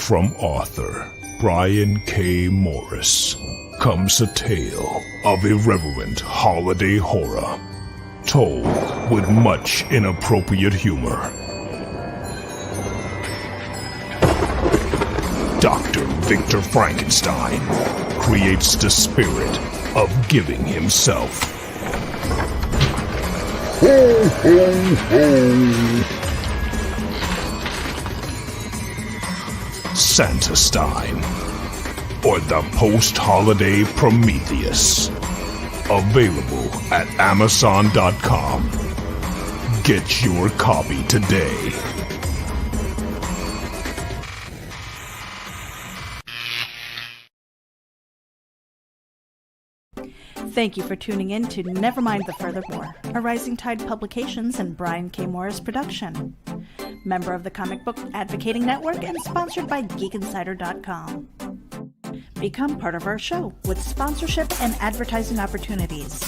From author Brian K. Morris comes a tale of irreverent holiday horror, told with much inappropriate humor. Dr. Victor Frankenstein creates the spirit of giving himself. Ho, ho, ho. Santastein, or the post-holiday Prometheus. Available at Amazon.com. Get your copy today. Thank you for tuning in to Nevermind the Furthermore, a Rising Tide Publications and Brian K. Morris production. Member of the Comic Book Advocating Network and sponsored by GeekInsider.com. Become part of our show with sponsorship and advertising opportunities.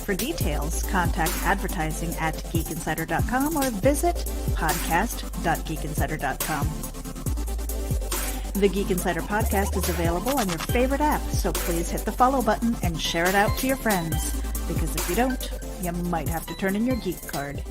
For details, contact advertising at GeekInsider.com or visit podcast.geekinsider.com. The Geek Insider podcast is available on your favorite app, so please hit the follow button and share it out to your friends, because if you don't, you might have to turn in your geek card.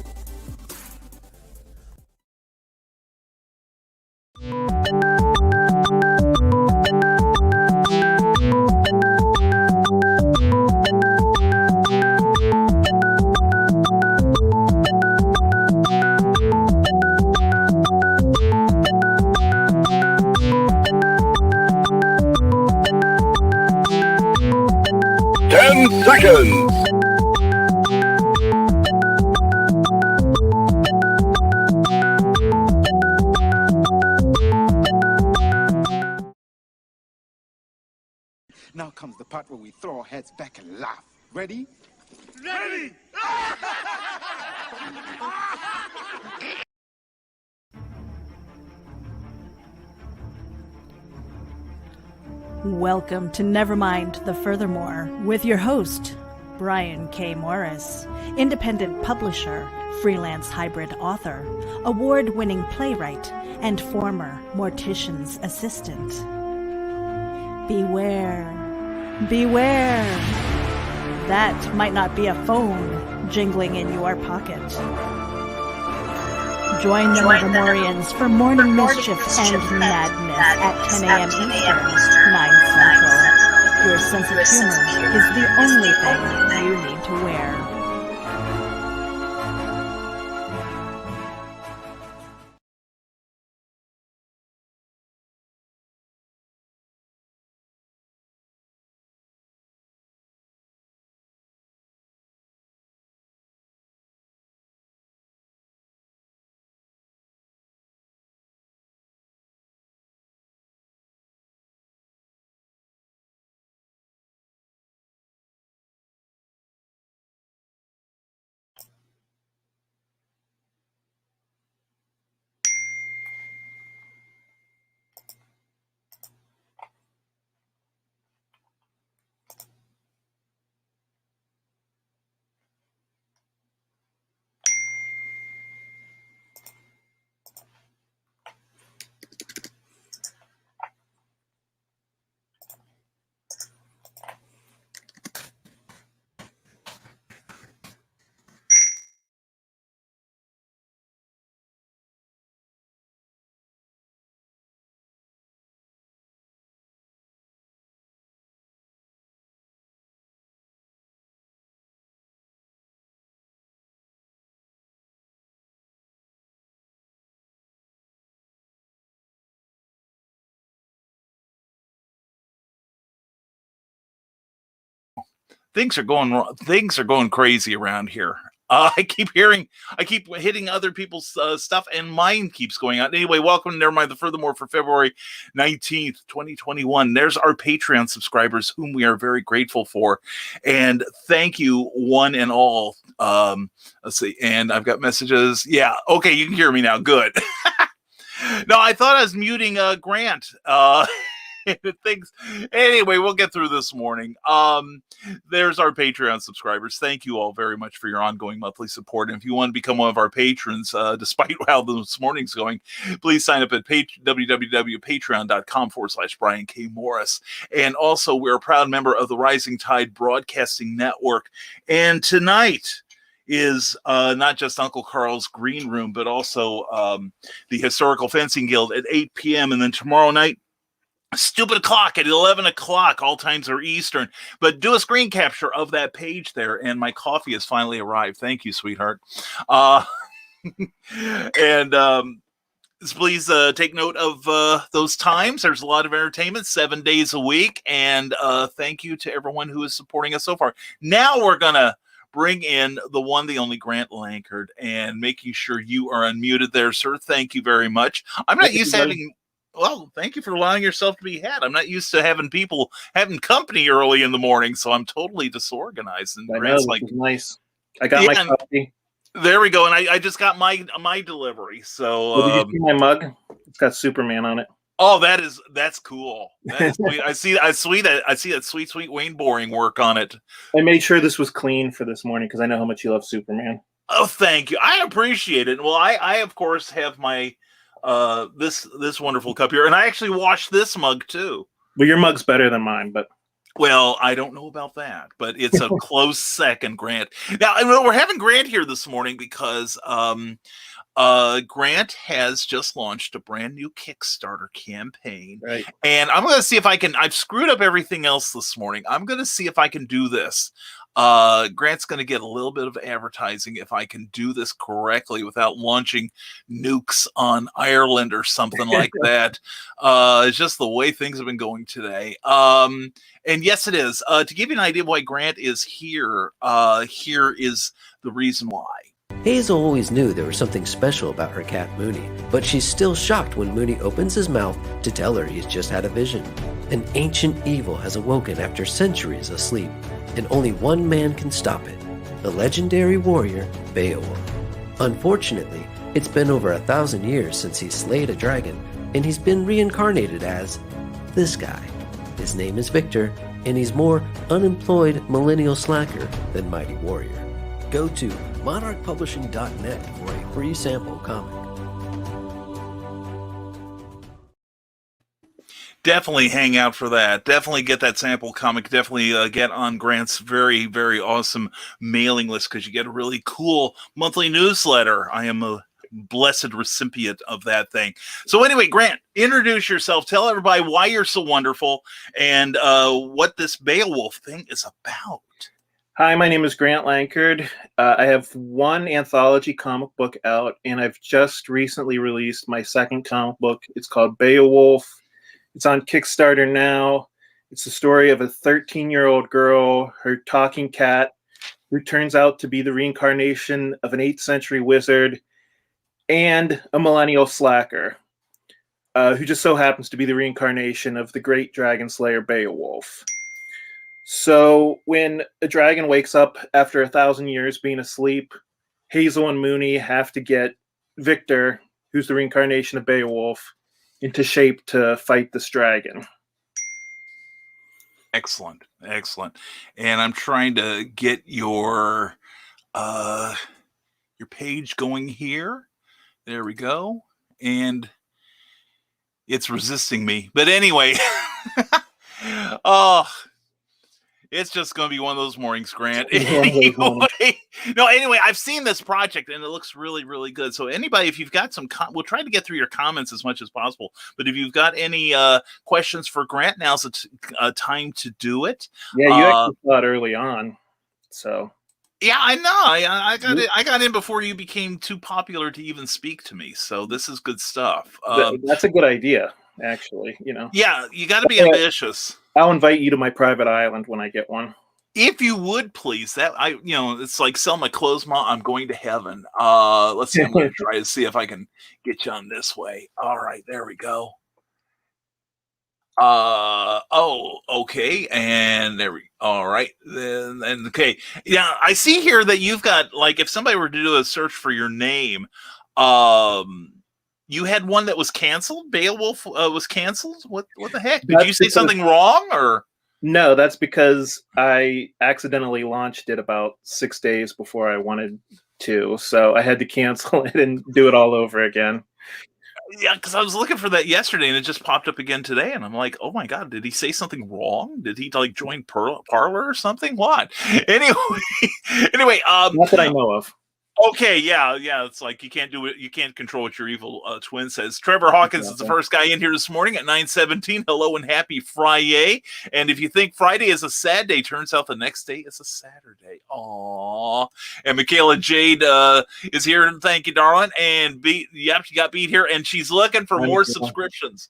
Seconds. Now comes the part where we throw our heads back and laugh. Ready? Ready! Welcome to Nevermind the Furthermore with your host, Brian K. Morris, independent publisher, freelance hybrid author, award-winning playwright, and former mortician's assistant. Beware, beware. That might not be a phone jingling in your pocket. Join the Nevermorians for morning mischief and madness at 10 a.m. Eastern, 9 Central. Your sense of humor is the only thing you need to wear. Things are going wrong. Things are going crazy around here. I keep hitting other people's stuff, and mine keeps going on. Anyway, welcome to Nevermind the Furthermore for February 19th, 2021. There's our Patreon subscribers, whom we are very grateful for. And thank you, one and all. Let's see. And I've got messages. Yeah. Okay. You can hear me now. Good. No, I thought I was muting Grant. Things. Anyway, we'll get through this morning. There's our Patreon subscribers. Thank you all very much for your ongoing monthly support. And if you want to become one of our patrons, despite how this morning's going, please sign up at www.patreon.com/Brian K. Morris. And also, we're a proud member of the Rising Tide Broadcasting Network. And tonight is not just Uncle Carl's Green Room, but also the Historical Fencing Guild at 8 p.m. And then tomorrow night, stupid o'clock at 11 o'clock. All times are Eastern. But do a screen capture of that page there. And my coffee has finally arrived. Thank you, sweetheart. And please take note of those times. There's a lot of entertainment, 7 days a week. And thank you to everyone who is supporting us so far. Now we're going to bring in the one, the only Grant Lankard, and making sure you are unmuted there, sir. Thank you very much. I'm not used to having... Well, thank you for allowing yourself to be had. I'm not used to having people having company early in the morning, so I'm totally disorganized. And Grant's like, nice. I got my coffee. There we go, and I just got my delivery. So did you see my mug? It's got Superman on it. Oh, that's cool. That is sweet. I see that sweet Wayne Boring work on it. I made sure this was clean for this morning because I know how much you love Superman. Oh, thank you. I appreciate it. Well, I of course have my this wonderful cup here, and I actually washed this mug too. Well, your mug's better than mine, but well, I don't know about that, but it's a close second, Grant. Now we're having Grant here this morning because Grant has just launched a brand new Kickstarter campaign, right? And I'm going to see if I can. I've screwed up everything else this morning. I'm going to see if I can do this. Grant's going to get a little bit of advertising if I can do this correctly without launching nukes on Ireland or something like that. It's just the way things have been going today. And yes, it is. To give you an idea of why Grant is here, here is the reason why. Hazel always knew there was something special about her cat Mooney, but she's still shocked when Mooney opens his mouth to tell her he's just had a vision. An ancient evil has awoken after centuries of sleep, and only one man can stop it, the legendary warrior Beowulf. Unfortunately, it's been over 1,000 years since he slayed a dragon, and he's been reincarnated as this guy. His name is Victor, and he's more unemployed millennial slacker than mighty warrior. Go to monarchpublishing.net for a free sample comic. Definitely hang out for that. Definitely get that sample comic. Definitely get on Grant's very, very awesome mailing list because you get a really cool monthly newsletter. I am a blessed recipient of that thing. So anyway, Grant, introduce yourself. Tell everybody why you're so wonderful and what this Beowulf thing is about. Hi, my name is Grant Lankard. I have one anthology comic book out, and I've just recently released my second comic book. It's called Beowulf. It's on Kickstarter now. It's the story of a 13-year-old girl, her talking cat, who turns out to be the reincarnation of an 8th century wizard and a millennial slacker, who just so happens to be the reincarnation of the great dragon slayer Beowulf. So when a dragon wakes up after 1,000 years being asleep, Hazel and Mooney have to get Victor, who's the reincarnation of Beowulf, into shape to fight this dragon. Excellent. And I'm trying to get your page going here. There we go. And it's resisting me. But anyway, it's just going to be one of those mornings, Grant. Anyway, I've seen this project and it looks really, really good. So anybody, if you've got some, we'll try to get through your comments as much as possible. But if you've got any questions for Grant, now's a time to do it. Yeah, you actually saw it early on. So yeah, I know. I got in before you became too popular to even speak to me. So this is good stuff. That's a good idea, actually. Yeah, you got to be ambitious. I'll invite you to my private island when I get one. If you would, please. It's like sell my clothes, Ma. I'm going to heaven. Let's see. I'm going to try to see if I can get you on this way. All right, there we go. Okay, and there we. All right, then okay. Yeah, I see here that you've got, like, if somebody were to do a search for your name, You had one that was canceled. Beowulf was canceled. What the heck? Did That's you say because- something wrong or? No, that's because I accidentally launched it about 6 days before I wanted to, so I had to cancel it and do it all over again. Yeah, because I was looking for that yesterday and it just popped up again today, and I'm like, oh my god, did he say something wrong? Did he like join Parlor or something? What? Anyway, Not that I know of. okay, yeah. It's like you can't do it. You can't control what your evil twin says. Trevor Hawkins is the first guy in here this morning at 9:17. Hello and happy Friday. And if you think Friday is a sad day, turns out the next day is a Saturday. Aww. And Michaela Jade is here. Thank you, darling. And she got beat here, and she's looking for more subscriptions.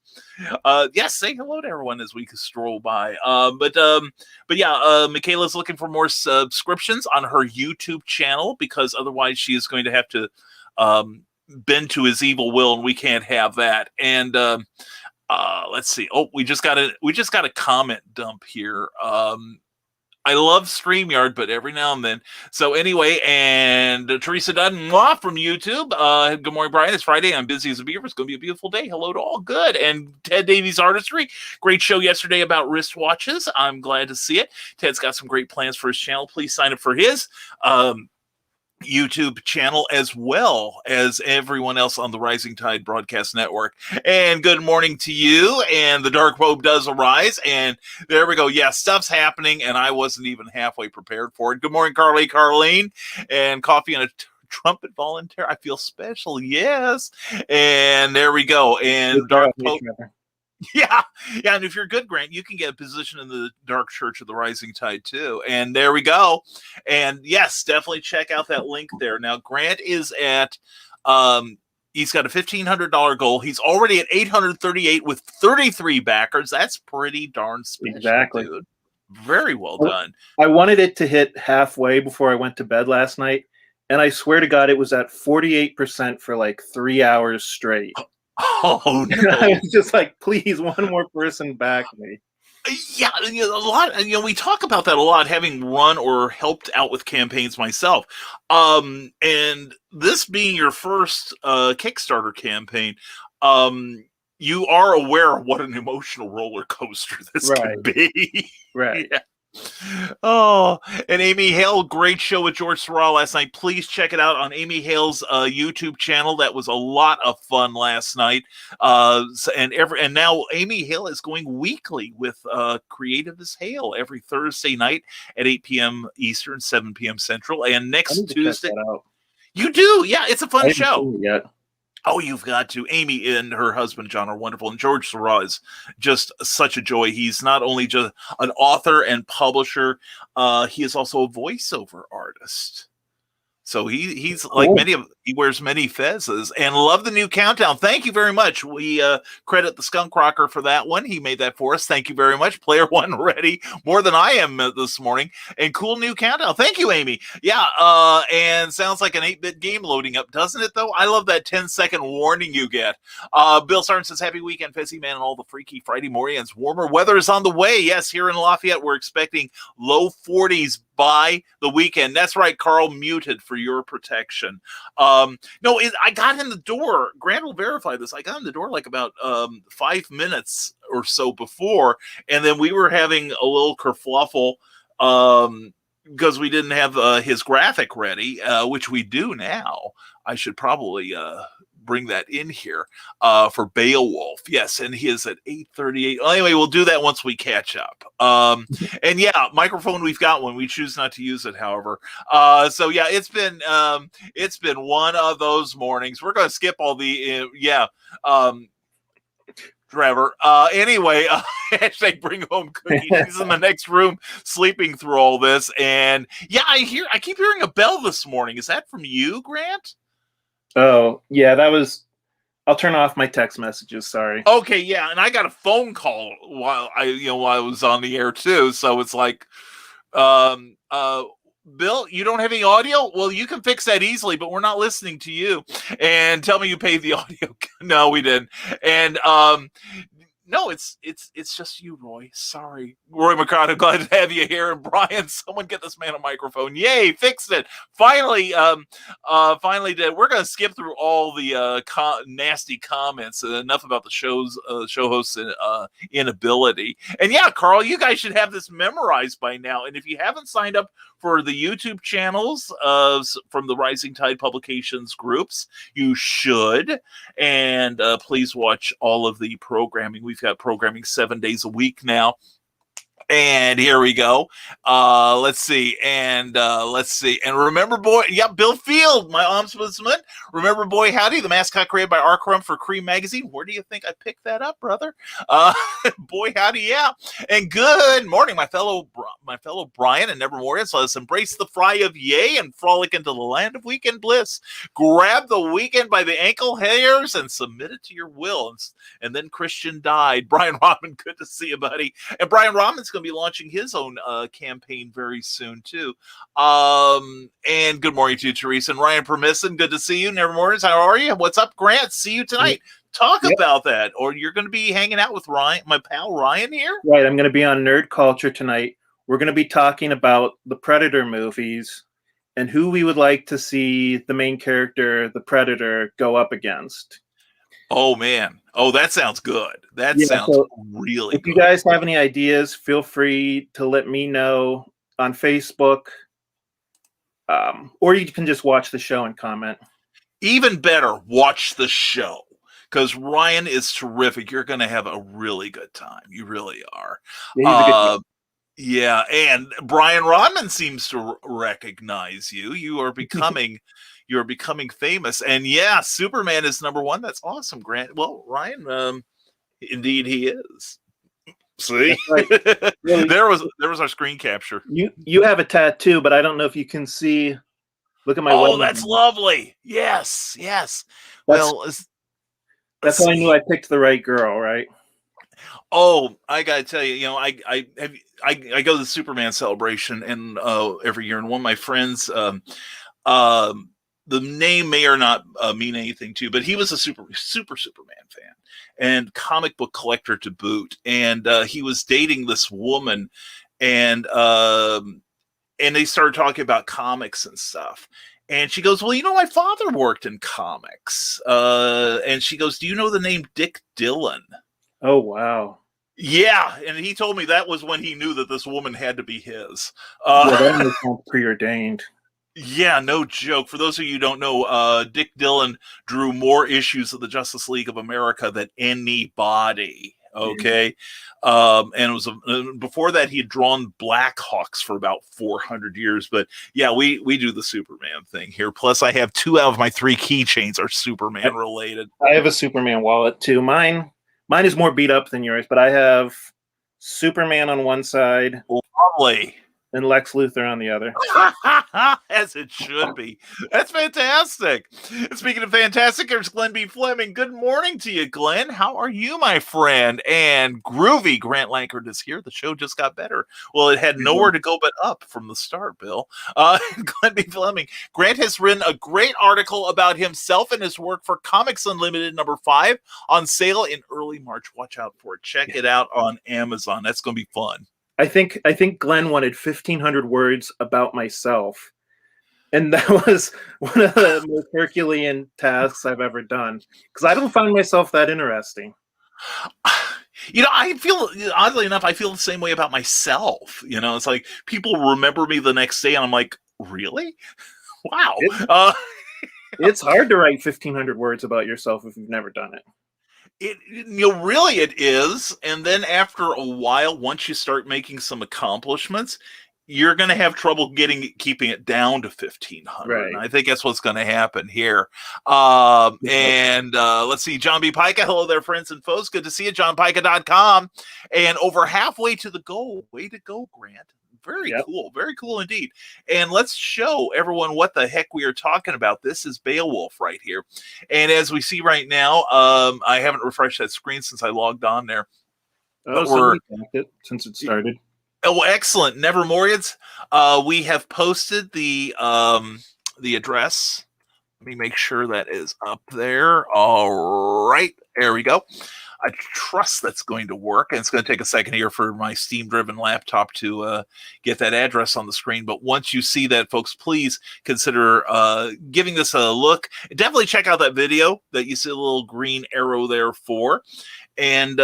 Yes, say hello to everyone as we stroll by. But yeah, Michaela's looking for more subscriptions on her YouTube channel because otherwise she is going to have to bend to his evil will, and we can't have that. And let's see. Oh, we just got a comment dump here. I love StreamYard, but every now and then. So anyway, and Teresa Dunn from YouTube. Good morning, Brian. It's Friday. I'm busy as a beaver. It's going to be a beautiful day. Hello to all. Good. And Ted Davies Artistry. Great show yesterday about wristwatches. I'm glad to see it. Ted's got some great plans for his channel. Please sign up for his YouTube channel as well as everyone else on the Rising Tide Broadcast Network. And good morning to you. And the dark robe does arise. And there we go. Yeah, stuff's happening, and I wasn't even halfway prepared for it. Good morning, Carleen. And coffee and a trumpet volunteer. I feel special. Yes. And there we go. And dark robe. Yeah. And if you're good, Grant, you can get a position in the Dark Church of the Rising Tide too. And there we go. And yes, definitely check out that link there. Now, Grant is at he's got a $1,500 goal. He's already at 838 with 33 backers. That's pretty darn special, exactly, dude. Very well done. I wanted it to hit halfway before I went to bed last night, and I swear to God, it was at 48% for like 3 hours straight. Oh no! I was just like, please, one more person back me. Yeah, a lot. We talk about that a lot, having run or helped out with campaigns myself. And this being your first Kickstarter campaign, you are aware of what an emotional roller coaster this can be. Right. Yeah. Oh, and Amy Hale, great show with George Sorrell last night. Please check it out on Amy Hale's YouTube channel. That was a lot of fun last night. And now Amy Hale is going weekly with Creative as Hale every Thursday night at 8 p.m. Eastern, 7 p.m. Central. And next Tuesday, you do, yeah, it's a fun show. Yet. Oh, you've got to. Amy and her husband, John, are wonderful. And George Sorrell is just such a joy. He's not only just an author and publisher, he is also a voiceover artist. So he's like he wears many fezzes, and love the new countdown. Thank you very much. We credit the Skunk Rocker for that one. He made that for us. Thank you very much. Player one ready more than I am this morning. And cool new countdown. Thank you, Amy. Yeah, and sounds like an 8-bit game loading up, doesn't it, though? I love that 10-second warning you get. Bill Sarn says, happy weekend, Fezzy Man, and all the freaky Friday Morians. Warmer weather is on the way. Yes, here in Lafayette, we're expecting low 40s by the weekend. That's right, Carl, muted for your protection. I got in the door. Grant will verify this. I got in the door like about 5 minutes or so before, and then we were having a little kerfluffle because we didn't have his graphic ready, which we do now. I should probably bring that in here for Beowulf. Yes, and he is at 8:38. Anyway, we'll do that once we catch up. And yeah, microphone, we've got one. We choose not to use it, however. So yeah, it's been one of those mornings. We're gonna skip all the Trevor. Anyway, hashtag bring home cookies. She's in the next room sleeping through all this. And yeah, I keep hearing a bell this morning. Is that from you, Grant? Oh, yeah, that was... I'll turn off my text messages, sorry. Okay, yeah, and I got a phone call while I was on the air too, so it's like, Bill, you don't have any audio? Well, you can fix that easily, but we're not listening to you. And tell me you paid the audio. No, we didn't. And No, it's just you, Roy. Sorry, Roy McCarthy. Glad to have you here. And Brian, someone get this man a microphone. Yay, fixed it. Finally, finally did. We're gonna skip through all the nasty comments. Enough about the show hosts' inability. And yeah, Carl, you guys should have this memorized by now. And if you haven't signed up for the YouTube channels from the Rising Tide Publications groups, you should. And please watch all of the programming. We've got programming 7 days a week now. And here we go. Let's see. And remember, boy, Bill Field, my ombudsman. Remember, boy, howdy, the mascot created by R. Crumb for Cream Magazine. Where do you think I picked that up, brother? Boy, howdy, yeah. And good morning, my fellow Brian and Nevermorians. Let's embrace the fry of yay and frolic into the land of weekend bliss. Grab the weekend by the ankle hairs and submit it to your will. And then Christian died. Brian Rodman, good to see you, buddy. And Brian Rodman's going to be launching his own campaign very soon too. And good morning to you, Teresa and Ryan Permisson. Good to see you, Nevermorians. How are you? What's up, Grant? See you tonight. Talk about that. Or you're going to be hanging out with Ryan, my pal Ryan here. Right. I'm going to be on Nerd Culture tonight. We're going to be talking about the Predator movies and who we would like to see the main character, the Predator, go up against. Oh, man. Oh, that sounds good. That sounds really good. If you guys have any ideas, feel free to let me know on Facebook. Or you can just watch the show and comment. Even better, watch the show. Because Ryan is terrific. You're going to have a really good time. You really are. Yeah, he's a good guy. Yeah, and Brian Rodman seems to recognize you. You are becoming... You're becoming famous. And yeah, Superman is number one. That's awesome, Grant. Well, Ryan, indeed he is. See? Right. Really? There was our screen capture. You have a tattoo, but I don't know if you can see. Look at my Oh, that's lovely. Yes. That's how I knew I picked the right girl, right? Oh, I gotta tell you, I go to the Superman celebration and every year, and one of my friends the name may or not mean anything to you, but he was a super Superman fan and comic book collector to boot. And he was dating this woman, and they started talking about comics and stuff. And she goes, well, my father worked in comics. And she goes, do you know the name Dick Dillon? Oh, wow. Yeah. And he told me that was when he knew that this woman had to be his. That was preordained. Yeah, no joke. For those of you who don't know, Dick Dillon drew more issues of the Justice League of America than anybody. Okay. And it was before that he had drawn Blackhawks for about 400 years. But yeah, we do the Superman thing here. Plus, I have 2 out of my 3 keychains are Superman related. I have a Superman wallet too. Mine is more beat up than yours, but I have Superman on one side. Lovely. And Lex Luthor on the other. As it should be. That's fantastic. And speaking of fantastic, there's Glenn B. Fleming. Good morning to you, Glenn. How are you, my friend? And groovy Grant Lankard is here. The show just got better. Well, it had nowhere to go but up from the start, Bill. Glenn B. Fleming. Grant has written a great article about himself and his work for Comics Unlimited number 5 on sale in early March. Watch out for it. Check it out on Amazon. That's going to be fun. I think Glenn wanted 1,500 words about myself. And that was one of the most Herculean tasks I've ever done. Because I don't find myself that interesting. I feel, oddly enough, I feel the same way about myself. It's like people remember me the next day and I'm like, really? Wow. It's hard to write 1,500 words about yourself if you've never done it. Really it is. And then after a while, once you start making some accomplishments, you're going to have trouble keeping it down to 1,500. Right. And I think that's what's going to happen here. And let's see, John B. Pica. Hello there, friends and foes. Good to see you, johnpica.com. And over halfway to the goal. Way to go, Grant. Very cool. Very cool indeed. And let's show everyone what the heck we are talking about. This is Beowulf right here. And as we see right now, I haven't refreshed that screen since I logged on there. Since it started. Oh, excellent. Nevermorians. We have posted the address Let me make sure that is up there. All right, there we go. I trust that's going to work, and it's going to take a second here for my Steam-driven laptop to get that address on the screen. But once you see that, folks, please consider giving this a look. Definitely check out that video that you see a little green arrow there for. And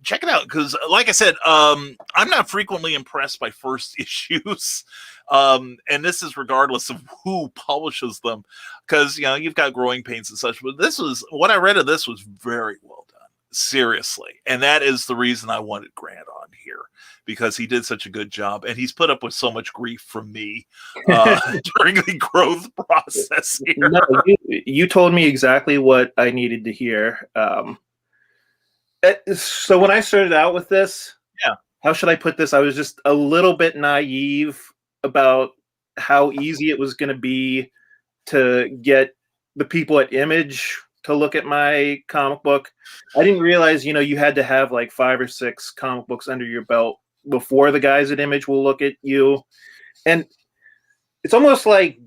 check it out, because like I said, I'm not frequently impressed by first issues. And this is regardless of who publishes them, because you've got Growing Pains and such. But this was what I read of. This was very well done, seriously, and that is the reason I wanted Grant on here, because he did such a good job, and he's put up with so much grief from me during the growth process here. No, you told me exactly what I needed to hear. So when I started out with this, how should I put this? I was just a little bit naive about how easy it was going to be to get the people at Image to look at my comic book. I didn't realize, you had to have like 5 or 6 comic books under your belt before the guys at Image will look at you. And it's almost like,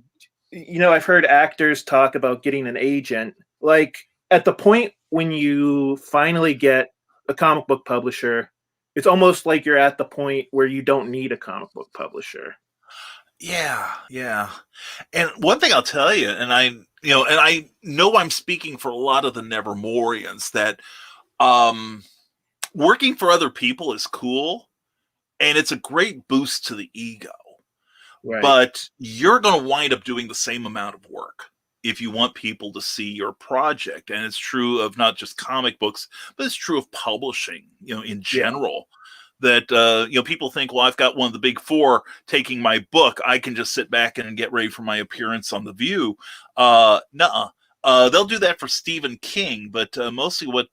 I've heard actors talk about getting an agent. Like, at the point when you finally get a comic book publisher, it's almost like you're at the point where you don't need a comic book publisher. Yeah. And one thing I'll tell you, and I know I'm speaking for a lot of the Nevermorians, that working for other people is cool, and it's a great boost to the ego. Right. But you're going to wind up doing the same amount of work if you want people to see your project. And it's true of not just comic books, but it's true of publishing, in general. That, people think, well, I've got one of the big 4 taking my book, I can just sit back and get ready for my appearance on The View. Nuh-uh. They'll do that for Stephen King, but mostly what,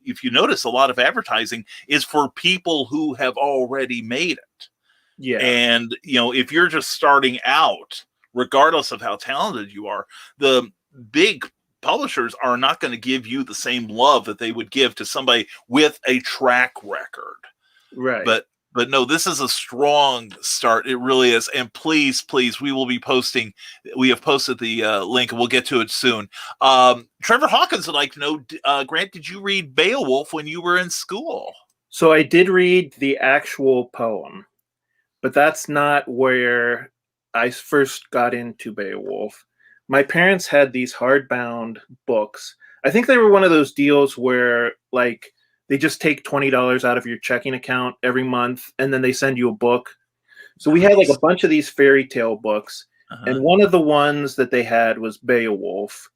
if you notice, a lot of advertising is for people who have already made it. Yeah. And, if you're just starting out, regardless of how talented you are, the big publishers are not going to give you the same love that they would give to somebody with a track record. Right. But no, this is a strong start. It really is. And please, we will be posting. We have posted the link, and we'll get to it soon. Trevor Hawkins would like to know, Grant, did you read Beowulf when you were in school? So I did read the actual poem, but that's not where I first got into Beowulf. My parents had these hardbound books. I think they were one of those deals where, like, they just take $20 out of your checking account every month, and then they send you a book. So we had like a bunch of these fairy tale books, and one of the ones that they had was Beowulf.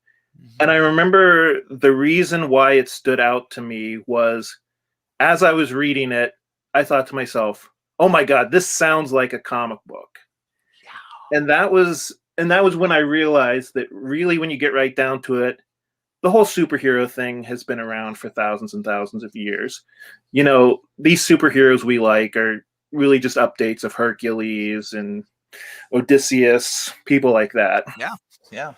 And I remember the reason why it stood out to me was, as I was reading it, I thought to myself, oh my God, this sounds like a comic book. And that was when I realized that really, when you get right down to it, the whole superhero thing has been around for thousands and thousands of years. These superheroes we like are really just updates of Hercules and Odysseus, people like that. Yeah.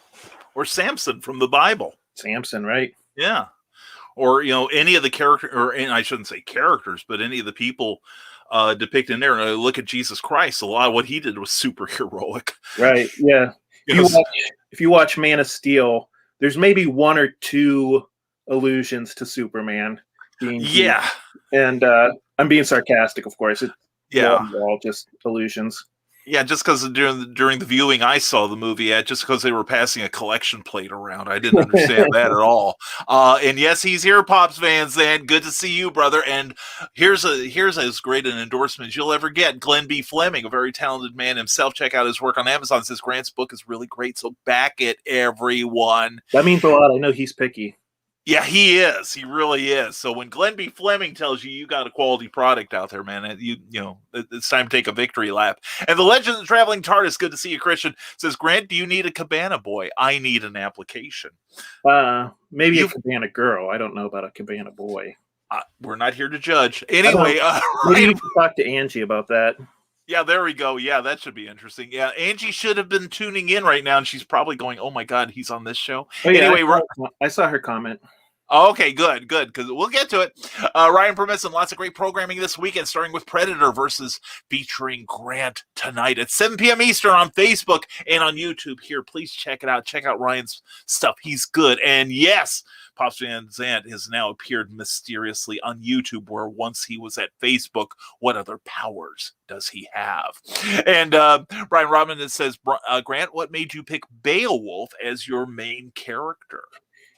Or Samson from the Bible. Samson, right? Yeah. Or, any of the characters, and I shouldn't say characters, but any of the people depicted in there. Look at Jesus Christ. A lot of what he did was super heroic. Right. Yeah. If you watch Man of Steel, there's maybe 1 or 2 allusions to Superman being used. And I'm being sarcastic, of course. All just allusions. Yeah, just because during the viewing I saw the movie, just because they were passing a collection plate around, I didn't understand that at all. And yes, he's here, Pops Van Zandt. Good to see you, brother. And here's as great an endorsement as you'll ever get. Glenn B. Fleming, a very talented man himself. Check out his work on Amazon. Says Grant's book is really great, so back it, everyone. That means a lot. I know he's picky. Yeah, he is. He really is. So when Glenn B. Fleming tells you got a quality product out there, man, it's time to take a victory lap. And the Legend of the Traveling TARDIS, good to see you, Christian, says, Grant, do you need a cabana boy? I need an application. Maybe a cabana girl. I don't know about a cabana boy. We're not here to judge. Anyway, maybe you can talk to Angie about that. Yeah, there we go. Yeah, that should be interesting. Yeah, Angie should have been tuning in right now, and she's probably going, oh my God, he's on this show. Oh, yeah, anyway, I saw her comment. Okay, good, because we'll get to it. Ryan Permisson, lots of great programming this weekend, starting with Predator versus featuring Grant tonight at 7 p.m. Eastern on Facebook and on YouTube here. Please check it out. Check out Ryan's stuff. He's good. And yes, Pops Van Zandt has now appeared mysteriously on YouTube, where once he was at Facebook. What other powers does he have? And Brian Robinson says, Grant, what made you pick Beowulf as your main character?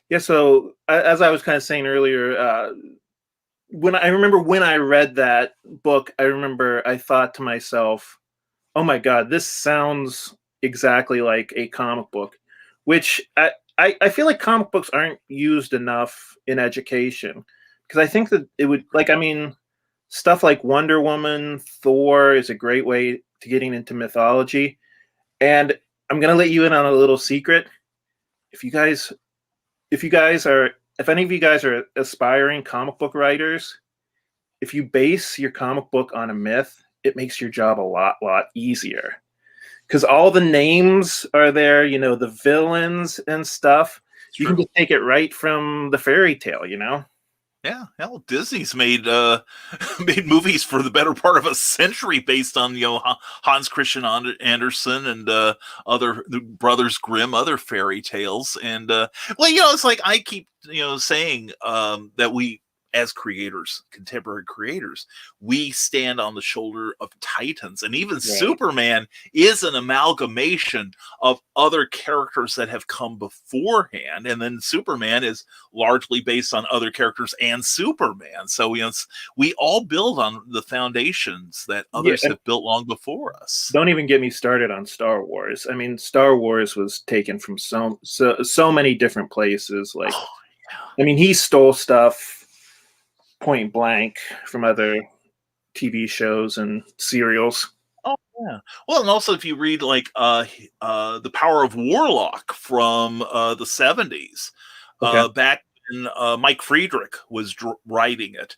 Yeah, so as I was kind of saying earlier, when I read that book, I thought to myself, "Oh my God, this sounds exactly like a comic book," which I feel like comic books aren't used enough in education, because I think that it would, like, I mean, stuff like Wonder Woman, Thor is a great way to getting into mythology. And I'm gonna let you in on a little secret. If any of you guys are aspiring comic book writers, if you base your comic book on a myth, it makes your job a lot easier. Because all the names are there, you know, the villains and stuff. You can just take it right from the fairy tale, you know? Yeah, hell, Disney's made made movies for the better part of a century based on, you know, Hans Christian Andersen and other the Brothers Grimm, other fairy tales. And well, you know, it's like I keep, you know, saying that we, as creators, contemporary creators, we stand on the shoulder of titans. And even Superman is an amalgamation of other characters that have come beforehand. And then Superman is largely based on other characters and Superman. So, you know, we all build on the foundations that others have built long before us. Don't even get me started on Star Wars. I mean, Star Wars was taken from so many different places. Like, I mean, he stole stuff point blank from other TV shows and serials. Oh yeah. Well, and also if you read like The Power of Warlock from the 70s, back when Mike Friedrich was writing it,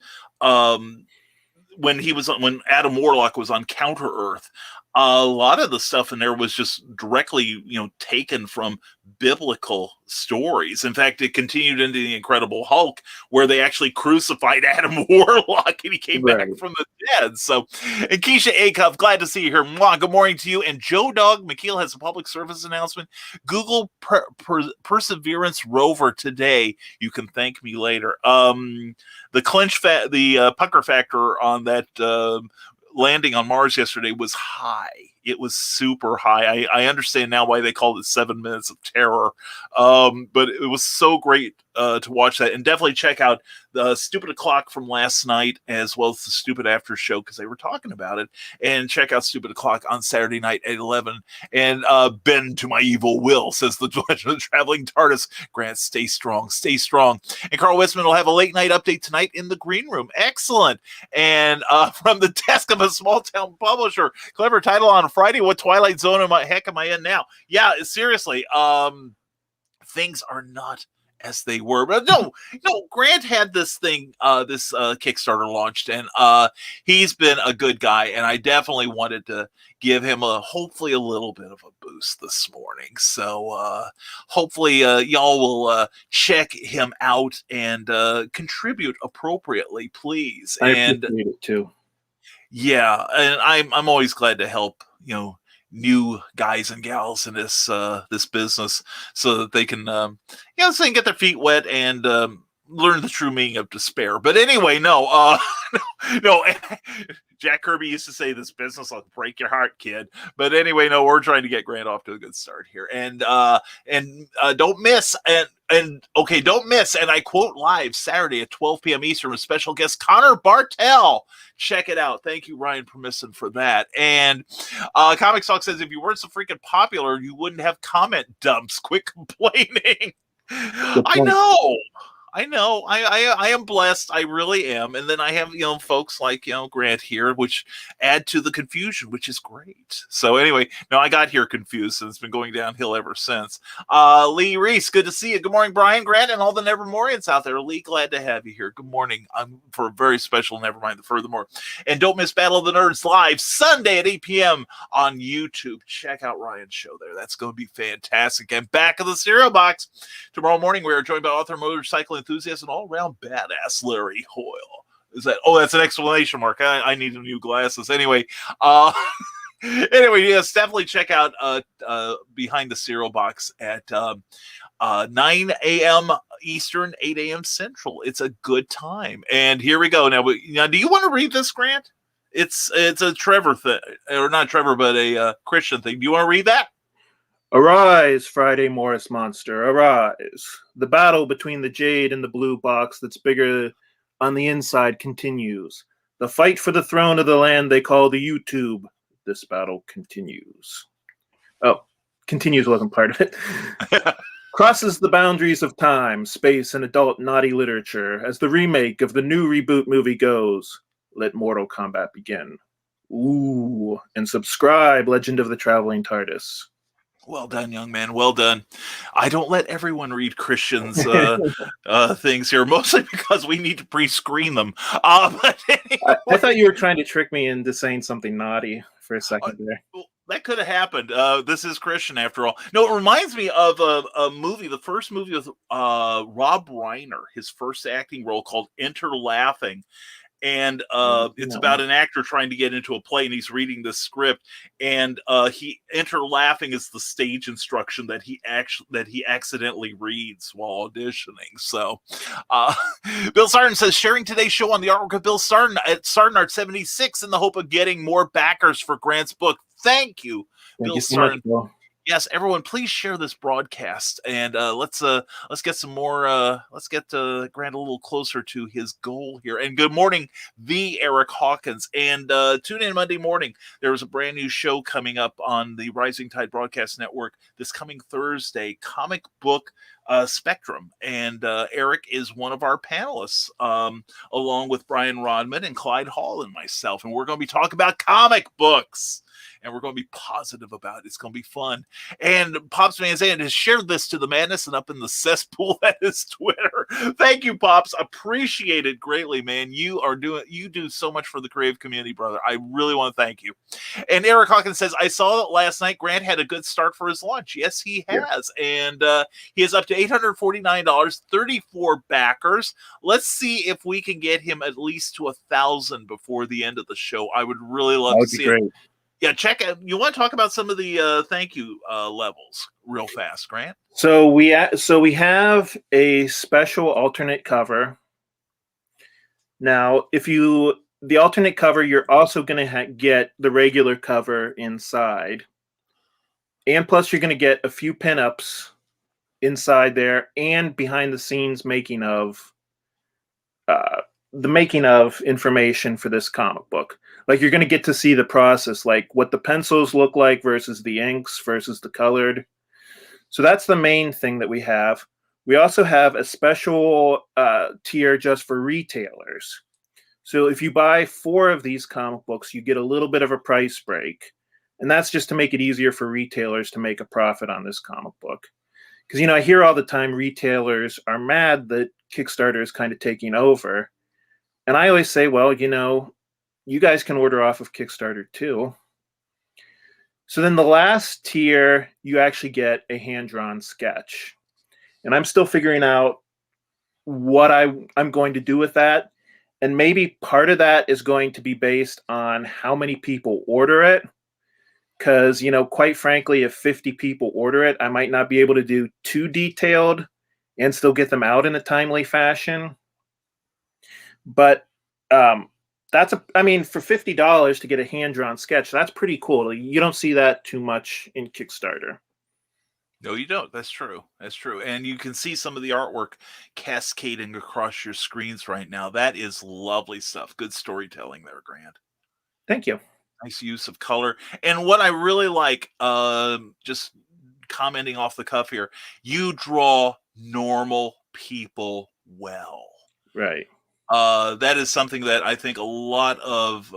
when Adam Warlock was on Counter Earth, a lot of the stuff in there was just directly, you know, taken from biblical stories. In fact, it continued into the Incredible Hulk, where they actually crucified Adam Warlock and he came back from the dead. So, and Keisha Acuff, glad to see you here. Mwah, good morning to you. And Joe Dog McKeel has a public service announcement. Google Perseverance rover today. You can thank me later. The pucker factor on that landing on Mars yesterday was high. It was super high. I understand now why they called it 7 minutes of terror. But it was so great to watch that. And definitely check out the Stupid O'Clock from last night, as well as the Stupid After Show, because they were talking about it. And check out Stupid O'Clock on Saturday night at 11. And bend to my evil will, says the traveling TARDIS. Grant, stay strong, stay strong. And Carl Westman will have a late night update tonight in the green room. Excellent. And from the desk of a small town publisher, clever title on Friday. What Twilight Zone am I in now? Yeah, seriously. Things are not as they were. But no, Grant had this thing, this Kickstarter launched, and he's been a good guy, and I definitely wanted to give him hopefully a little bit of a boost this morning. So hopefully y'all will check him out and contribute appropriately, please. I appreciate it too. Yeah, and I'm always glad to help, you know, new guys and gals in this business, so that they can so they can get their feet wet and learn the true meaning of despair. But anyway, no, Jack Kirby used to say, this business will break your heart, kid. But anyway, no, we're trying to get Grant off to a good start here. And don't miss, don't miss, and I quote, live Saturday at 12 p.m. Eastern with special guest Connor Bartel. Check it out. Thank you, Ryan Permisson, for that. And Comic Talk says, if you weren't so freaking popular, you wouldn't have comment dumps. Quit complaining. I know. I am blessed. I really am. And then I have, you know, folks like, you know, Grant here, which add to the confusion, which is great. So anyway, no, I got here confused, and it's been going downhill ever since. Lee Reese, good to see you. Good morning, Brian, Grant, and all the Nevermorians out there. Lee, glad to have you here. Good morning. For a very special Nevermind the Furthermore. And don't miss Battle of the Nerds live Sunday at 8 p.m. on YouTube. Check out Ryan's show there. That's going to be fantastic. And back of the cereal box. Tomorrow morning, we are joined by author, motorcycle enthusiast and all-around badass Larry Hoyle. Is that? Oh, that's an exclamation mark. I need new glasses. Anyway, yes, definitely check out Behind the Cereal Box at 9 a.m. Eastern, 8 a.m. Central. It's a good time. And here we go. Now, do you want to read this, Grant? It's a Trevor thing, or not Trevor, but a Christian thing. Do you want to read that? Arise, Friday Morris monster, arise. The battle between the jade and the blue box that's bigger on the inside continues. The fight for the throne of the land they call the YouTube. This battle continues. Oh, continues wasn't part of it. Crosses the boundaries of time, space, and adult naughty literature as the remake of the new reboot movie goes. Let Mortal Kombat begin. Ooh, and subscribe, Legend of the Traveling TARDIS. Well done, young man. Well done. I don't let everyone read Christians' things here, mostly because we need to pre-screen them. But anyway. I thought you were trying to trick me into saying something naughty for a second there. Well, that could have happened. This is Christian, after all. No, it reminds me of a movie, the first movie with Rob Reiner, his first acting role, called Enter Laughing. And it's about an actor trying to get into a play, and he's reading the script, and Enter Laughing is the stage instruction that he accidentally reads while auditioning. So Bill Sarton says, sharing today's show on the artwork of Bill Sarton at Sarton Art 76 in the hope of getting more backers for Grant's book. Thank you, Bill Sarton. Much, yes, everyone, please share this broadcast, and let's get some more. Let's get Grant a little closer to his goal here. And good morning, the Eric Hawkins. And tune in Monday morning. There is a brand new show coming up on the Rising Tide Broadcast Network this coming Thursday, Comic Book Spectrum, and Eric is one of our panelists, along with Brian Rodman and Clyde Hall and myself, and we're going to be talking about comic books. And we're going to be positive about it. It's going to be fun. And Pops Van Zandt has shared this to the madness and up in the cesspool at his Twitter. Thank you, Pops. Appreciate it greatly, man. You do so much for the creative community, brother. I really want to thank you. And Eric Hawkins says, I saw that last night Grant had a good start for his launch. Yes, he has. Yeah. And he is up to $849, 34 backers. Let's see if we can get him at least to 1,000 before the end of the show. I would really love to see it. Yeah, check out. You want to talk about some of the thank you levels real fast, Grant? So we have a special alternate cover. Now, the alternate cover, you're also going to get the regular cover inside, and plus you're going to get a few pinups inside there, and behind the scenes making of information for this comic book. Like, you're going to get to see the process, like what the pencils look like versus the inks versus the colored. So that's the main thing that we have. We also have a special tier just for retailers. So if you buy 4 of these comic books, you get a little bit of a price break. And that's just to make it easier for retailers to make a profit on this comic book. Because, I hear all the time retailers are mad that Kickstarter is kind of taking over. And I always say, well, you guys can order off of Kickstarter too. So then the last tier, you actually get a hand-drawn sketch. And I'm still figuring out what I'm going to do with that. And maybe part of that is going to be based on how many people order it. Because, quite frankly, if 50 people order it, I might not be able to do too detailed and still get them out in a timely fashion. But for $50 to get a hand-drawn sketch, that's pretty cool. You don't see that too much in Kickstarter. No, you don't. That's true. That's true. And you can see some of the artwork cascading across your screens right now. That is lovely stuff. Good storytelling there, Grant. Thank you. Nice use of color. And what I really like, just commenting off the cuff here, you draw normal people well. Right. That is something that I think a lot of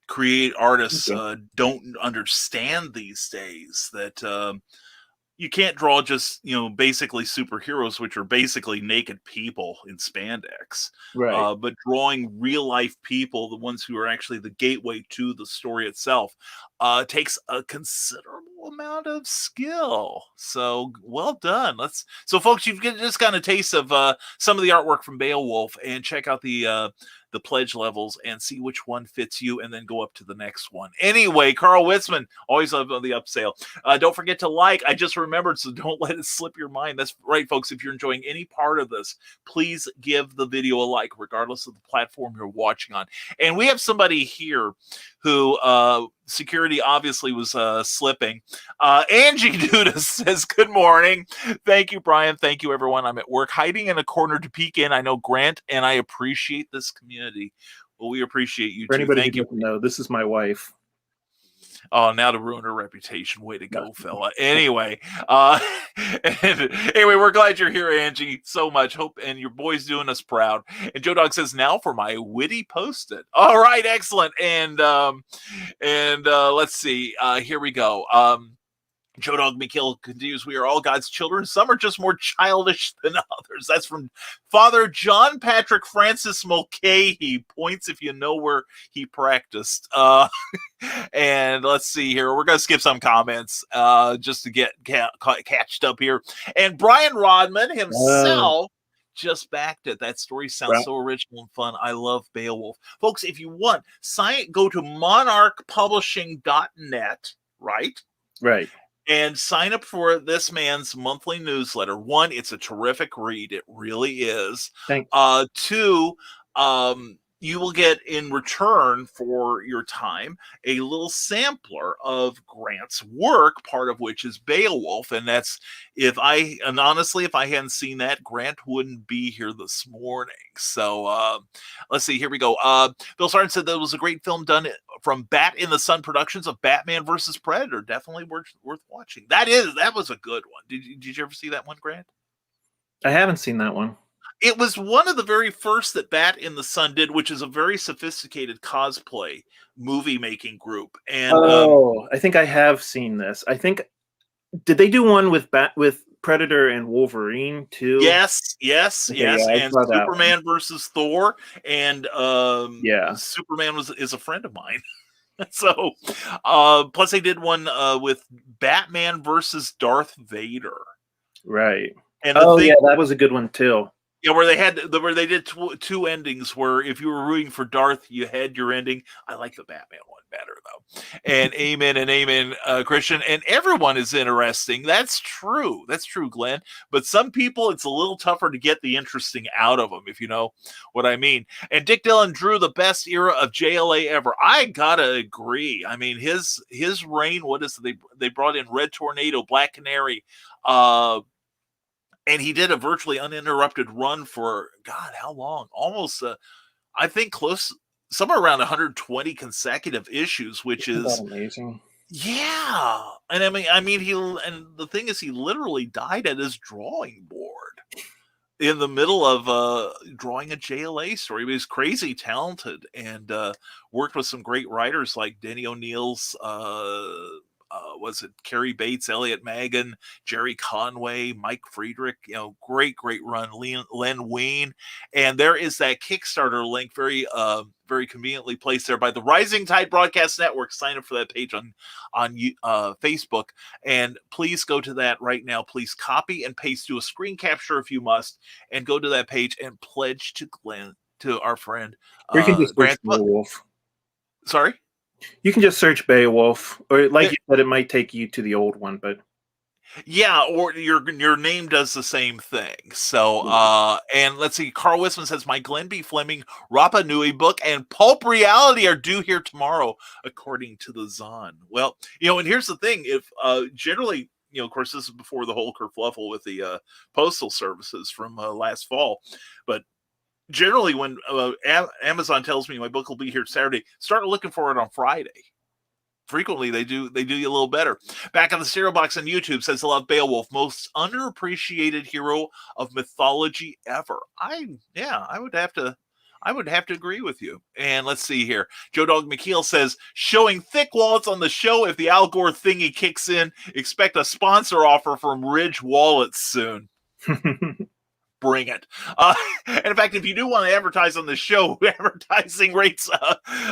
create artists don't understand these days, that you can't draw just, basically superheroes, which are basically naked people in spandex. Right. But drawing real life people, the ones who are actually the gateway to the story itself. takes a considerable amount of skill. So well done. So folks, you've just gotten a taste of some of the artwork from Beowulf, and check out the pledge levels and see which one fits you, and then go up to the next one. Anyway, Carl Witzman, always on the upsale. Don't forget to like. I just remembered, so don't let it slip your mind. That's right, folks. If you're enjoying any part of this, please give the video a like, regardless of the platform you're watching on. And we have somebody here who security obviously was slipping. Angie Duda says, good morning. Thank you, Brian. Thank you, everyone. I'm at work, hiding in a corner to peek in. I know Grant and I appreciate this community. Well, we appreciate you For too. anybody Thank who you. doesn't know, this is my wife. Oh, now to ruin her reputation. Way to go, fella. Anyway, anyway, we're glad you're here, Angie, so much. Hope, and your boy's doing us proud. And Joe Dog says, now for my witty post-it. All right, excellent. And let's see. Here we go. Joe Dog McKill continues, we are all God's children. Some are just more childish than others. That's from Father John Patrick Francis Mulcahy. Points if you know where he practiced. And let's see here. We're going to skip some comments just to get catched up here. And Brian Rodman himself just backed it. That story sounds so original and fun. I love Beowulf. Folks, if you want, go to monarchpublishing.net, right? Right. And sign up for this man's monthly newsletter. One, it's a terrific read. It really is. Thanks. Two, you will get in return for your time a little sampler of Grant's work, part of which is Beowulf. And honestly, if I hadn't seen that, Grant wouldn't be here this morning. So let's see, here we go. Bill Sargent said that was a great film done from Bat in the Sun Productions of Batman versus Predator. Definitely worth watching. That was a good one. Did you ever see that one, Grant? I haven't seen that one. It was one of the very first that Bat in the Sun did, which is a very sophisticated cosplay movie making group. And I think I have seen this. Did they do one with Predator and Wolverine too? Yes. Okay, yeah, and Superman versus Thor, and Superman is a friend of mine. So, plus they did one with Batman versus Darth Vader. Right. And that was a good one too. Yeah, where they did two endings. Where if you were rooting for Darth, you had your ending. I like the Batman one better though. And amen, Christian. And everyone is interesting. That's true. That's true, Glenn. But some people, it's a little tougher to get the interesting out of them, if you know what I mean. And Dick Dillon drew the best era of JLA ever. I gotta agree. I mean, his reign. What is it? They brought in Red Tornado, Black Canary. And he did a virtually uninterrupted run for, God, how long? Almost, I think somewhere around 120 consecutive issues, which is amazing. Yeah. And I mean, and the thing is, he literally died at his drawing board in the middle of drawing a JLA story. He was crazy talented and worked with some great writers like Denny O'Neill's, was it Carrie Bates, Elliot Magan, Jerry Conway, Mike Friedrich, great run, Len Wein. And there is that Kickstarter link very conveniently placed there by the Rising Tide Broadcast Network. Sign up for that page on Facebook. And please go to that right now. Please copy and paste, do a screen capture if you must, and go to that page and pledge to our friend. You can just search Beowulf. Sorry? You can just search Beowulf, or like you said, it might take you to the old one, but yeah, or your name does the same thing. So, and let's see, Carl Wisman says my Glenn B. Fleming Rapa Nui book and Pulp Reality are due here tomorrow, according to the Zon. Well, and here's the thing: if generally, of course, this is before the whole kerfluffle with the postal services from last fall, but generally, when Amazon tells me my book will be here Saturday, start looking for it on Friday. Frequently, they do you a little better. Back on the Stereo Box on YouTube says, I love Beowulf, most underappreciated hero of mythology ever. I would have to agree with you. And let's see here. Joe Dog McKeel says, showing thick wallets on the show. If the Al Gore thingy kicks in, expect a sponsor offer from Ridge Wallets soon. bring it. And in fact, if you do want to advertise on the show, advertising rates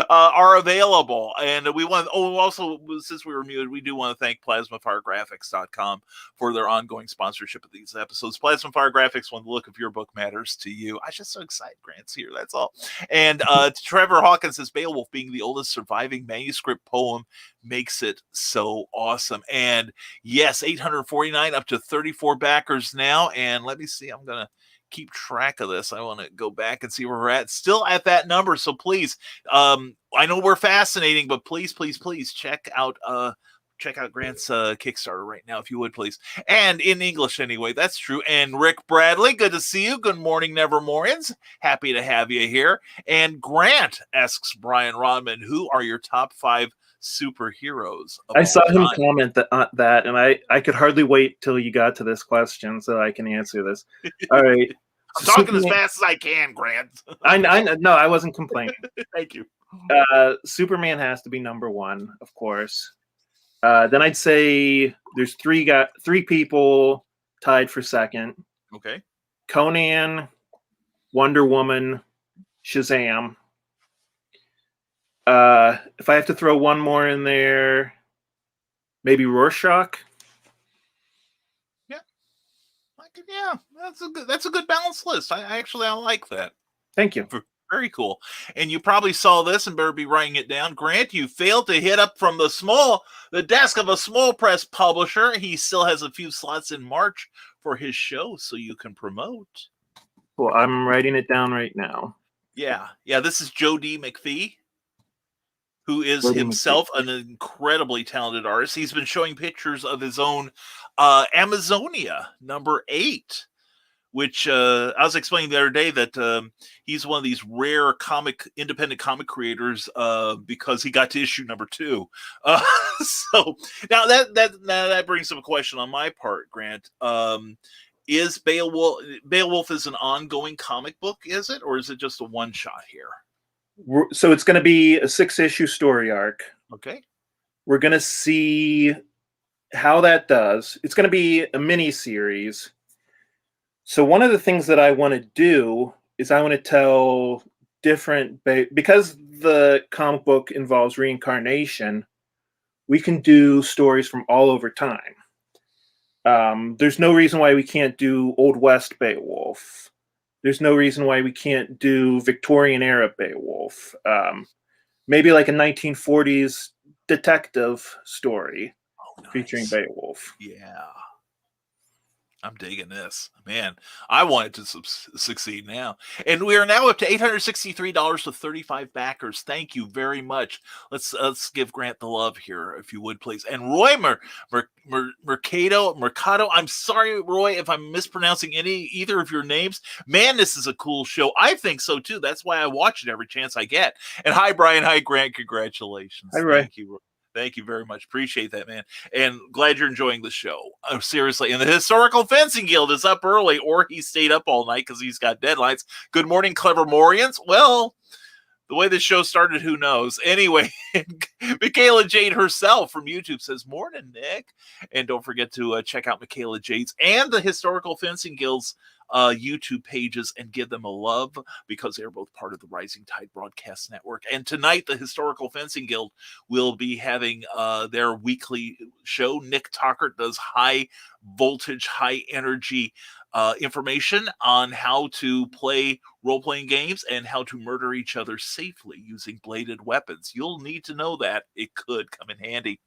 are available. And we want, also, since we were muted, we do want to thank PlasmaFireGraphics.com for their ongoing sponsorship of these episodes. Plasma Fire Graphics, when the look of your book matters to you. I'm just so excited Grant's here, that's all. And Trevor Hawkins says, Beowulf being the oldest surviving manuscript poem makes it so awesome. And yes, 849 up to 34 backers now. And let me see, I'm going to keep track of this. I want to go back and see where we're at. Still at that number. So please, I know we're fascinating, but please check out Grant's Kickstarter right now, if you would, please. And in English anyway, that's true. And Rick Bradley, good to see you. Good morning, Nevermorians. Happy to have you here. And Grant asks Brian Rodman, who are your top 5 superheroes? I saw him comment that, and I could hardly wait till you got to this question so I can answer this. All right. I'm talking as fast as I can, Grant. I no, I wasn't complaining. Thank you. Superman has to be number 1, of course. Then I'd say there's three people tied for second. Okay. Conan, Wonder Woman, Shazam. If I have to throw one more in there, maybe Rorschach. Yeah, that's a good balanced list. I like that. Thank you. Very cool. And you probably saw this and better be writing it down. Grant, you failed to hit up from the desk of a small press publisher. He still has a few slots in March for his show, so you can promote. Well, I'm writing it down right now. Yeah. This is Joe D. McPhee, who is himself an incredibly talented artist. He's been showing pictures of his own Amazonia #8. Which I was explaining the other day that he's one of these rare independent comic creators because he got to issue #2. So now that brings up a question on my part, Grant. Is Beowulf is an ongoing comic book, is it? Or is it just a one-shot here? So it's going to be a 6-issue story arc. Okay. We're going to see how that does. It's going to be a mini-series. So one of the things that I want to do is I want to tell because the comic book involves reincarnation, we can do stories from all over time. There's no reason why we can't do Old West Beowulf. There's no reason why we can't do Victorian era Beowulf. Maybe like a 1940s detective story featuring Beowulf. Yeah. I'm digging this, man. I want it to succeed now, and we are now up to $863 to 35 backers. Thank you very much. Let's give Grant the love here, if you would, please. And Roy Mercado. I'm sorry, Roy, if I'm mispronouncing either of your names. Man, this is a cool show. I think so too. That's why I watch it every chance I get. And hi, Brian. Hi, Grant. Congratulations. Hi, Roy. Thank you. Thank you very much. Appreciate that, man. And glad you're enjoying the show. Oh, seriously. And the Historical Fencing Guild is up early, or he stayed up all night because he's got deadlines. Good morning, Clevermorians. Well, the way this show started, who knows? Anyway, Michaela Jade herself from YouTube says, morning, Nick. And don't forget to check out Michaela Jade's and the Historical Fencing Guild's YouTube pages and give them a love, because they're both part of the Rising Tide Broadcast Network. And tonight, the Historical Fencing Guild will be having their weekly show. Nick Tockert does high voltage, high energy information on how to play role-playing games and how to murder each other safely using bladed weapons. You'll need to know that. It could come in handy.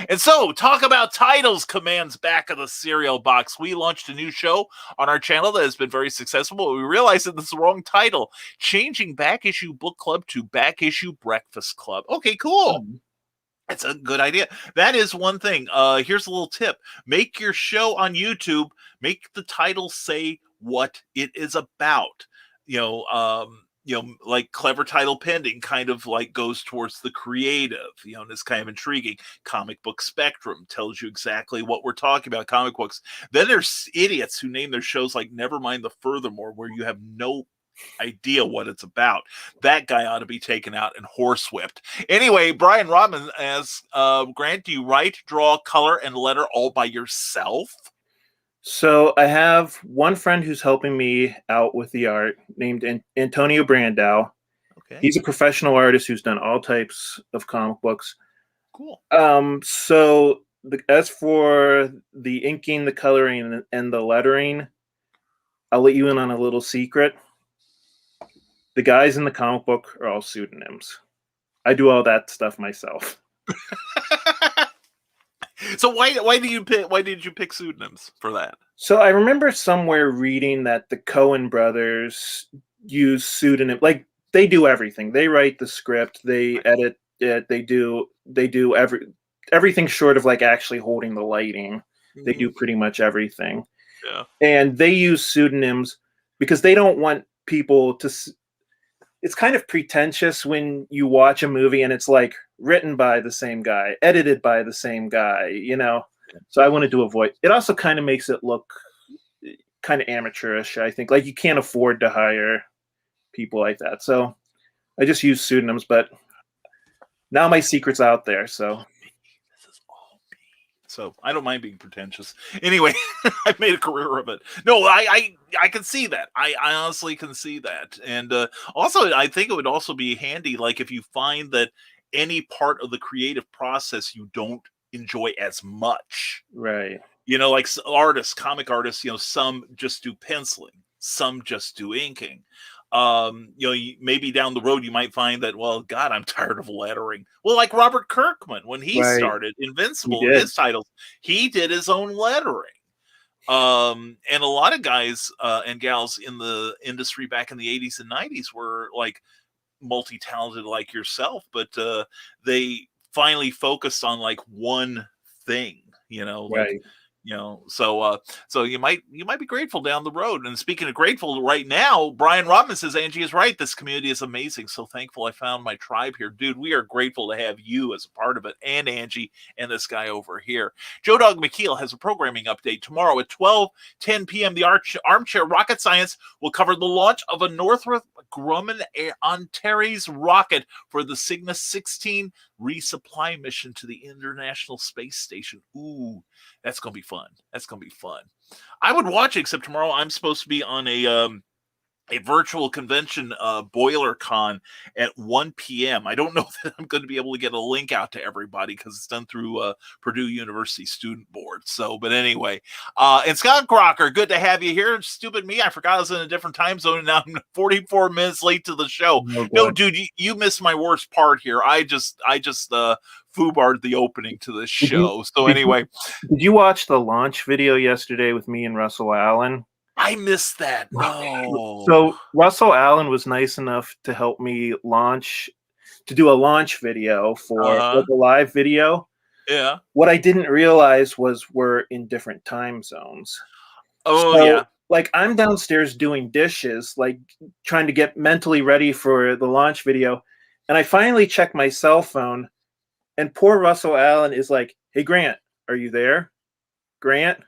And so, talk about titles, commands back of the cereal box. We launched a new show on our channel that has been very successful, but we realized that this is the wrong title. Changing Back Issue Book Club to Back Issue Breakfast Club. Okay, cool. That's a good idea. That is one thing. Here's a little tip. Make your show on YouTube, make the title say what it is about. Like Clever Title Pending kind of like goes towards the creative, and it's kind of intriguing. Comic Book Spectrum tells you exactly what we're talking about, comic books. Then there's idiots who name their shows like Nevermind the Furthermore, where you have no idea what it's about. That guy ought to be taken out and horsewhipped. Anyway, Brian Rodman asks, Grant, do you write, draw, color, and letter all by yourself? So I have one friend who's helping me out with the art named Antonio Brandau. Okay, He's a professional artist who's done all types of comic books. cool. As for the inking, the coloring, and the lettering, I'll let you in on a little secret. The guys in the comic book are all pseudonyms. I do all that stuff myself. So why did you pick pseudonyms for that? So I remember somewhere reading that the Coen brothers use pseudonym, like they do everything. They write the script, they edit it, they do everything short of like actually holding the lighting. They do pretty much everything. Yeah. And they use pseudonyms because they don't want people to it's kind of pretentious when you watch a movie and it's like written by the same guy, edited by the same guy, you know. So I wanted to avoid. It also kind of makes it look kind of amateurish, I think. Like you can't afford to hire people like that. So I just use pseudonyms, but now my secret's out there, so This is all me. So I don't mind being pretentious. Anyway, I've made a career of it. No, I can see that. I honestly can see that. And also, I think it would also be handy, like if you find that any part of the creative process you don't enjoy as much. right. You know, like artists, comic artists, you know, some just do penciling, some just do inking. You know, maybe down the road you might find that, well, God, I'm tired of lettering. Well, like Robert Kirkman, when he Right. started Invincible, He did. his titles, he did his own lettering. And a lot of guys and gals in the industry back in the 80s and 90s were like multi-talented like yourself, but they finally focused on like one thing, you know, like Right. you know, so you might be grateful down the road. And speaking of grateful, right now Brian Robin says Angie is right, this community is amazing, so thankful I found my tribe here. Dude, we are grateful to have you as a part of it, and Angie and this guy over here. Joe Dog McKeel has a programming update tomorrow at 12:10 p.m. The Armchair Rocket Science will cover the launch of a Northrop Grumman Antares rocket for the Cygnus 16 resupply mission to the International Space Station. Ooh, that's gonna be fun. That's gonna be fun. I would watch it, except tomorrow I'm supposed to be on a virtual convention, BoilerCon at 1 p.m. I don't know that I'm going to be able to get a link out to everybody because it's done through Purdue University Student Board. So, but anyway, and Scott Crocker, good to have you here. Stupid me, I forgot I was in a different time zone, and now I'm 44 minutes late to the show. Oh, No, boy. dude, you missed my worst part here. I just foobarred the opening to this Did you- show. So did you- anyway, Did you watch the launch video yesterday with me and Russell Allen? I missed that. No. So Russell Allen was nice enough to help me do a launch video for like a live video. Yeah. What I didn't realize was we're in different time zones. Oh, So, yeah. like I'm downstairs doing dishes, like trying to get mentally ready for the launch video. And I finally check my cell phone, and poor Russell Allen is like, "Hey Grant, are you there? Grant?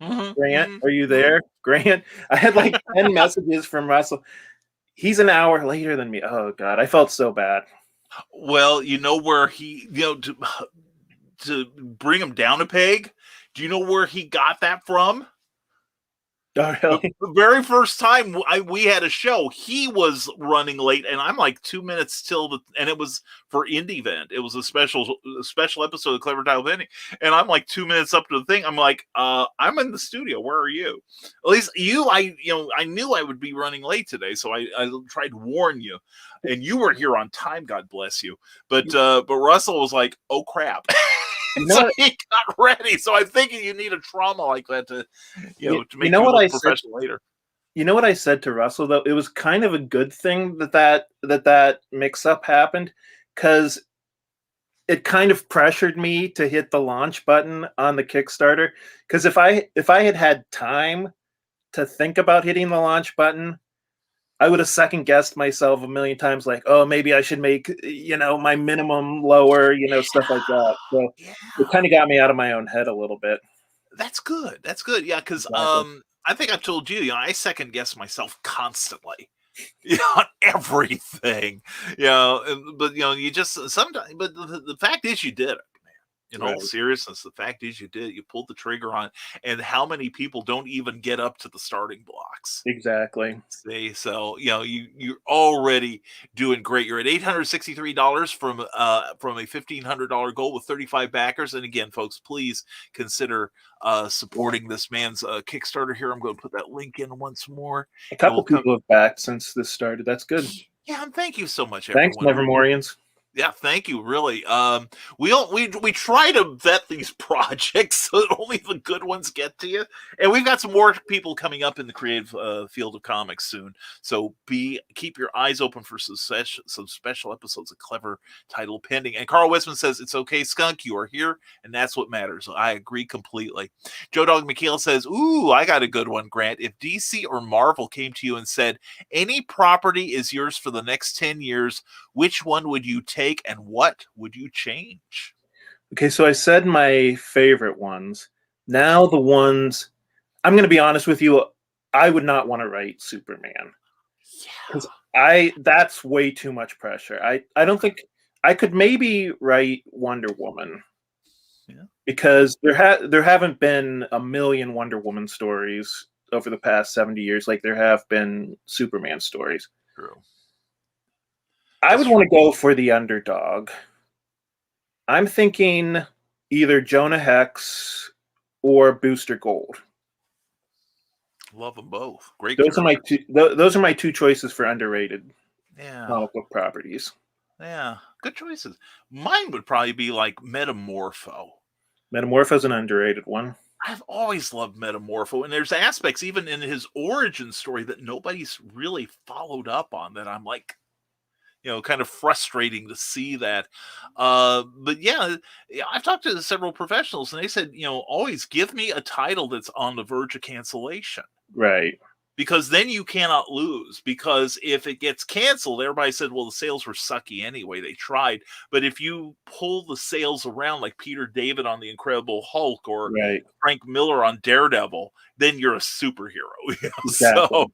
Grant, are you there? Grant?" I had like 10 messages from Russell. He's an hour later than me. Oh God, I felt so bad. Well, you know where he, you know, to bring him down a peg. Do you know where he got that from? Oh, really? The very first time we had a show, he was running late, and I'm like 2 minutes till and it was for Indie Event. It was a special episode of Clever Tile Vending, and I'm like 2 minutes up to the thing. I'm like, I'm in the studio. Where are you? At least I knew I would be running late today, so I tried to warn you, and you were here on time. God bless you. But Russell was like, oh crap. So he got ready. So I'm thinking you need a trauma like that to make you look professional later. You know what I said to Russell though? It was kind of a good thing that mix-up happened, because it kind of pressured me to hit the launch button on the Kickstarter. Because if I had time to think about hitting the launch button, I would have second guessed myself a million times, like, oh, maybe I should make, my minimum lower, stuff like that. So it kind of got me out of my own head a little bit. That's good. That's good. Yeah, because Exactly. I think I've told you, I second guess myself constantly, on everything, but you just sometimes. But the fact is, you did it, In all seriousness, the fact is you pulled the trigger on, and how many people don't even get up to the starting blocks? Exactly. So you're already doing great. You're at $863 from a $1,500 goal with 35 backers. And again, folks, please consider supporting this man's Kickstarter here. I'm going to put that link in once more. A couple people have backed since this started. That's good. Yeah, and thank you so much, everyone. Thanks, Nevermorians. Yeah, thank you. Really, we try to vet these projects so that only the good ones get to you, and we've got some more people coming up in the creative field of comics soon. So keep your eyes open for some special episodes of Clever Title pending. And Carl Westman says it's okay, Skunk, you are here, and that's what matters. I agree completely. Joe Dog McKeel says, "Ooh, I got a good one, Grant. If DC or Marvel came to you and said any property is yours for the next 10 years, which one would you take? And what would you change?" Okay, so I said my favorite ones. Now the ones, I'm going to be honest with you, I would not want to write Superman. Because that's way too much pressure. I don't think I could maybe write Wonder Woman. Yeah. Because there haven't been a million Wonder Woman stories over the past 70 years like there have been Superman stories. True. I would want to go for the underdog. I'm thinking either Jonah Hex or Booster Gold. Love them both. Great. Those are my two choices for underrated comic book properties. Yeah, good choices. Mine would probably be like Metamorpho. Metamorpho's an underrated one. I've always loved Metamorpho, and there's aspects even in his origin story that nobody's really followed up on that I'm like, kind of frustrating to see that. But yeah, I've talked to several professionals and they said, always give me a title that's on the verge of cancellation. Right. Because then you cannot lose. Because if it gets canceled, everybody said, well, the sales were sucky anyway. They tried. But if you pull the sales around like Peter David on The Incredible Hulk or Frank Miller on Daredevil, then you're a superhero. Exactly. So,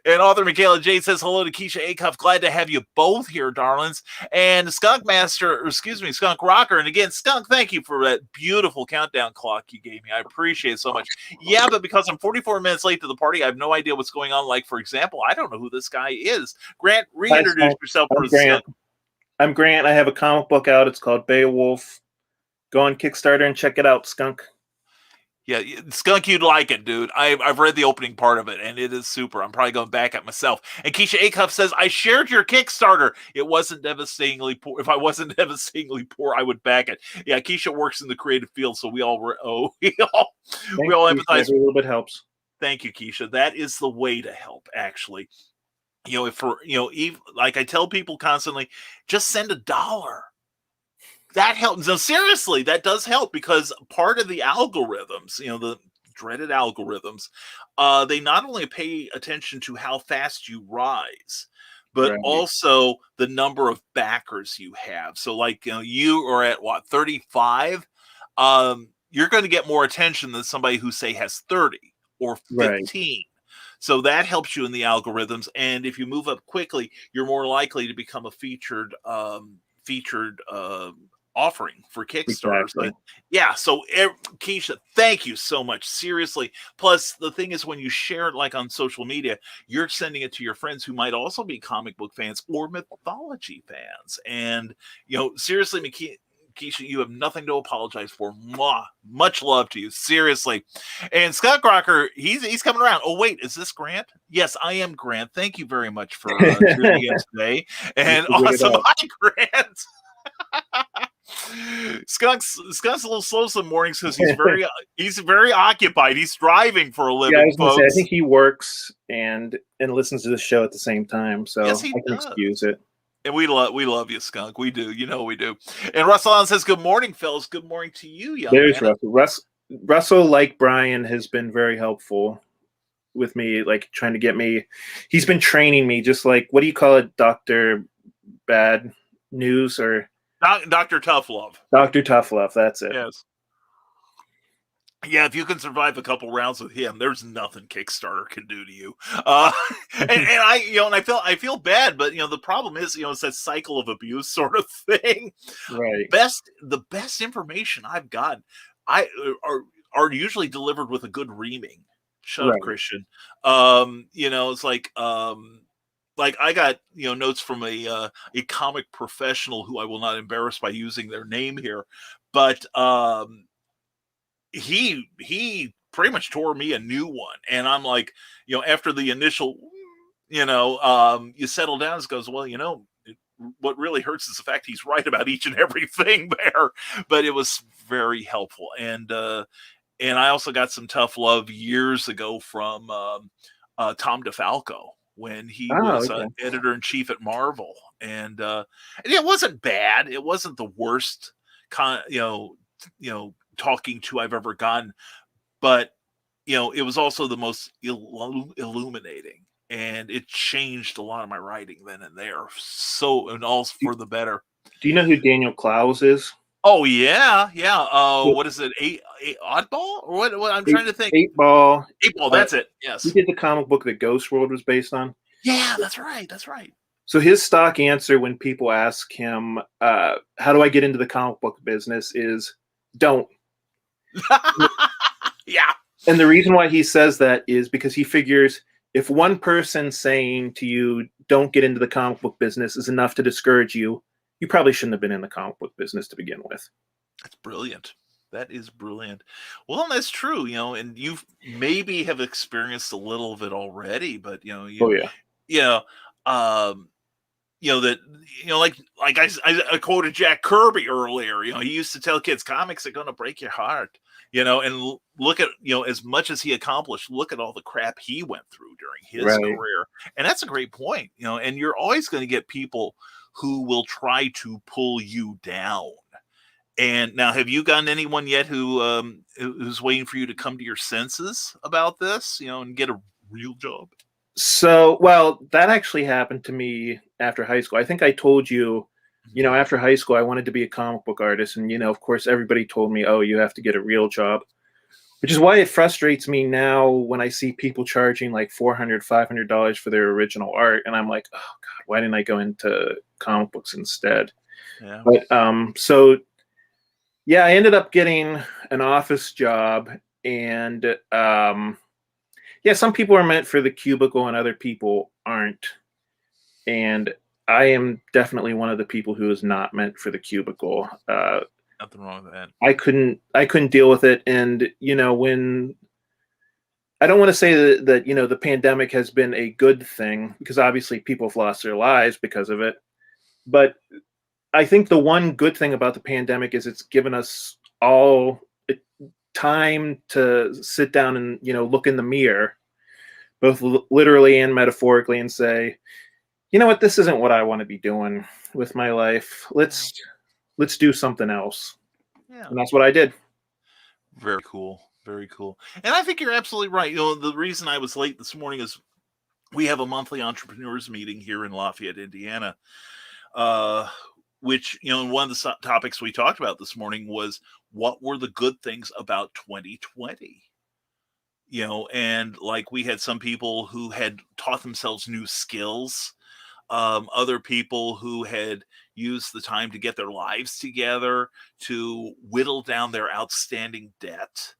and author Michaela Jade says, hello to Keisha Acuff. Glad to have you both here, darlings. And Skunk Rocker. And again, Skunk, thank you for that beautiful countdown clock you gave me. I appreciate it so much. Yeah, but because I'm 44 minutes late to the party, I have no idea what's going on. Like, for example, I don't know who this guy is. Grant, reintroduce yourself. I'm Grant. I have a comic book out. It's called Beowulf. Go on Kickstarter and check it out, Skunk. Yeah, Skunk, you'd like it, dude. I've read the opening part of it, and it is super. I'm probably going back at myself. And Keisha Acuff says, I shared your Kickstarter. It wasn't devastatingly poor. If I wasn't devastatingly poor, I would back it. Yeah, Keisha works in the creative field, so we all empathize. Every little bit helps. Thank you, Keisha. That is the way to help, actually. Like I tell people constantly, just send $1. That helps. No, seriously, that does help because part of the algorithms, the dreaded algorithms, they not only pay attention to how fast you rise, but also the number of backers you have. So like, you are at 35, you're going to get more attention than somebody who say has 30 or 15. Right. So that helps you in the algorithms. And if you move up quickly, you're more likely to become a featured offering for Kickstarter. Exactly. But yeah, so Keisha, thank you so much. Seriously. Plus, the thing is, when you share it like on social media, you're sending it to your friends who might also be comic book fans or mythology fans. And seriously, Keisha, you have nothing to apologize for. Mwah. Much love to you. Seriously. And Scott Crocker, he's coming around. Oh, wait, is this Grant? Yes, I am Grant. Thank you very much for tuning in today. And awesome. Hi, Grant. Skunk's a little slow some mornings because he's very occupied. He's driving for a living. Yeah, I was gonna say, I think he works and listens to the show at the same time, so yes, I can excuse it. And we love you, Skunk. We do. We do. And Russell Allen says, good morning, fellas. Good morning to you, young There's man. Russell, like Brian, has been very helpful with me, like trying to get me. He's been training me, just like, what do you call it, Dr. Bad News or... Dr. Tough Love. Dr. Tough Love, that's it. Yes. Yeah, if you can survive a couple rounds with him, there's nothing Kickstarter can do to you. Uh, and I feel bad, but the problem is, it's that cycle of abuse sort of thing. Right. The best information I've gotten, I are usually delivered with a good reaming. Shut up, Right. Christian. It's like I got notes from a comic professional who I will not embarrass by using their name here, but he pretty much tore me a new one, and I'm like, after the initial, you settle down, it goes, well, what really hurts is the fact he's right about each and everything there, but it was very helpful, and I also got some tough love years ago from Tom DeFalco when he Oh, was okay. editor in chief at Marvel, and it wasn't bad. It wasn't the worst, talking to I've ever gotten, but it was also the most illuminating, and it changed a lot of my writing then and there. So, and all for the better. Do you know who Daniel Clowes is? Oh yeah. Yeah. What is it? Eight Oddball or what? I'm trying to think. 8-Ball. Eight Ball. That's it. He Yes. did the comic book that Ghost World was based on. Yeah, that's right. That's right. So his stock answer when people ask him, "How do I get into the comic book business?" is don't. Yeah. And the reason why he says that is because he figures if one person saying to you, "Don't get into the comic book business," is enough to discourage you, you probably shouldn't have been in the comic book business to begin with. That's brilliant. That is brilliant. Well, that's true, and you've maybe have experienced a little of it already, but Oh you, yeah. um, that like I quoted Jack Kirby earlier. He used to tell kids comics are going to break your heart. And look at as much as he accomplished, look at all the crap he went through during his Right. career, and that's a great point. And you're always going to get people who will try to pull you down. And now, have you gotten anyone yet who's waiting for you to come to your senses about this, and get a real job? So, well, that actually happened to me after high school. I think I told you, after high school, I wanted to be a comic book artist. And, of course, everybody told me, oh, you have to get a real job, which is why it frustrates me now when I see people charging like $400, $500 for their original art. And I'm like, oh, God, why didn't I go into comic books instead? Yeah. But so, yeah, I ended up getting an office job. And yeah, some people are meant for the cubicle and other people aren't. And I am definitely one of the people who is not meant for the cubicle. Nothing wrong with that. I couldn't deal with it. And, when I don't want to say that, the pandemic has been a good thing because obviously people have lost their lives because of it. But I think the one good thing about the pandemic is it's given us all time to sit down and, look in the mirror, both literally and metaphorically, and say, you know what, this isn't what I want to be doing with my life. Let's do something else. Yeah. And that's what I did. Very cool. Very cool. And I think you're absolutely right. The reason I was late this morning is we have a monthly entrepreneurs meeting here in Lafayette, Indiana, which, one of the topics we talked about this morning was what were the good things about 2020? And like we had some people who had taught themselves new skills, other people who had used the time to get their lives together, to whittle down their outstanding debt,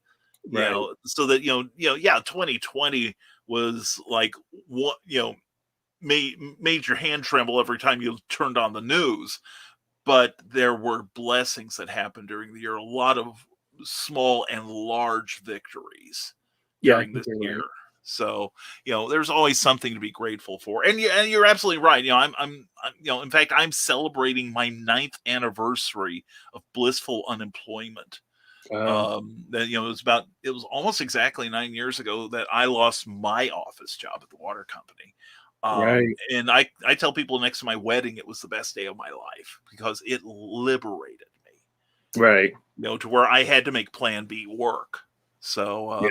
Right. so that, 2020 was like what, made your hand tremble every time you turned on the news. But there were blessings that happened during the year, a lot of small and large victories during this year. Right. So, there's always something to be grateful for. And you're absolutely right. I'm in fact, I'm celebrating my 9th anniversary of blissful unemployment. That, it was almost exactly 9 years ago that I lost my office job at the water company. Right. And I tell people next to my wedding, it was the best day of my life because it liberated me. Right. To where I had to make plan B work. So,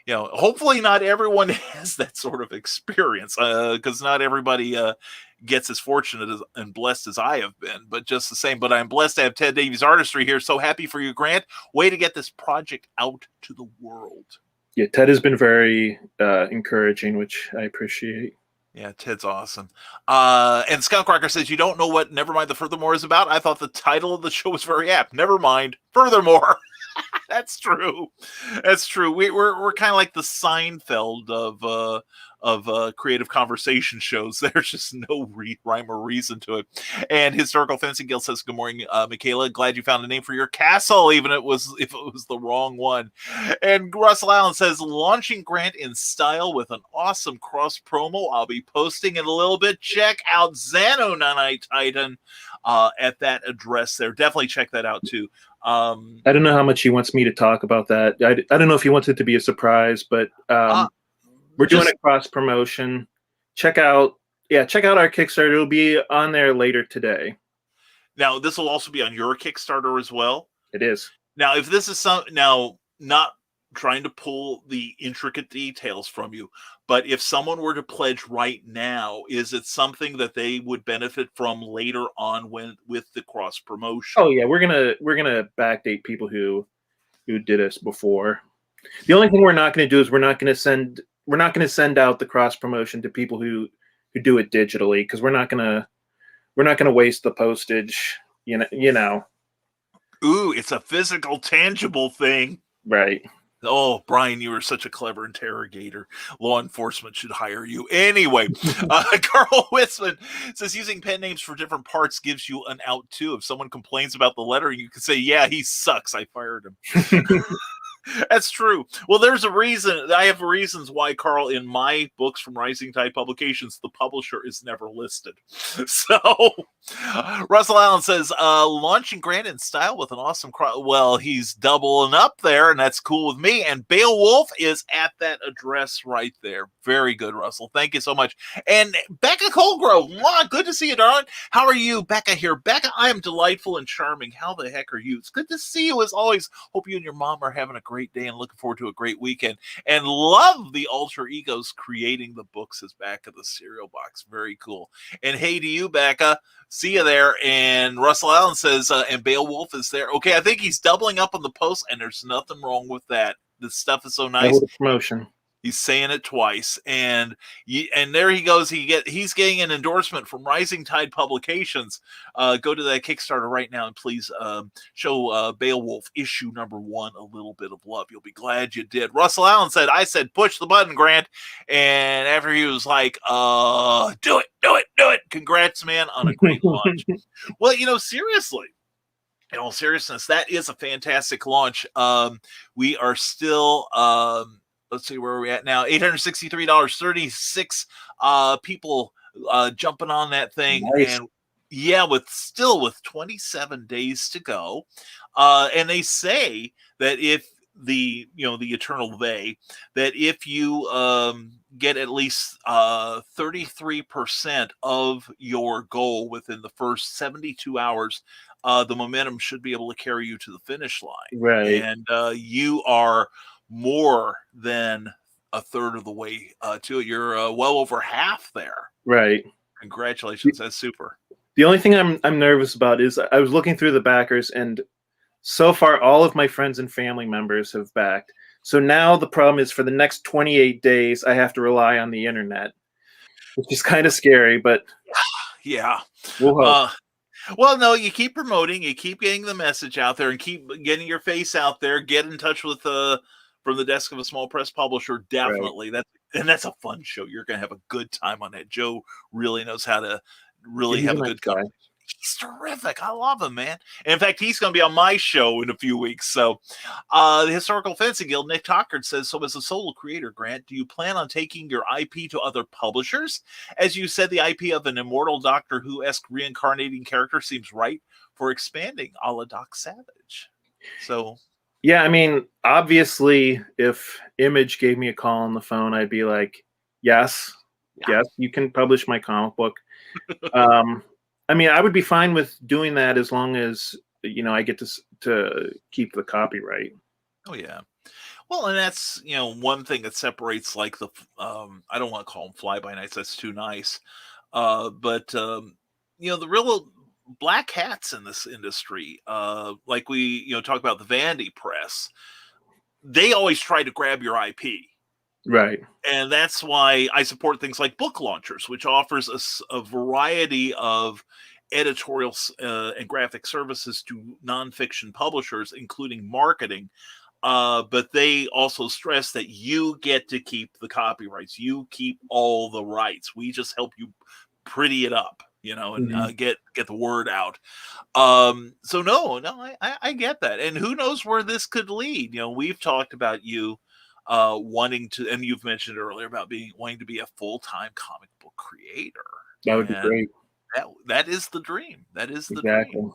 hopefully not everyone has that sort of experience, because not everybody gets as fortunate and blessed as I have been, but just the same. But I'm blessed to have Ted Davies Artistry here. So happy for you, Grant. Way to get this project out to the world. Yeah, Ted has been very encouraging, which I appreciate. Yeah, Ted's awesome. And Skunkrocker says, you don't know what Nevermind the Furthermore is about? I thought the title of the show was very apt. Nevermind Furthermore. That's true. That's true. We're kind of like the Seinfeld of creative conversation shows. There's just no rhyme or reason to it. And Historical Fencing Guild says, good morning, Michaela. Glad you found a name for your castle, even if it was the wrong one. And Russell Allen says, launching Grant in style with an awesome cross promo. I'll be posting in a little bit. Check out Xano Nanite Titan at that address there. Definitely check that out too. I don't know how much he wants me to talk about that. I don't know if he wants it to be a surprise, but we're doing a cross promotion. Check out our Kickstarter. It'll be on there later today. Now, this will also be on your Kickstarter as well. It is. Now, if this is not trying to pull the intricate details from you, but if someone were to pledge right now, is it something that they would benefit from later on with the cross promotion? Oh yeah, we're gonna backdate people who did us before. The only thing we're not going to do is we're not going to send out the cross promotion to people who do it digitally, because we're not going to waste the postage. You know. Ooh, it's a physical, tangible thing, right? Oh, Brian, you are such a clever interrogator. Law enforcement should hire you. Anyway, Carl Witzman says using pen names for different parts gives you an out too. If someone complains about the letter, you can say, yeah, he sucks. I fired him. That's true. Well, there's a reason. I have reasons why, Carl, in my books from Rising Tide Publications, the publisher is never listed. So, Russell Allen says, launching Grant in style with an awesome well, he's doubling up there, and that's cool with me. And Beowulf is at that address right there. Very good, Russell. Thank you so much. And Becca Colgrove, good to see you, darling. How are you, Becca here? Becca, I am delightful and charming. How the heck are you? It's good to see you as always. Hope you and your mom are having a great day and looking forward to a great weekend. And love the alter egos creating the books as back of the cereal box. Very cool. And hey to you, Becca. See you there. And Russell Allen says, and Beowulf is there. Okay, I think he's doubling up on the post, and there's nothing wrong with that. This stuff is so nice. Promotion. He's saying it twice, and there he goes. He's getting an endorsement from Rising Tide Publications. Go to that Kickstarter right now and please show Beowulf issue #1 a little bit of love. You'll be glad you did. Russell Allen said, "I said push the button, Grant," and after he was like, "Do it! Congrats, man, on a great launch." Well, seriously. In all seriousness, that is a fantastic launch. We are still. Let's see where we're at now. $863, 36 people jumping on that thing. Nice. And yeah, with 27 days to go. And they say that if the eternal they, that if you get at least 33% of your goal within the first 72 hours, the momentum should be able to carry you to the finish line. Right. And you are more than a third of the way to it. You're well over half there. Right. Congratulations. That's super. The only thing I'm nervous about is I was looking through the backers, and so far all of my friends and family members have backed. So now the problem is for the next 28 days, I have to rely on the internet, which is kind of scary, but yeah. We'll hope. Well, no, you keep promoting, you keep getting the message out there, and keep getting your face out there. Get in touch with From the Desk of a Small Press Publisher, definitely. Right. That's a fun show. You're going to have a good time on that. Joe really knows how to really have a good time. He's terrific. I love him, man. And in fact, he's going to be on my show in a few weeks. So the Historical Fencing Guild, Nick Tockard says, so as a solo creator, Grant, do you plan on taking your IP to other publishers? As you said, the IP of an immortal Doctor Who-esque reincarnating character seems right for expanding, a la Doc Savage. So... yeah, I mean, obviously, if Image gave me a call on the phone, I'd be like, yes, you can publish my comic book. I mean, I would be fine with doing that as long as, I get to keep the copyright. Oh, yeah. Well, and that's, one thing that separates like I don't want to call them fly by nights. That's too nice. But the real black hats in this industry, like we, talk about the Vanity Press, they always try to grab your IP. Right. And that's why I support things like Book Launchers, which offers a variety of editorial and graphic services to nonfiction publishers, including marketing. But they also stress that you get to keep the copyrights. You keep all the rights. We just help you pretty it up, and get the word out. So no, I get that. And who knows where this could lead? We've talked about you wanting to, and you've mentioned earlier about wanting to be a full-time comic book creator. That would be great. That is the dream. That is the Exactly. dream.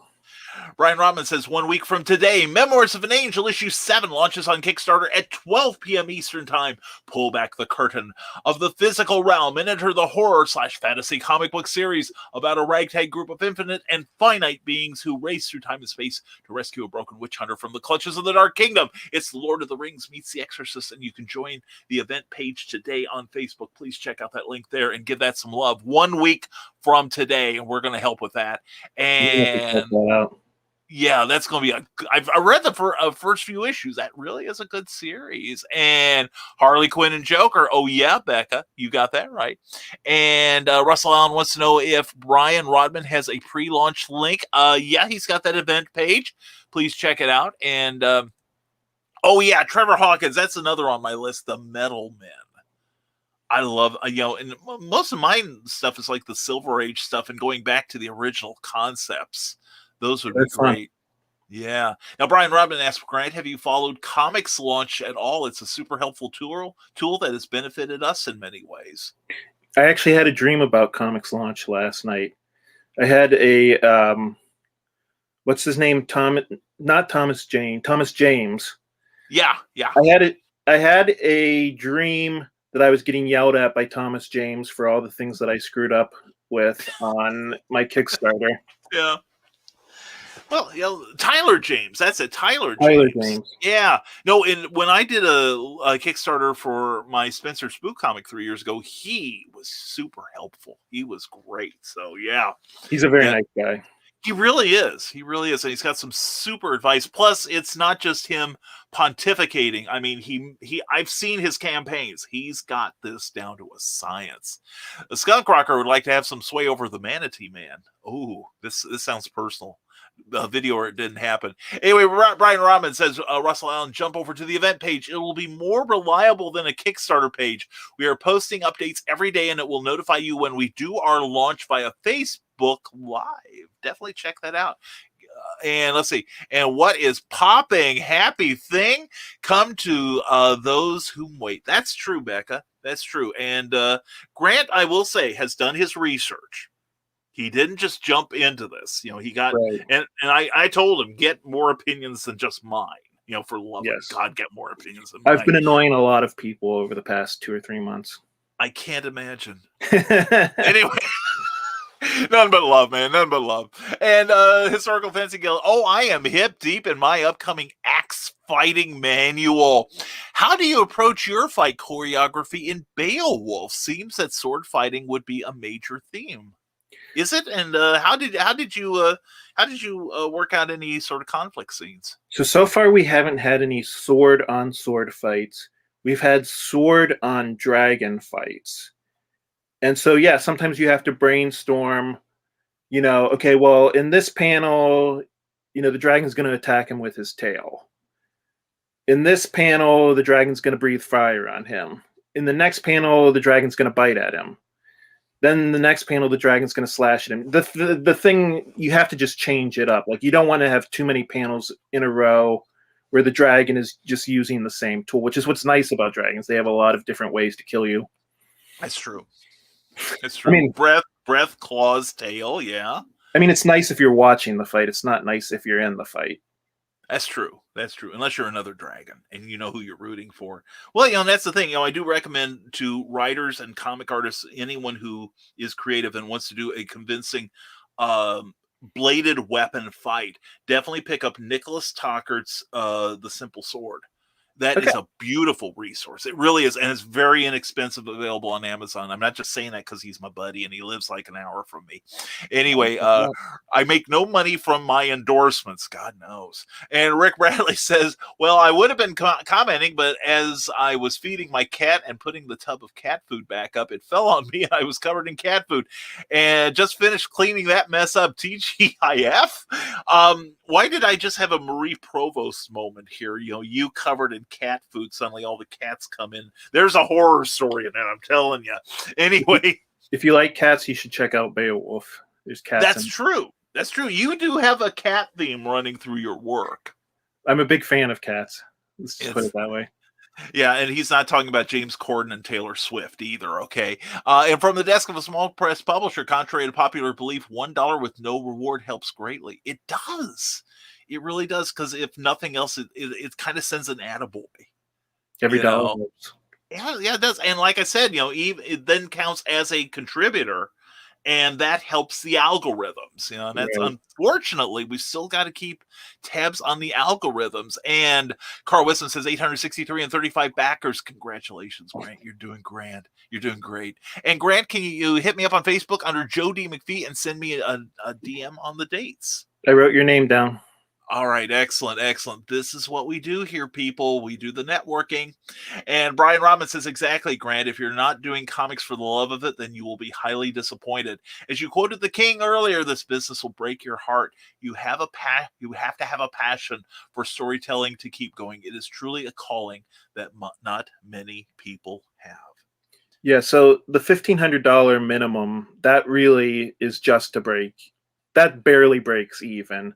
Brian Rodman says 1 week from today, Memoirs of an Angel issue 7 launches on Kickstarter at 12 p.m. Eastern Time. Pull back the curtain of the physical realm and enter the horror/fantasy comic book series about a ragtag group of infinite and finite beings who race through time and space to rescue a broken witch hunter from the clutches of the Dark Kingdom. It's The Lord of the Rings meets The Exorcist, and you can join the event page today on Facebook. Please check out that link there and give that some love. 1 week from today, and we're going to help with that. And yeah, that's going to be I read the first few issues. That really is a good series. And Harley Quinn and Joker. Oh, yeah, Becca, you got that right. And Russell Allen wants to know if Brian Rodman has a pre-launch link. Yeah, he's got that event page. Please check it out. And, oh, yeah, Trevor Hawkins. That's another on my list, The Metal Men. I love, and most of my stuff is like the Silver Age stuff and going back to the original concepts. Those would be great. Yeah. Now, Brian Rodman asked, Grant, have you followed Comics Launch at all? It's a super helpful tool that has benefited us in many ways. I actually had a dream about Comics Launch last night. I had a, what's his name? Thomas James. Yeah. I had a dream that I was getting yelled at by Thomas James for all the things that I screwed up with on my Kickstarter. Yeah. Well, Tyler James. That's it. Tyler James. Yeah. No, and when I did a Kickstarter for my Spencer Spook comic 3 years ago, he was super helpful. He was great. So, yeah. He's a very nice guy. He really is. He really is. And he's got some super advice. Plus, it's not just him pontificating. I mean, I've seen his campaigns. He's got this down to a science. The Skunk Rocker would like to have some sway over the Manatee Man. Oh, this sounds personal. The video or it didn't happen. Anyway, Brian Rodman says, Russell Allen, jump over to the event page. It will be more reliable than a Kickstarter page. We are posting updates every day, and it will notify you when we do our launch via Facebook Live. Definitely check that out. And let's see. And what is popping? Happy thing come to those who wait. That's true, Becca. That's true. And Grant, I will say, has done his research. He didn't just jump into this. He got, right. and I told him, get more opinions than just mine. For the love of God, get more opinions than mine. I've been annoying a lot of people over the past 2 or 3 months. I can't imagine. Anyway. None but love, man. None but love. And Historical Fantasy Guild. Oh, I am hip deep in my upcoming axe fighting manual. How do you approach your fight choreography in Beowulf? Seems that sword fighting would be a major theme. Is it? And how did you work out any sort of conflict scenes? So far we haven't had any sword on sword fights. We've had sword on dragon fights. And so, yeah, sometimes you have to brainstorm, okay, well, in this panel, the dragon's going to attack him with his tail. In this panel, the dragon's going to breathe fire on him. In the next panel, the dragon's going to bite at him. Then the next panel, the dragon's going to slash at him. The thing, you have to just change it up. Like, you don't want to have too many panels in a row where the dragon is just using the same tool, which is what's nice about dragons. They have a lot of different ways to kill you. That's true. It's true. I mean, breath, claws, tail. Yeah. I mean, it's nice if you're watching the fight. It's not nice if you're in the fight. That's true. That's true. Unless you're another dragon and you know who you're rooting for. Well, that's the thing. I do recommend to writers and comic artists, anyone who is creative and wants to do a convincing bladed weapon fight, definitely pick up Nicholas Tockart's The Simple Sword. That Okay. is a beautiful resource. It really is. And it's very inexpensive, available on Amazon. I'm not just saying that because he's my buddy and he lives like an hour from me. Anyway, I make no money from my endorsements. God knows. And Rick Bradley says, well, I would have been commenting, but as I was feeding my cat and putting the tub of cat food back up, it fell on me and I was covered in cat food. And just finished cleaning that mess up. TGIF. Why did I just have a Marie Provost moment here? You covered in cat food. Suddenly all the cats come in. There's a horror story in that, I'm telling you. Anyway. If you like cats, you should check out Beowulf. There's cats. That's true. That's true. You do have a cat theme running through your work. I'm a big fan of cats. Let's just put it that way. Yeah, and he's not talking about James Corden and Taylor Swift either, okay? And from the desk of a small press publisher, contrary to popular belief, $1 with no reward helps greatly. It does. It really does, because if nothing else, it kind of sends an attaboy. Every dollar helps. Yeah, it does. And like I said, even it then counts as a contributor, and that helps the algorithms. And that's unfortunately, we've still got to keep tabs on the algorithms. And Carl Wisman says 863 and 35 backers. Congratulations, Grant. You're doing grand. You're doing great. And Grant, can you hit me up on Facebook under Joe D. McPhee and send me a DM on the dates? I wrote your name down. All right, excellent. This is what we do here, people. We do the networking. And Brian Robin says, exactly, Grant, if you're not doing comics for the love of it, then you will be highly disappointed. As you quoted the king earlier, this business will break your heart. You have to have a passion for storytelling to keep going. It is truly a calling that not many people have. Yeah, so the $1,500 minimum, that really is just to break. That barely breaks even.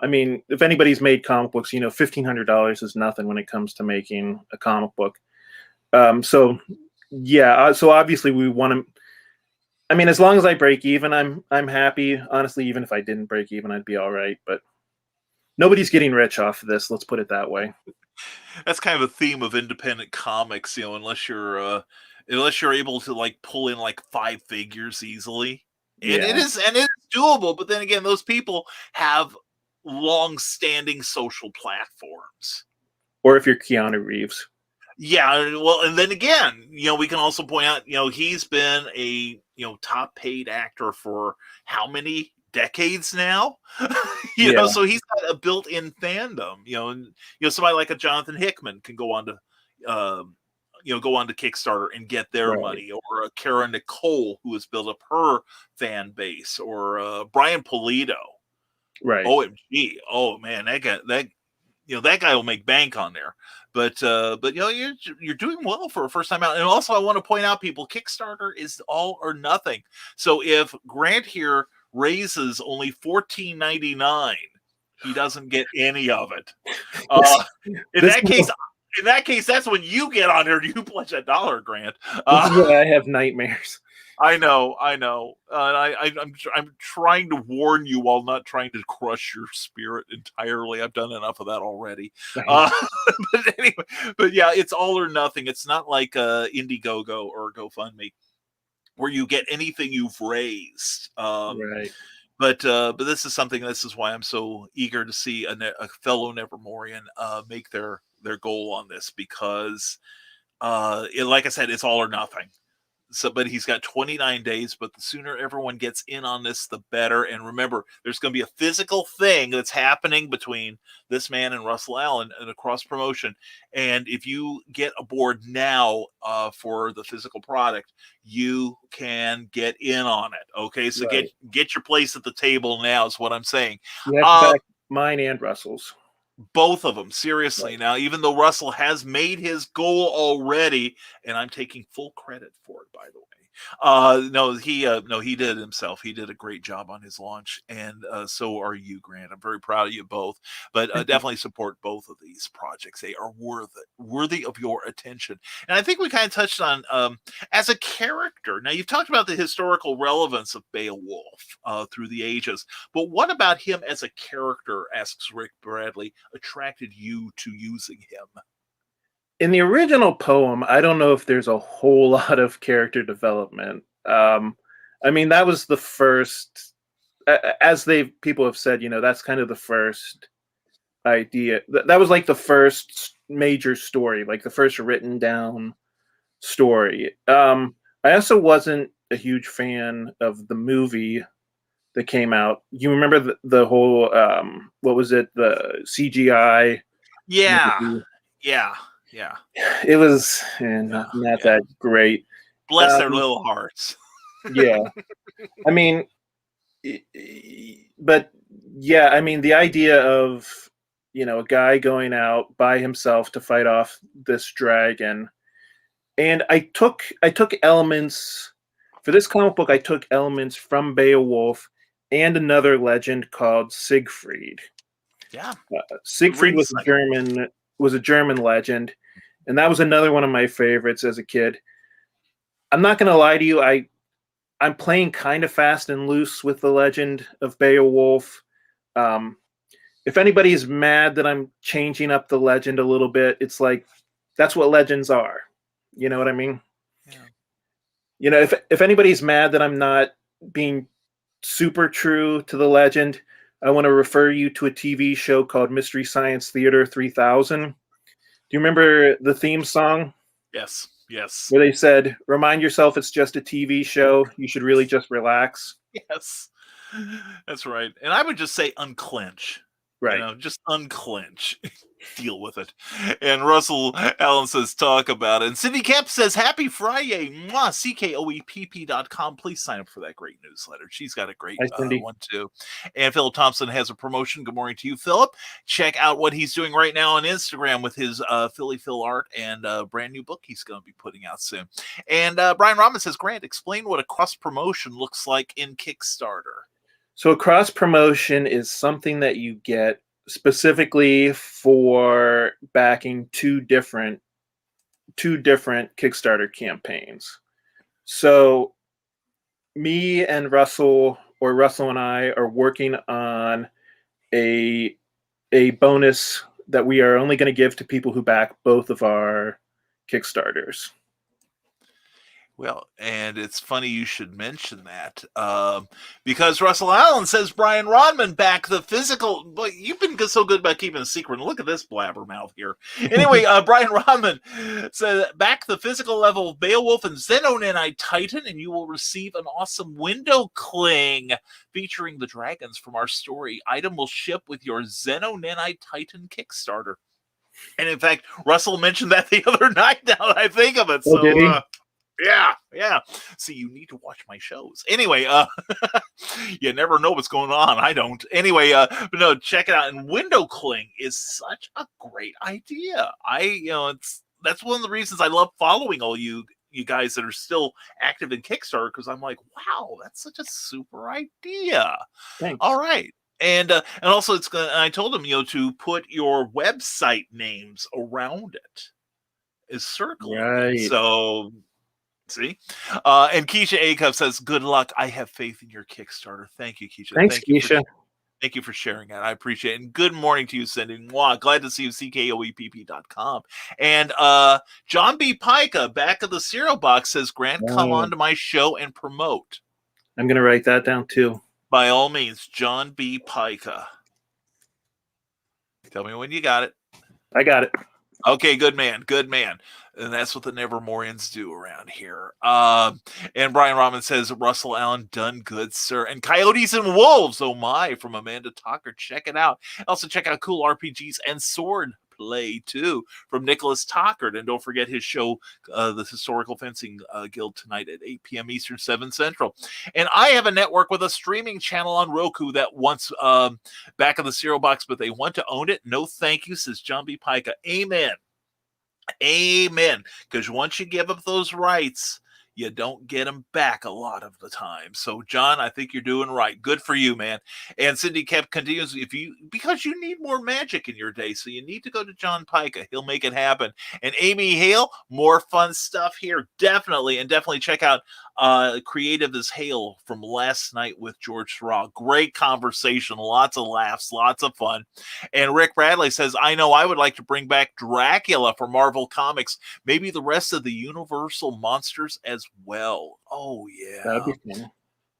I mean, if anybody's made comic books, $1,500 is nothing when it comes to making a comic book. So obviously we want to. I mean, as long as I break even, I'm happy. Honestly, even if I didn't break even, I'd be all right. But nobody's getting rich off of this. Let's put it that way. That's kind of a theme of independent comics, unless you're able to like pull in like 5 figures easily. And it is doable, but then again, those people have long-standing social platforms. Or if you're Keanu Reeves. Yeah, well, and then again, we can also point out, he's been a top paid actor for how many decades now? So he's got a built-in fandom. Somebody like a Jonathan Hickman can go on to go on to Kickstarter and get their money, or Kara Nicole, who has built up her fan base, or Brian Pulido. Right. OMG. Oh man, that guy will make bank on there. But you're doing well for a first time out. And also I want to point out, people, Kickstarter is all or nothing. So if Grant here raises only $14.99, he doesn't get any of it. In that case, that's when you get on there. You pledge $1, Grant. I have nightmares. I know. I'm trying to warn you while not trying to crush your spirit entirely. I've done enough of that already. But anyway, it's all or nothing. It's not like Indiegogo or GoFundMe where you get anything you've raised. Right. But this is why I'm so eager to see a fellow Nevermorian make their goal on this, because like I said, it's all or nothing. So, but he's got 29 days, but the sooner everyone gets in on this, the better. And remember, there's going to be a physical thing that's happening between this man and Russell Allen and a cross promotion. And if you get aboard now for the physical product, you can get in on it. Okay. So get your place at the table now is what I'm saying. You have to back mine and Russell's. Both of them, seriously. Now, even though Russell has made his goal already, and I'm taking full credit for it, by the way. He did it himself. He did a great job on his launch, and so are you, Grant. I'm very proud of you both. But definitely support both of these projects. They are worthy of your attention. And I think we kind of touched on as a character. Now, you've talked about the historical relevance of Beowulf through the ages, but what about him as a character? Asks Rick Bradley. Attracted you to using him? In the original poem, I don't know if there's a whole lot of character development. I mean, that was the first, as people have said, that's kind of the first idea. That was like the first major story, like the first written down story. I also wasn't a huge fan of the movie that came out. You remember the whole what was it? The CGI Yeah. movie? Yeah. It was not that great. Bless their little hearts. Yeah. I mean, but yeah, I mean, the idea of, a guy going out by himself to fight off this dragon. And I took elements for this comic book. I took elements from Beowulf and another legend called Siegfried. Yeah. Siegfried was a German legend, and that was another one of my favorites as a kid. I'm not going to lie to you, I'm playing kind of fast and loose with the legend of Beowulf. If anybody's mad that I'm changing up the legend a little bit, it's like, that's what legends are. You know what I mean? Yeah. If anybody's mad that I'm not being super true to the legend, I want to refer you to a TV show called Mystery Science Theater 3000. Do you remember the theme song? Yes. Where they said, remind yourself it's just a TV show. You should really just relax. Yes. That's right. And I would just say unclench. Right. Just unclench. Deal with it. And Allen says, talk about it. And Cindy Kemp says, happy Friday. Mwah, CKOEPP.com. Please sign up for that great newsletter. She's got a great one, too. And Philip Thompson has a promotion. Good morning to you, Philip. Check out what he's doing right now on Instagram with his Philly Phil art and a brand new book he's going to be putting out soon. And Brian Robin says, Grant, explain what a cross promotion looks like in Kickstarter. So a cross promotion is something that you get specifically for backing two different Kickstarter campaigns. So me and Russell, or Russell and I, are working on a bonus that we are only going to give to people who back both of our Kickstarters. Well, and it's funny you should mention that because Russell Allen says Brian Rodman back the physical. Boy, you've been so good about keeping a secret. Look at this blabbermouth here. Anyway, Brian Rodman says back the physical level of Beowulf and Xenonenite Titan, and you will receive an awesome window cling featuring the dragons from our story. Item will ship with your Xenonenite Titan Kickstarter. And in fact, Russell mentioned that the other night. Now that I think of it, so. Did he? Yeah. See, you need to watch my shows. Anyway, you never know what's going on. I don't. Anyway, but no, check it out. And window cling is such a great idea. That's one of the reasons I love following all you guys that are still active in Kickstarter, because I'm like, wow, that's such a super idea. Thanks. All right. And also it's gonna. I told him, to put your website names around it is circling. Right. So. See? And Keisha Acuff says, good luck. I have faith in your Kickstarter. Thank you, Keisha. Thanks, Keisha. Thank you for sharing that. I appreciate it. And good morning to you, Cindy. Mwah. Glad to see you, CKOEPP.com. And John B. Pica, back of the cereal box, says, Grant, come on to my show and promote. I'm going to write that down, too. By all means, John B. Pica. Tell me when you got it. I got it. Okay, good man. And that's what the Nevermorians do around here. And Brian Robin says, Russell Allen, done good, sir. And Coyotes and Wolves, oh my, from Amanda Tucker. Check it out. Also check out Cool RPGs and Sword Play, too, from Nicholas Tockard. And don't forget his show, the Historical Fencing Guild, tonight at 8 p.m. Eastern, 7 Central. And I have a network with a streaming channel on Roku that wants back of the cereal box, but they want to own it. No thank you, says John B. Pica. Amen. Because once you give up those rights, you don't get them back a lot of the time. So, John, I think you're doing right. Good for you, man. And Cindy Kemp continues, because you need more magic in your day, so you need to go to John Pica. He'll make it happen. And Amy Hale, more fun stuff here. Definitely check out Creative as Hale from last night with George Seurat. Great conversation, lots of laughs, lots of fun. And Rick Bradley says, I know I would like to bring back Dracula for Marvel Comics, maybe the rest of the Universal monsters as well. Oh, yeah. That'd be fun.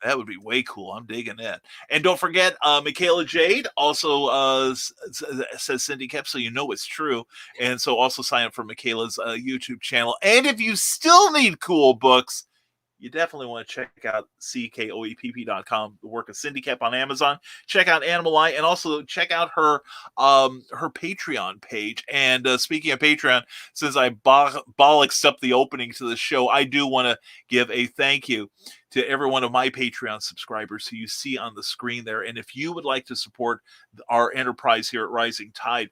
That would be way cool. I'm digging it. And don't forget, Michaela Jade also says Cindy Kept, so you know it's true. And so also sign up for Michaela's YouTube channel. And if you still need cool books, you definitely want to check out CKOEPP.com, the work of Cindy Kept on Amazon. Check out Animal Eye, and also check out her Patreon page. And speaking of Patreon, since I bollocksed up the opening to the show, I do want to give a thank you to every one of my Patreon subscribers who you see on the screen there. And if you would like to support our enterprise here at Rising Tide,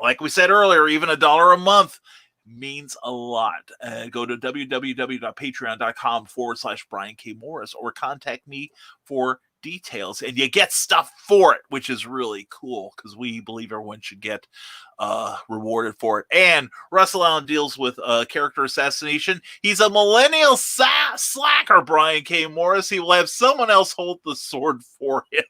like we said earlier, even $1 a month means a lot. Go to www.patreon.com/Brian K. Morris or contact me for details, and you get stuff for it, which is really cool because we believe everyone should get rewarded for it. And Russell Allen deals with character assassination. He's a millennial slacker, Brian K. Morris. He will have someone else hold the sword for him.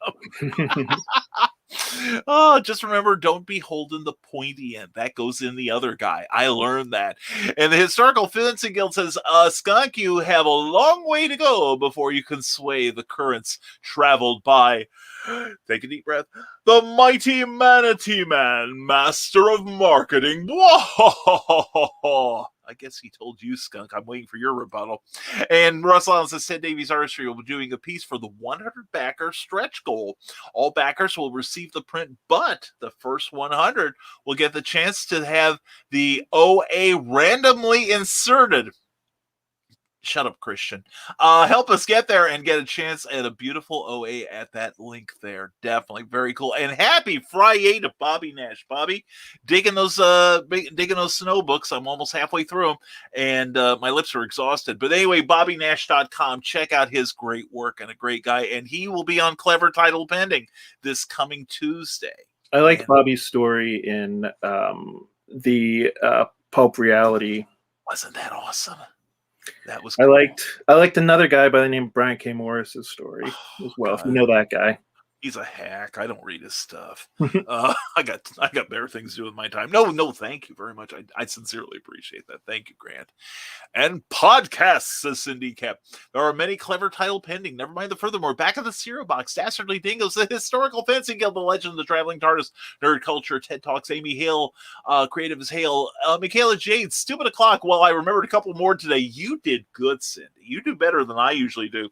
Oh, just remember, don't be holding the pointy end. That goes in the other guy. I learned that. And the Historical Fencing Guild says, Skunk, you have a long way to go before you can sway the currents traveled by, take a deep breath, the mighty Manatee Man, master of marketing. Whoa! I guess he told you, Skunk. I'm waiting for your rebuttal. And Russell Allen says Ted Davies Artistry will be doing a piece for the 100 backer stretch goal. All backers will receive the print, but the first 100 will get the chance to have the OA randomly inserted. Shut up, Christian. Help us get there and get a chance at a beautiful OA at that link there. Definitely very cool. And happy Friday to Bobby Nash. Bobby, digging those snow books. I'm almost halfway through them, and my lips are exhausted. But anyway, BobbyNash.com. Check out his great work, and a great guy. And he will be on Clever Title Pending this coming Tuesday. I like Bobby's story in the Pulp Reality. Wasn't that awesome? That was cool. I liked another guy by the name of Brian K. Morris's story as well. God. If you know that guy. He's a hack. I don't read his stuff. I got better things to do with my time. No, thank you very much. I sincerely appreciate that. Thank you, Grant. And podcasts, says Cindy Kept. There are many clever title pending. Nevermind the Furthermore, Back of the Cereal Box, Dastardly Dingoes, The Historical Fencing Guild, The Legend of the Traveling TARDIS, Nerd Culture, TED Talks, Amy Hale, Creative as Hale, Michaela Jade, Stupid O'Clock. Well, I remembered a couple more today. You did good, Cindy. You do better than I usually do.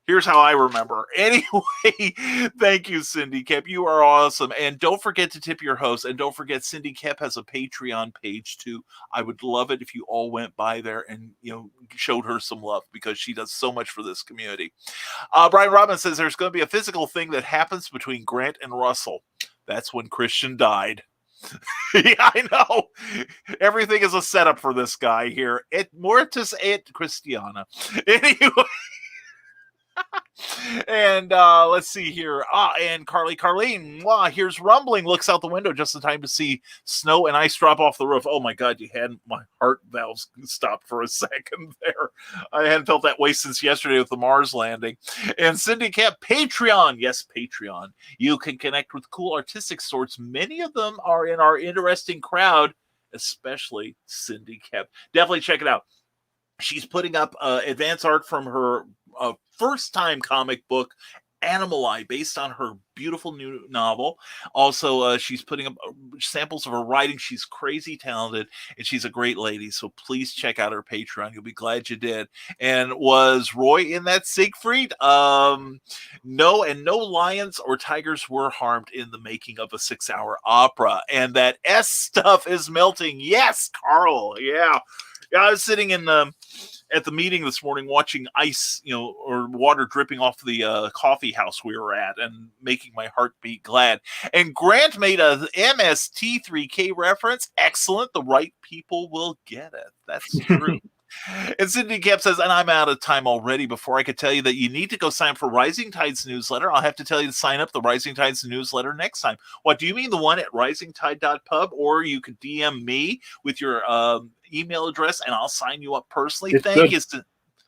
Here's how I remember. Anyway, thank you, Cindy Kept. You are awesome. And don't forget to tip your host. And don't forget, Cindy Kept has a Patreon page, too. I would love it if you all went by there and, showed her some love because she does so much for this community. Brian Robbins says there's going to be a physical thing that happens between Grant and Russell. That's when Christian died. Yeah, I know. Everything is a setup for this guy here. Et mortis et Christiana. Anyway. And let's see here. And Carlene, here's rumbling. Looks out the window just in time to see snow and ice drop off the roof. Oh my God, you had my heart valves stopped for a second there. I hadn't felt that way since yesterday with the Mars landing. And Cindy Kept, Patreon. Yes, Patreon. You can connect with cool artistic sorts. Many of them are in our interesting crowd, especially Cindy Kept. Definitely check it out. She's putting up advance art from her first-time comic book, Animal Eye, based on her beautiful new novel. Also, she's putting up samples of her writing. She's crazy talented, and she's a great lady. So please check out her Patreon. You'll be glad you did. And was Roy in that, Siegfried? No, and no lions or tigers were harmed in the making of a 6-hour opera. And that S stuff is melting. Yes, Carl. Yeah. I was sitting at the meeting this morning watching ice, or water dripping off the coffee house we were at and making my heart beat glad. And Grant made a MST3K reference. Excellent. The right people will get it. That's true. And Cindy Kept says, and I'm out of time already before I could tell you that you need to go sign up for Rising Tides newsletter. I'll have to tell you to sign up the Rising Tides newsletter next time. What do you mean, the one at risingtide.pub? Or you could DM me with your email address and I'll sign you up personally. Thank you.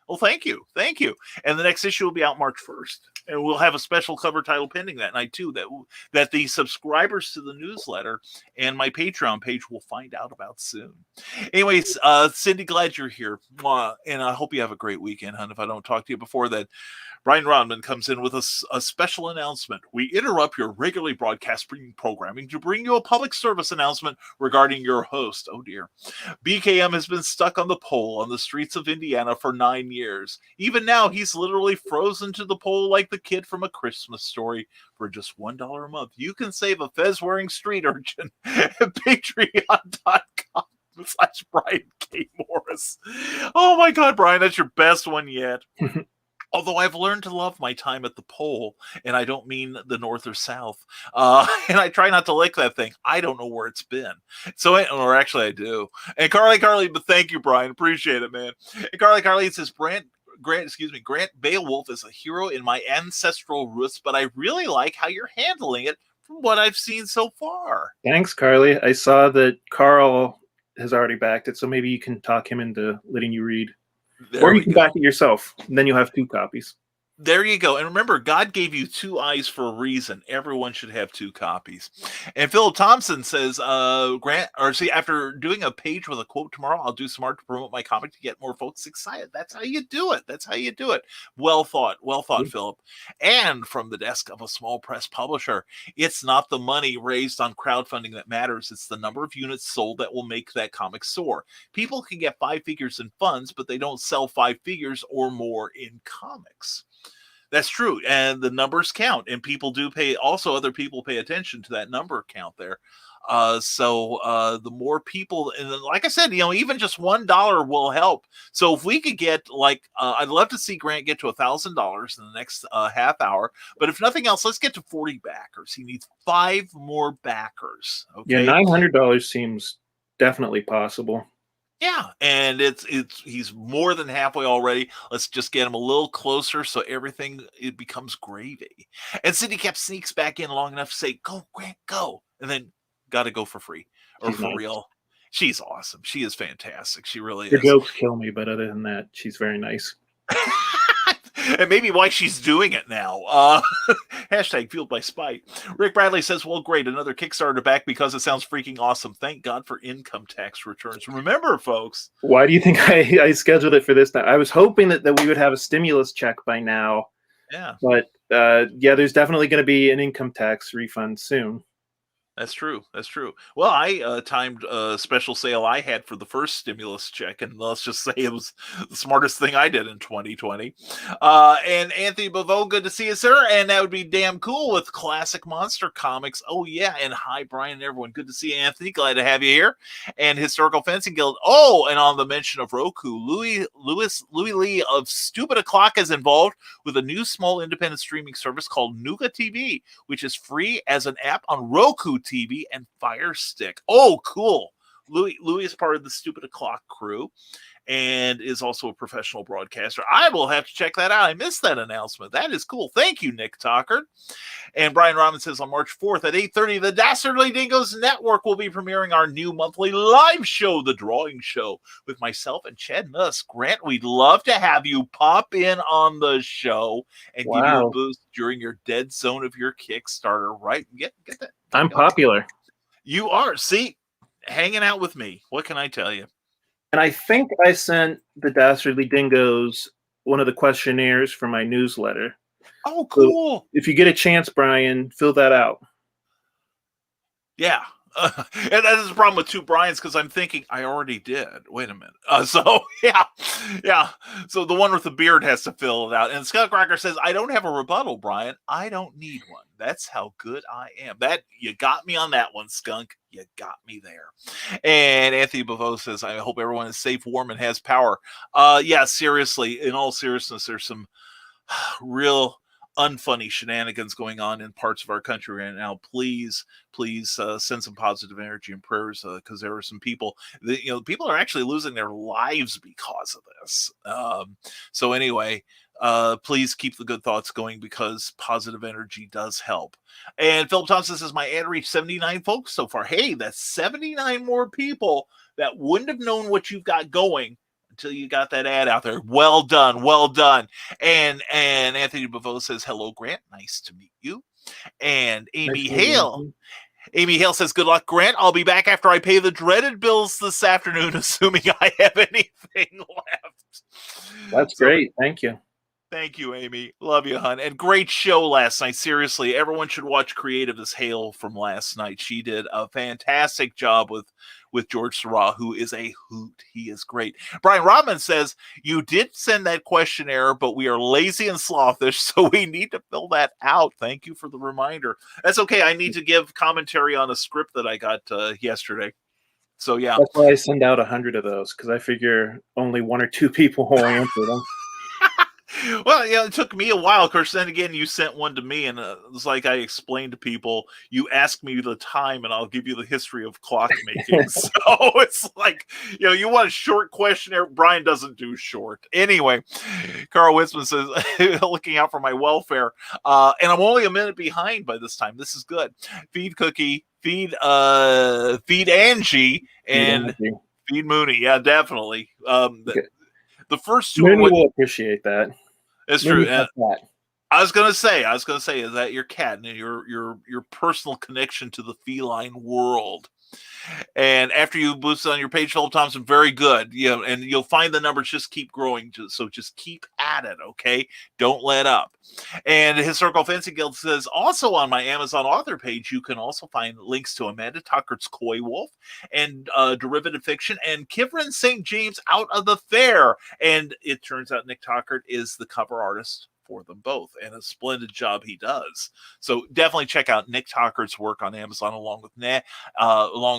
Well, thank you. Thank you. And the next issue will be out March 1st. And we'll have a special cover title pending that night, too, that the subscribers to the newsletter and my Patreon page will find out about soon. Anyways, Cindy, glad you're here. And I hope you have a great weekend, hon. If I don't talk to you before that, Brian Rodman comes in with a special announcement. We interrupt your regularly broadcast programming to bring you a public service announcement regarding your host. Oh, dear. BKM has been stuck on the pole on the streets of Indiana for 9 years. Even now, he's literally frozen to the pole like the kid from A Christmas Story. For just $1 a month, you can save a fez-wearing street urchin at patreon.com. / Brian K. Morris. Oh my God, Brian, that's your best one yet. Although I've learned to love my time at the pole, and I don't mean the north or south, and I try not to lick that thing. I don't know where it's been. Or actually I do. And Carly, but thank you, Brian. Appreciate it, man. And Carly says, Grant Beowulf is a hero in my ancestral roots, but I really like how you're handling it from what I've seen so far. Thanks, Carly. I saw that Carl has already backed it, so maybe you can talk him into letting you read. Or you can back it yourself, and then you'll have 2 copies. There you go. And remember, God gave you 2 eyes for a reason. Everyone should have 2 copies. And Phil Thompson says, after doing a page with a quote tomorrow, I'll do some art to promote my comic to get more folks excited. That's how you do it. Well thought, Philip. And from the desk of a small press publisher, it's not the money raised on crowdfunding that matters. It's the number of units sold that will make that comic soar. People can get 5 figures in funds, but they don't sell 5 figures or more in comics. That's true, and the numbers count, and people do pay. Also, other people pay attention to that number count there. So the more people, and then, like I said, even just $1 will help. So if we could get I'd love to see Grant get to $1,000 in the next half hour. But if nothing else, let's get to 40 backers. He needs 5 more backers. Okay? Yeah, $900 seems definitely possible. Yeah, and he's more than halfway already. Let's just get him a little closer so it becomes gravy. And Cindy kept sneaks back in long enough to say, "Go, Grant, go," and then got to go for free or for real. She's awesome. She is fantastic. She really is. Her jokes kill me, but other than that, she's very nice. And maybe why she's doing it now. Hashtag fueled by spite. Rick Bradley says, well, great. Another Kickstarter back because it sounds freaking awesome. Thank God for income tax returns. Remember, folks. Why do you think I scheduled it for this time? I was hoping that we would have a stimulus check by now. Yeah. But there's definitely going to be an income tax refund soon. That's true. Well, I timed a special sale I had for the first stimulus check, and let's just say it was the smartest thing I did in 2020. And Anthony Bavo, good to see you, sir. And that would be damn cool with Classic Monster Comics. Oh, yeah. And hi, Brian and everyone. Good to see you, Anthony. Glad to have you here. And Historical Fencing Guild. Oh, and on the mention of Roku, Louis Lee of Stupid O'Clock is involved with a new small independent streaming service called Nuga TV, which is free as an app on Roku TV and Fire Stick. Oh, cool. Louis is part of the Stupid O'Clock crew and is also a professional broadcaster. I will have to check that out. I missed that announcement. That is cool. Thank you, Nick Talker. And Brian Robin says on March 4th at 8:30, the Dastardly Dingoes Network will be premiering our new monthly live show, The Drawing Show, with myself and Chad Nuss. Grant, we'd love to have you pop in on the show and give you a boost during your dead zone of your Kickstarter, right? Get that. I'm popular. You are. See, hanging out with me. What can I tell you? And I think I sent the Dastardly Dingoes one of the questionnaires for my newsletter. Oh, cool. So if you get a chance, Brian, fill that out. Yeah. And that is the problem with 2 Brians, because I'm thinking I already did. Wait a minute. So So the one with the beard has to fill it out. And Scott Cracker says, I don't have a rebuttal, Brian. I don't need one. That's how good I am. That you got me on that one, Skunk. You got me there. And Anthony Bavo says, I hope everyone is safe, warm, and has power. Yeah, seriously. In all seriousness, there's some real unfunny shenanigans going on in parts of our country right now. Please send some positive energy and prayers, because there are some people that, people are actually losing their lives because of this. So anyway, please keep the good thoughts going, because positive energy does help. And Philip Thompson says, my ad reached 79 folks so far. Hey, that's 79 more people that wouldn't have known what you've got going until you got that ad out there. Well done, well done. And Anthony Bavo says, hello, Grant. Nice to meet you. And Amy Hale. Amy Hale says, good luck, Grant. I'll be back after I pay the dreaded bills this afternoon, assuming I have anything left. That's great. Thank you. Thank you, Amy. Love you, hon. And great show last night. Seriously, everyone should watch Creative as Hale from last night. She did a fantastic job with George Seurat, who is a hoot. He is great. Brian Rodman says, you did send that questionnaire, but we are lazy and slothish, so we need to fill that out. Thank you for the reminder. That's okay. I need to give commentary on a script that I got yesterday. So, yeah. That's why I send out 100 of those, because I figure only 1 or 2 people will answer them. Well, yeah, it took me a while. Of course, then again, you sent one to me, and it was like I explained to people, you ask me the time, and I'll give you the history of clockmaking. So it's like, you want a short questionnaire. Brian doesn't do short. Anyway, Carl Witzman says, looking out for my welfare. And I'm only a minute behind by this time. This is good. Feed Cookie, feed Angie, and feed Mooney. Yeah, definitely. The first 2 Mooney will appreciate that. It's true. I was gonna say, is that your cat and your personal connection to the feline world? And after you boost on your page, Philip Thompson, very good. And you'll find the numbers just keep growing. So just keep at it, okay? Don't let up. And Historical Fancy Guild says, also on my Amazon author page, you can also find links to Amanda Tucker's Coy Wolf and Derivative Fiction and Kivrin St. James Out of the Fair. And it turns out Nick Tucker is the cover artist for them both, and a splendid job he does. So definitely check out Nick Tucker's work on Amazon along with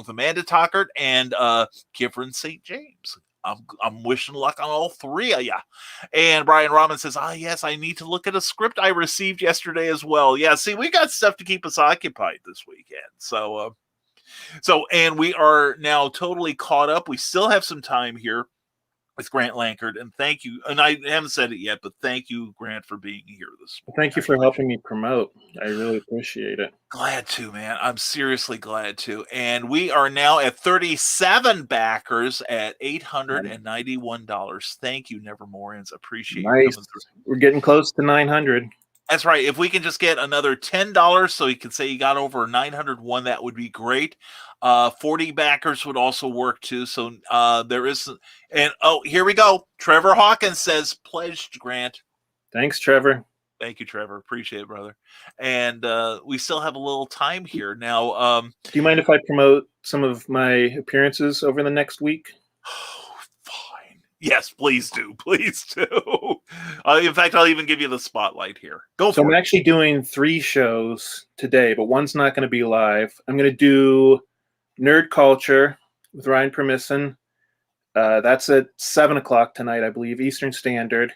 Amanda Tucker and Kivrin St. James. I'm wishing luck on all 3 of you. And Brian Rahman says, yes, I need to look at a script I received yesterday as well. Yeah, see, we got stuff to keep us occupied this weekend. So and we are now totally caught up. We still have some time here with Grant Lankard, and thank you. And I haven't said it yet, but thank you, Grant, for being here this morning. Thank you for helping me promote. I really appreciate it. Glad to, man. I'm seriously glad to. And we are now at 37 backers at $891. Thank you, Nevermorians. Appreciate you coming through. We're getting close to 900. That's right. If we can just get another $10 so you can say you got over 901, that would be great. 40 backers would also work too. So there is, and here we go. Trevor Hawkins says, pledged, Grant. Thanks, Trevor. Thank you, Trevor. Appreciate it, brother. And we still have a little time here. Now, do you mind if I promote some of my appearances over the next week? Fine. Yes, please do. Please do. In fact, I'll even give you the spotlight here. Go for it. I'm actually doing 3 shows today, but one's not going to be live. I'm going to do Nerd Culture with Ryan Permisson. That's at 7 o'clock tonight, I believe, Eastern Standard.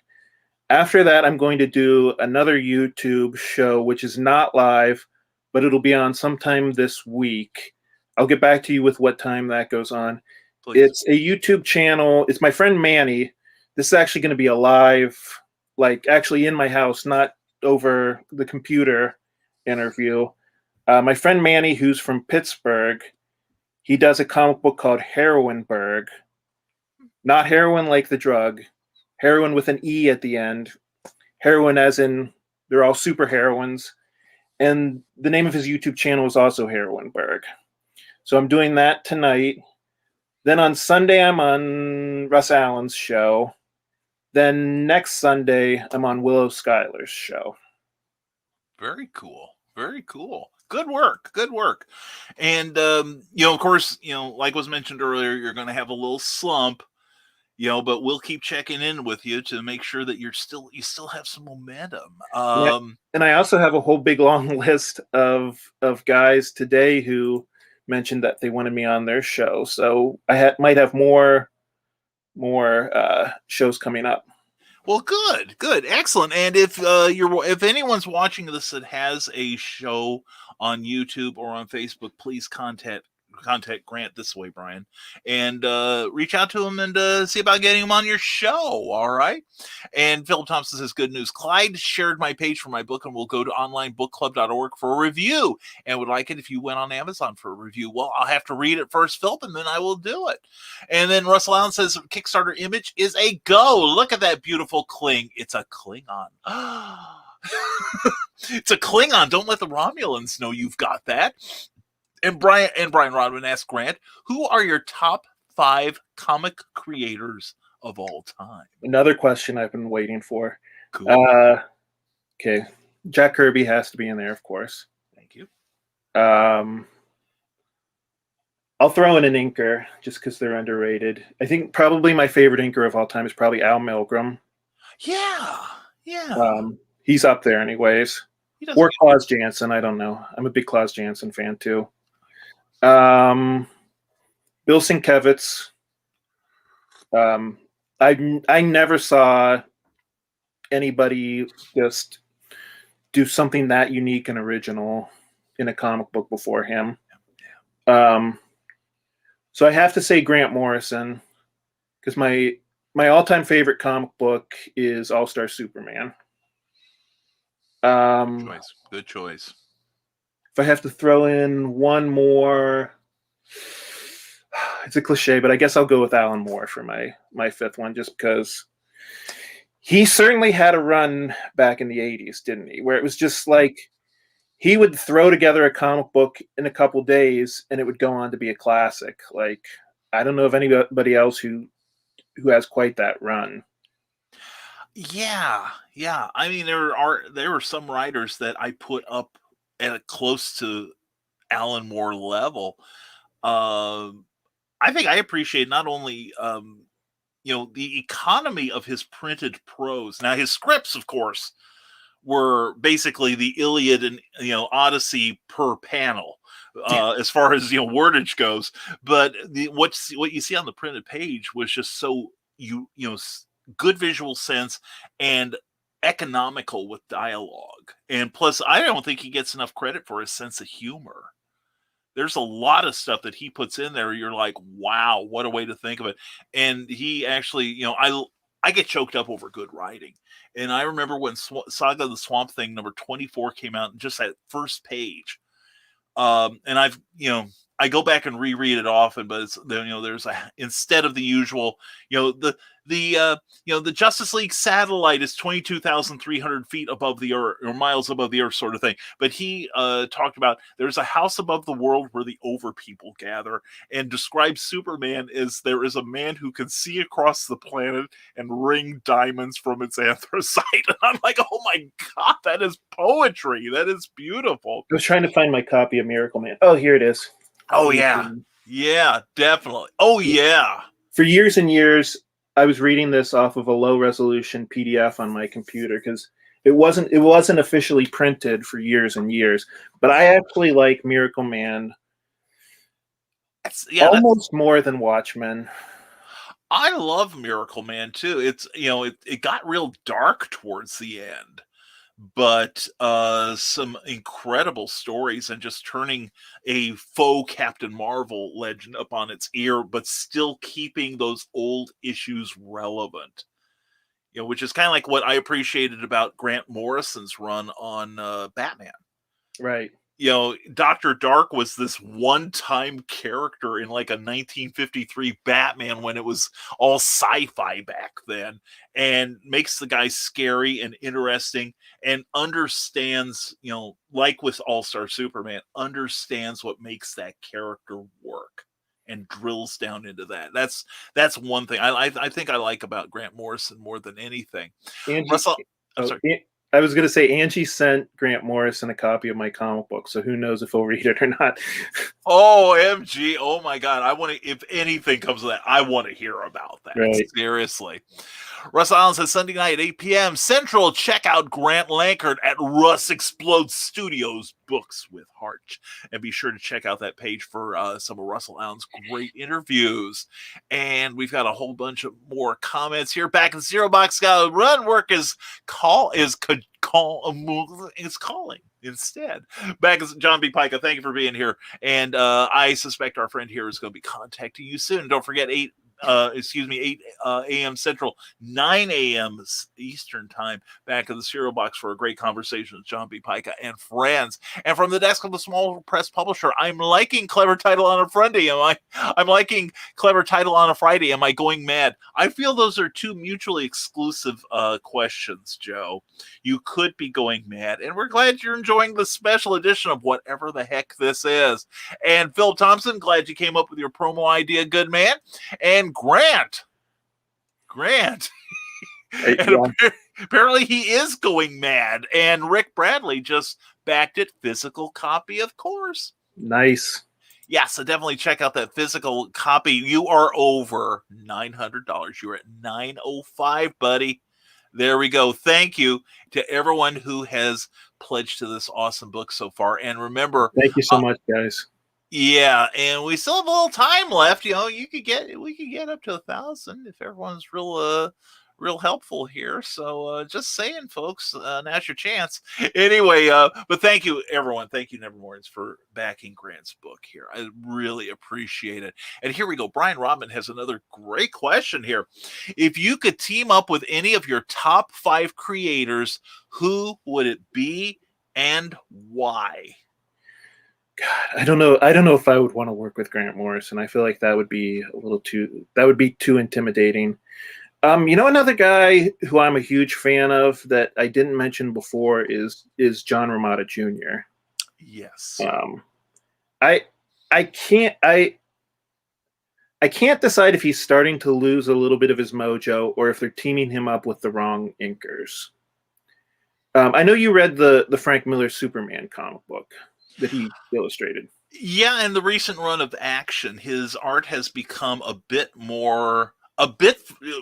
After that, I'm going to do another YouTube show, which is not live, but it'll be on sometime this week. I'll get back to you with what time that goes on. Please. It's a YouTube channel. It's my friend Manny. This is actually going to be a live, actually in my house, not over the computer interview. My friend Manny, who's from Pittsburgh, he does a comic book called Heroinberg. Not heroin like the drug. Heroin with an E at the end. Heroin as in they're all super heroines. And the name of his YouTube channel is also Heroinberg. So I'm doing that tonight. Then on Sunday, I'm on Russ Allen's show. Then next Sunday, I'm on Willow Schuyler's show. Very cool. Very cool. Good work. Good work. And, of course, like was mentioned earlier, you're going to have a little slump, but we'll keep checking in with you to make sure that you still have some momentum. And I also have a whole big long list of guys today who mentioned that they wanted me on their show. So I might have more shows coming up. Well, good, excellent. And if anyone's watching this that has a show on YouTube or on Facebook, please contact contact Grant this way, Brian, and reach out to him and see about getting him on your show. All right. And Philip Thompson says, good news. Clyde shared my page for my book and will go to onlinebookclub.org for a review and would like it if you went on Amazon for a review. Well, I'll have to read it first, Philip, and then I will do it. And then Russell Allen says, Kickstarter image is a go. Look at that beautiful Kling. It's a Klingon. It's a Klingon. Don't let the Romulans know you've got that. And Brian Rodman asked Grant, who are your top 5 comic creators of all time? Another question I've been waiting for. Cool. Okay. Jack Kirby has to be in there, of course. Thank you. I'll throw in an inker just because they're underrated. I think probably my favorite inker of all time is probably Al Milgrom. Yeah. He's up there anyways. Or Klaus Janson, I don't know. I'm a big Klaus Janson fan too. Bill Sienkiewicz. I never saw anybody just do something that unique and original in a comic book before him. So I have to say Grant Morrison, because my all-time favorite comic book is All-Star Superman. Good choice. If I have to throw in one more, it's a cliche, but I guess I'll go with Alan Moore for my 5th one, just because he certainly had a run back in the 80s, didn't he? Where it was just like he would throw together a comic book in a couple days and it would go on to be a classic. Like, I don't know of anybody else who has quite that run. Yeah. I mean, there are some writers that I put up at a close to Alan Moore level. I think I appreciate not only the economy of his printed prose. Now, his scripts, of course, were basically the Iliad and Odyssey per panel, as far as wordage goes. But what you see on the printed page was just so good visual sense and economical with dialogue. And plus, I don't think he gets enough credit for his sense of humor. There's a lot of stuff that he puts in there. You're like, wow, what a way to think of it. And he actually, I get choked up over good writing. And I remember when Saga of the Swamp Thing number 24 came out, and just that first page. And I go back and reread it often, but it's, there's instead of the usual, the Justice League satellite is 22,300 feet above the earth, or miles above the earth, sort of thing. But he talked about there's a house above the world where the over people gather, and describes Superman as there is a man who can see across the planet and wring diamonds from its anthracite. And I'm like, oh my God, that is poetry. That is beautiful. I was trying to find my copy of Miracle Man. Oh, here it is. Oh yeah. Yeah, definitely. Oh yeah. For years and years, I was reading this off of a low resolution PDF on my computer because it wasn't officially printed for years and years. But I actually like Miracle Man almost more than Watchmen. I love Miracle Man too. It's it got real dark towards the end, but some incredible stories, and just turning a faux Captain Marvel legend up on its ear, but still keeping those old issues relevant. Which is kind of like what I appreciated about Grant Morrison's run on Batman. Right. Dr. Dark was this one-time character in like a 1953 Batman when it was all sci-fi back then, and makes the guy scary and interesting, and understands, like with All-Star Superman, understands what makes that character work and drills down into that. That's one thing I think I like about Grant Morrison more than anything. Russell, I'm sorry. I was going to say Angie sent Grant Morrison a copy of my comic book, so who knows if he'll read it or not. OMG. Oh my God. If anything comes of that, I want to hear about that. Right. Seriously. Russ Allen says Sunday night at 8 p.m. Central, check out Grant Lankard at Russ Explodes Studios Books with Heart. And be sure to check out that page for some of Russell Allen's great interviews. And we've got a whole bunch of more comments here. Back in Zero Box Scout, run work is is calling instead. Back as John B. Pica, thank you for being here. And I suspect our friend here is going to be contacting you soon. Don't forget 8 a.m. Central, 9 a.m. Eastern time, back in the cereal box for a great conversation with John B. Pica and friends. And from the desk of the small press publisher, I'm liking Clever Title on a Friday. I'm liking Clever Title on a Friday. Am I going mad? I feel those are two mutually exclusive questions, Joe. You could be going mad, and we're glad you're enjoying the special edition of whatever the heck this is. And Phil Thompson, glad you came up with your promo idea, good man. And Grant. And apparently he is going mad. And Rick Bradley just backed it. Physical copy, of course. Nice. Yeah, so definitely check out that physical copy. You are over $900. You're at $905, buddy. There we go. Thank you to everyone who has pledged to this awesome book so far. And remember, thank you so much, guys. Yeah, and we still have a little time left. We could get up to 1,000 if everyone's real helpful here. So just saying, folks, now's your chance. Anyway, but thank you, everyone. Thank you, Nevermorians, for backing Grant's book here. I really appreciate it. And here we go. Brian Rodman has another great question here. If you could team up with any of your top 5 creators, who would it be and why? God, I don't know if I would want to work with Grant Morrison. I feel like that would be too intimidating. Another guy who I'm a huge fan of that I didn't mention before is John Romita Jr. Yes. I can't decide if he's starting to lose a little bit of his mojo or if they're teaming him up with the wrong inkers. I know you read the Frank Miller Superman comic book that he illustrated. Yeah, and the recent run of Action, his art has become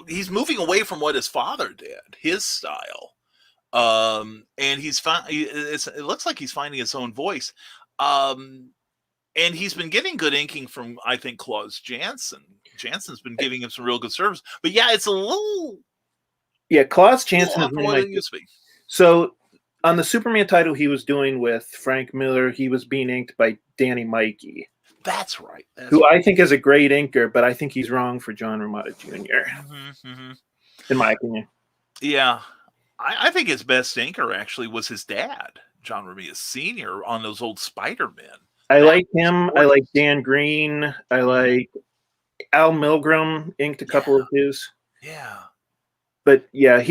he's moving away from what his father did, his style. And it looks like he's finding his own voice. And he's been getting good inking from, I think, Klaus Janson. Janson's been giving him some real good service. But yeah, it's a little... Yeah, Klaus Janson is what it used to be. So on the Superman title he was doing with Frank Miller, he was being inked by Danny Mikey. That's right. Who I think is a great inker, but I think he's wrong for John Romita Jr. In my opinion. Yeah. I think his best inker actually was his dad, John Romita Sr., on those old Spider-Men. I like him. I like Dan Green. I like Al Milgrom inked a couple of his. Yeah. But yeah,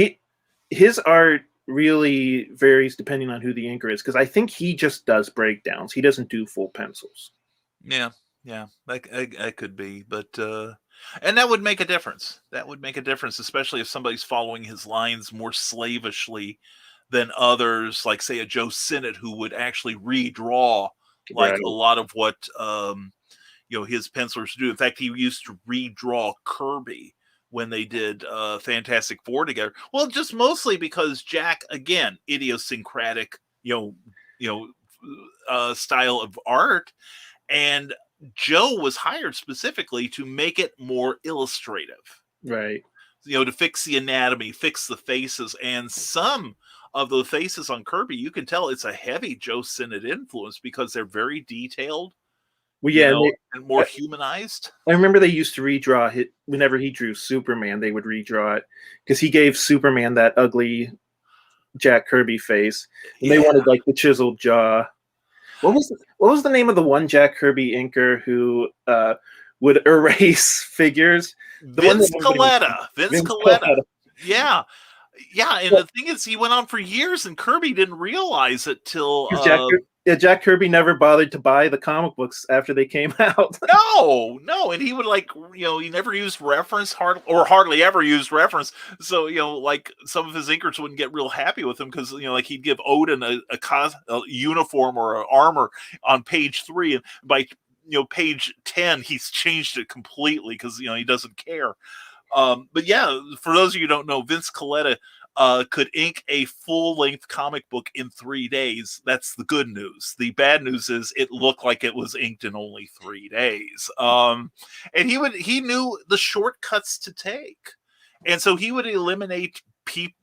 his art really varies depending on who the inker is, because I think he just does breakdowns. He doesn't do full pencils. Yeah, that could be, but and that would make a difference. That would make a difference, especially if somebody's following his lines more slavishly than others, like say a Joe Sinnott, who would actually redraw like a lot of what his pencilers do. In fact, he used to redraw Kirby when they did Fantastic Four together. Well, just mostly because Jack, again, idiosyncratic, style of art. And Joe was hired specifically to make it more illustrative. Right. To fix the anatomy, fix the faces. And some of the faces on Kirby, you can tell it's a heavy Joe Sinnott influence because they're very detailed. Well, yeah, and more humanized. I remember they used to redraw whenever he drew Superman, they would redraw it because he gave Superman that ugly Jack Kirby face, and they wanted like the chiseled jaw. What was the name of the one Jack Kirby inker who would erase figures? Vince Colletta. Yeah. And the thing is, he went on for years, and Kirby didn't realize it till Jack Kirby never bothered to buy the comic books after they came out. No, and he would he never used reference, hardly ever used reference. So like some of his inkers wouldn't get real happy with him because like he'd give Odin a uniform or an armor on page 3, and by page 10 he's changed it completely because he doesn't care. But yeah, for those of you who don't know, Vince Colletta could ink a full-length comic book in 3 days. That's the good news. The bad news is it looked like it was inked in only 3 days. And he knew the shortcuts to take, and so he would eliminate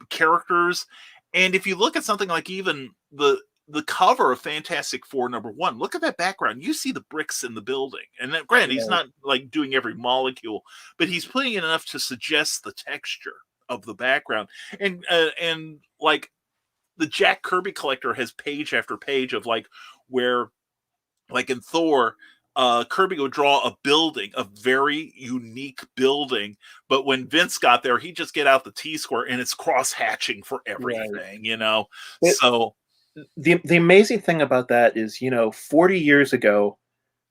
characters And if you look at something like even the cover of Fantastic Four #1, look at that background. You see the bricks in the building. And then, granted, he's not like doing every molecule, but he's putting in enough to suggest the texture of the background. And like the Jack Kirby collector has page after page of like where, like in Thor, Kirby would draw a building, a very unique building. But when Vince got there, he'd just get out the T-square and it's cross-hatching for everything, you know? So the amazing thing about that is, 40 years ago,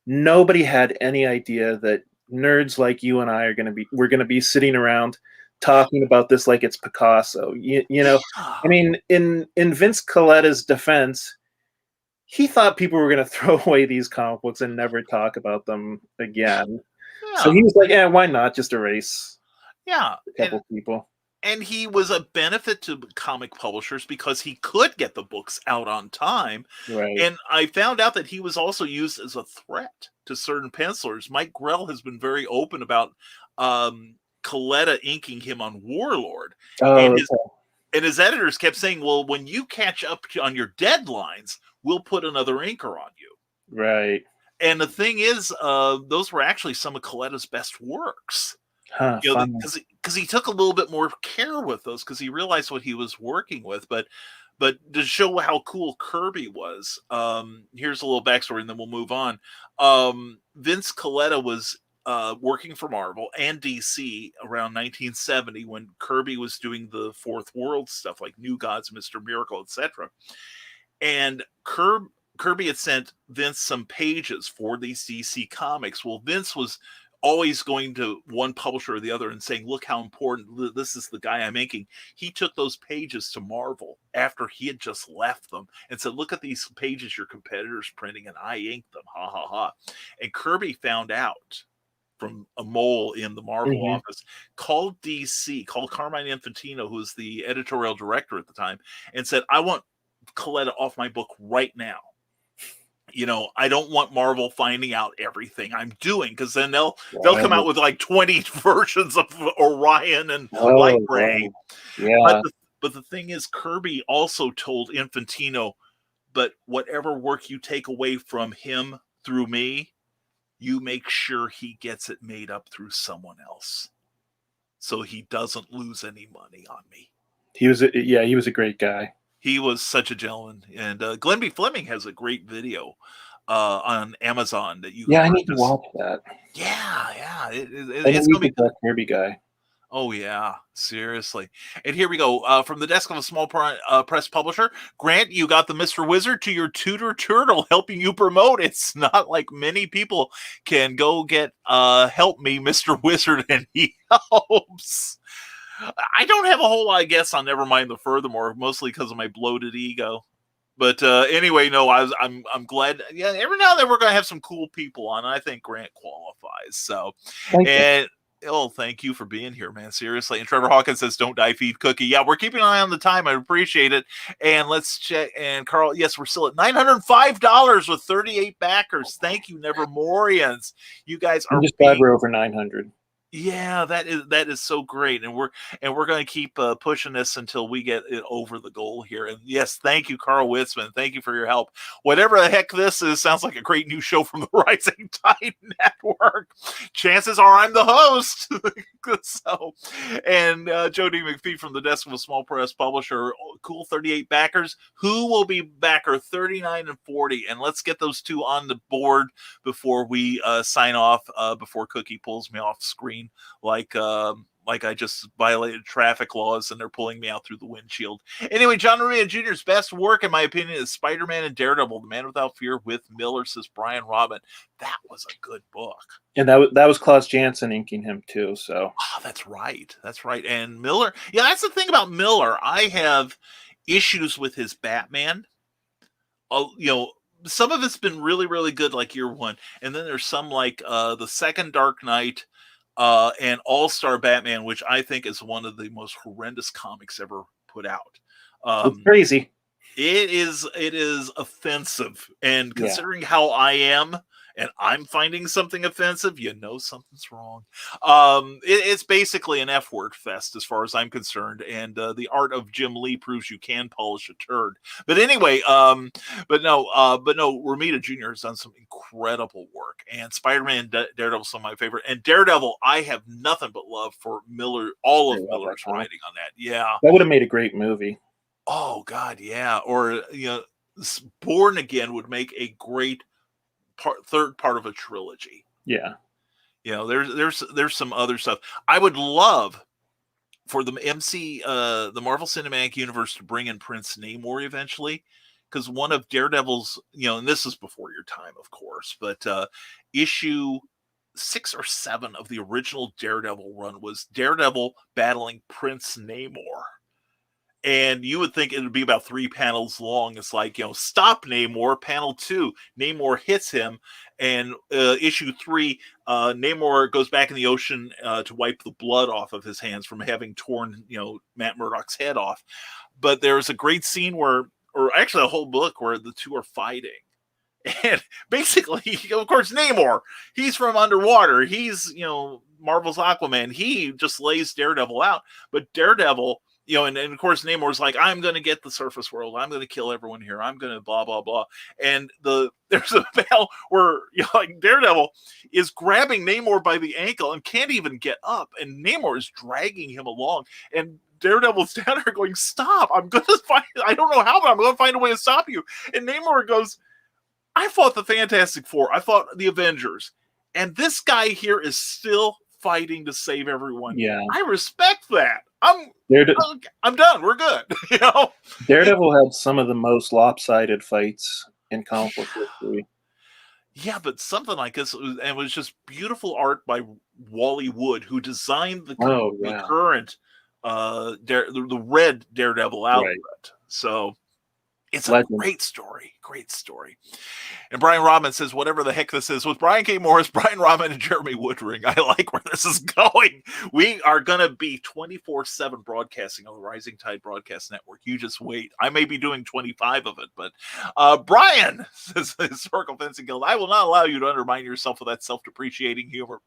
nobody had any idea that nerds like you and I we're going to be sitting around talking about this like it's Picasso. I mean, in Vince Coletta's defense, he thought people were going to throw away these comic books and never talk about them again. Yeah. So he was like, yeah, why not just erase a couple people. And he was a benefit to comic publishers because he could get the books out on time. Right. And I found out that he was also used as a threat to certain pencilers. Mike Grell has been very open about Coletta inking him on Warlord. And his editors kept saying, well, when you catch up on your deadlines, we'll put another inker on you. Right. And the thing is, those were actually some of Coletta's best works. Because he took a little bit more care with those because he realized what he was working with. But to show how cool Kirby was, here's a little backstory and then we'll move on. Vince Coletta was working for Marvel and DC around 1970 when Kirby was doing the Fourth World stuff like New Gods, Mr. Miracle, etc. And Kirby had sent Vince some pages for these DC comics. Well, Vince was always going to one publisher or the other and saying, look how important, this is the guy I'm making. He took those pages to Marvel after he had just left them and said, look at these pages your competitor's printing and I inked them, ha ha ha. And Kirby found out from a mole in the Marvel office, called Carmine Infantino, who was the editorial director at the time, and said, I want Coletta off my book right now. I don't want Marvel finding out everything I'm doing because then they'll come out with like 20 versions of Orion and Light Ray. Yeah. But the thing is, Kirby also told Infantino, but whatever work you take away from him through me, you make sure he gets it made up through someone else so he doesn't lose any money on me. He was a great guy. He was such a gentleman. And Glenn B. Fleming has a great video on Amazon that you can I need to watch that. Yeah. It's going to be that Kirby guy. Oh, yeah. Seriously. And here we go. From the desk of a small press publisher, Grant, you got the Mr. Wizard to your tutor turtle helping you promote. It's not like many people can go get help me, Mr. Wizard, and he helps. I don't have a whole lot of guests on Nevermind the Furthermore, mostly because of my bloated ego. But anyway, no, I'm glad. Yeah, every now and then we're going to have some cool people on. I think Grant qualifies. So, thank you for being here, man. Seriously. And Trevor Hawkins says, don't die, feed Cookie. Yeah, we're keeping an eye on the time. I appreciate it. And let's check. And Carl, yes, we're still at $905 with 38 backers. Thank you, Nevermorians. You guys are just glad we're over 900. Yeah, that is so great, and we're going to keep pushing this until we get it over the goal here. And yes, thank you, Carl Witzman. Thank you for your help. Whatever the heck this is, sounds like a great new show from the Rising Tide Network. Chances are I'm the host. So, and Joe D. McPhee from the desk of a small press publisher. Cool 38 backers. Who will be backer 39 and 40? And let's get those two on the board before we sign off. Before Cookie pulls me off screen. Like I just violated traffic laws and they're pulling me out through the windshield. Anyway, John Romita Jr.'s best work, in my opinion, is Spider-Man and Daredevil, The Man Without Fear with Miller, says Brian Robin. That was a good book. And that was Klaus Janson inking him too. So that's right. And Miller, yeah, that's the thing about Miller. I have issues with his Batman. Some of it's been really, really good, like year one. And then there's some like the second Dark Knight, and All-Star Batman, which I think is one of the most horrendous comics ever put out. It's crazy. It is offensive, and considering how I am and I'm finding something offensive, you know something's wrong. It's basically an F-word fest as far as I'm concerned, and the art of Jim Lee proves you can polish a turd. But anyway, but no, Romita Jr. has done some incredible work, and Spider-Man, Daredevil's some of my favorite, and Daredevil, I have nothing but love for Miller, all of Miller's writing on that. Yeah, that would have made a great movie. Oh God, yeah. Or Born Again would make a great third part of a trilogy. Yeah. There's some other stuff. I would love for the the Marvel Cinematic Universe to bring in Prince Namor eventually, because one of Daredevil's, and this is before your time, of course, but issue 6 or 7 of the original Daredevil run was Daredevil battling Prince Namor. And you would think it would be about 3 panels long. It's like, stop Namor, panel 2, Namor hits him. And issue 3, Namor goes back in the ocean to wipe the blood off of his hands from having torn, Matt Murdock's head off. But there's a great scene or actually a whole book where the two are fighting. And basically, of course, Namor, he's from underwater. He's, Marvel's Aquaman. He just lays Daredevil out. But Daredevil, and of course, Namor's like, I'm going to get the surface world. I'm going to kill everyone here. I'm going to blah, blah, blah. And there's a battle where Daredevil is grabbing Namor by the ankle and can't even get up. And Namor is dragging him along. And Daredevil's down there going, stop. I don't know how, but I'm going to find a way to stop you. And Namor goes, I fought the Fantastic Four. I fought the Avengers. And this guy here is still fighting to save everyone. Yeah. I respect that. I'm done. We're good. Daredevil had some of the most lopsided fights in comic book history. Yeah, but something like this, it was just beautiful art by Wally Wood, who designed the current the red Daredevil outfit. Right. So it's a great story. Great story. And Brian Rodman says, whatever the heck this is, with Brian K. Morris, Brian Rodman, and Jeremy Woodring, I like where this is going. We are going to be 24/7 broadcasting on the Rising Tide Broadcast Network. You just wait. I may be doing 25 of it, but Brian says, Historical Fencing Guild, I will not allow you to undermine yourself with that self-depreciating humor.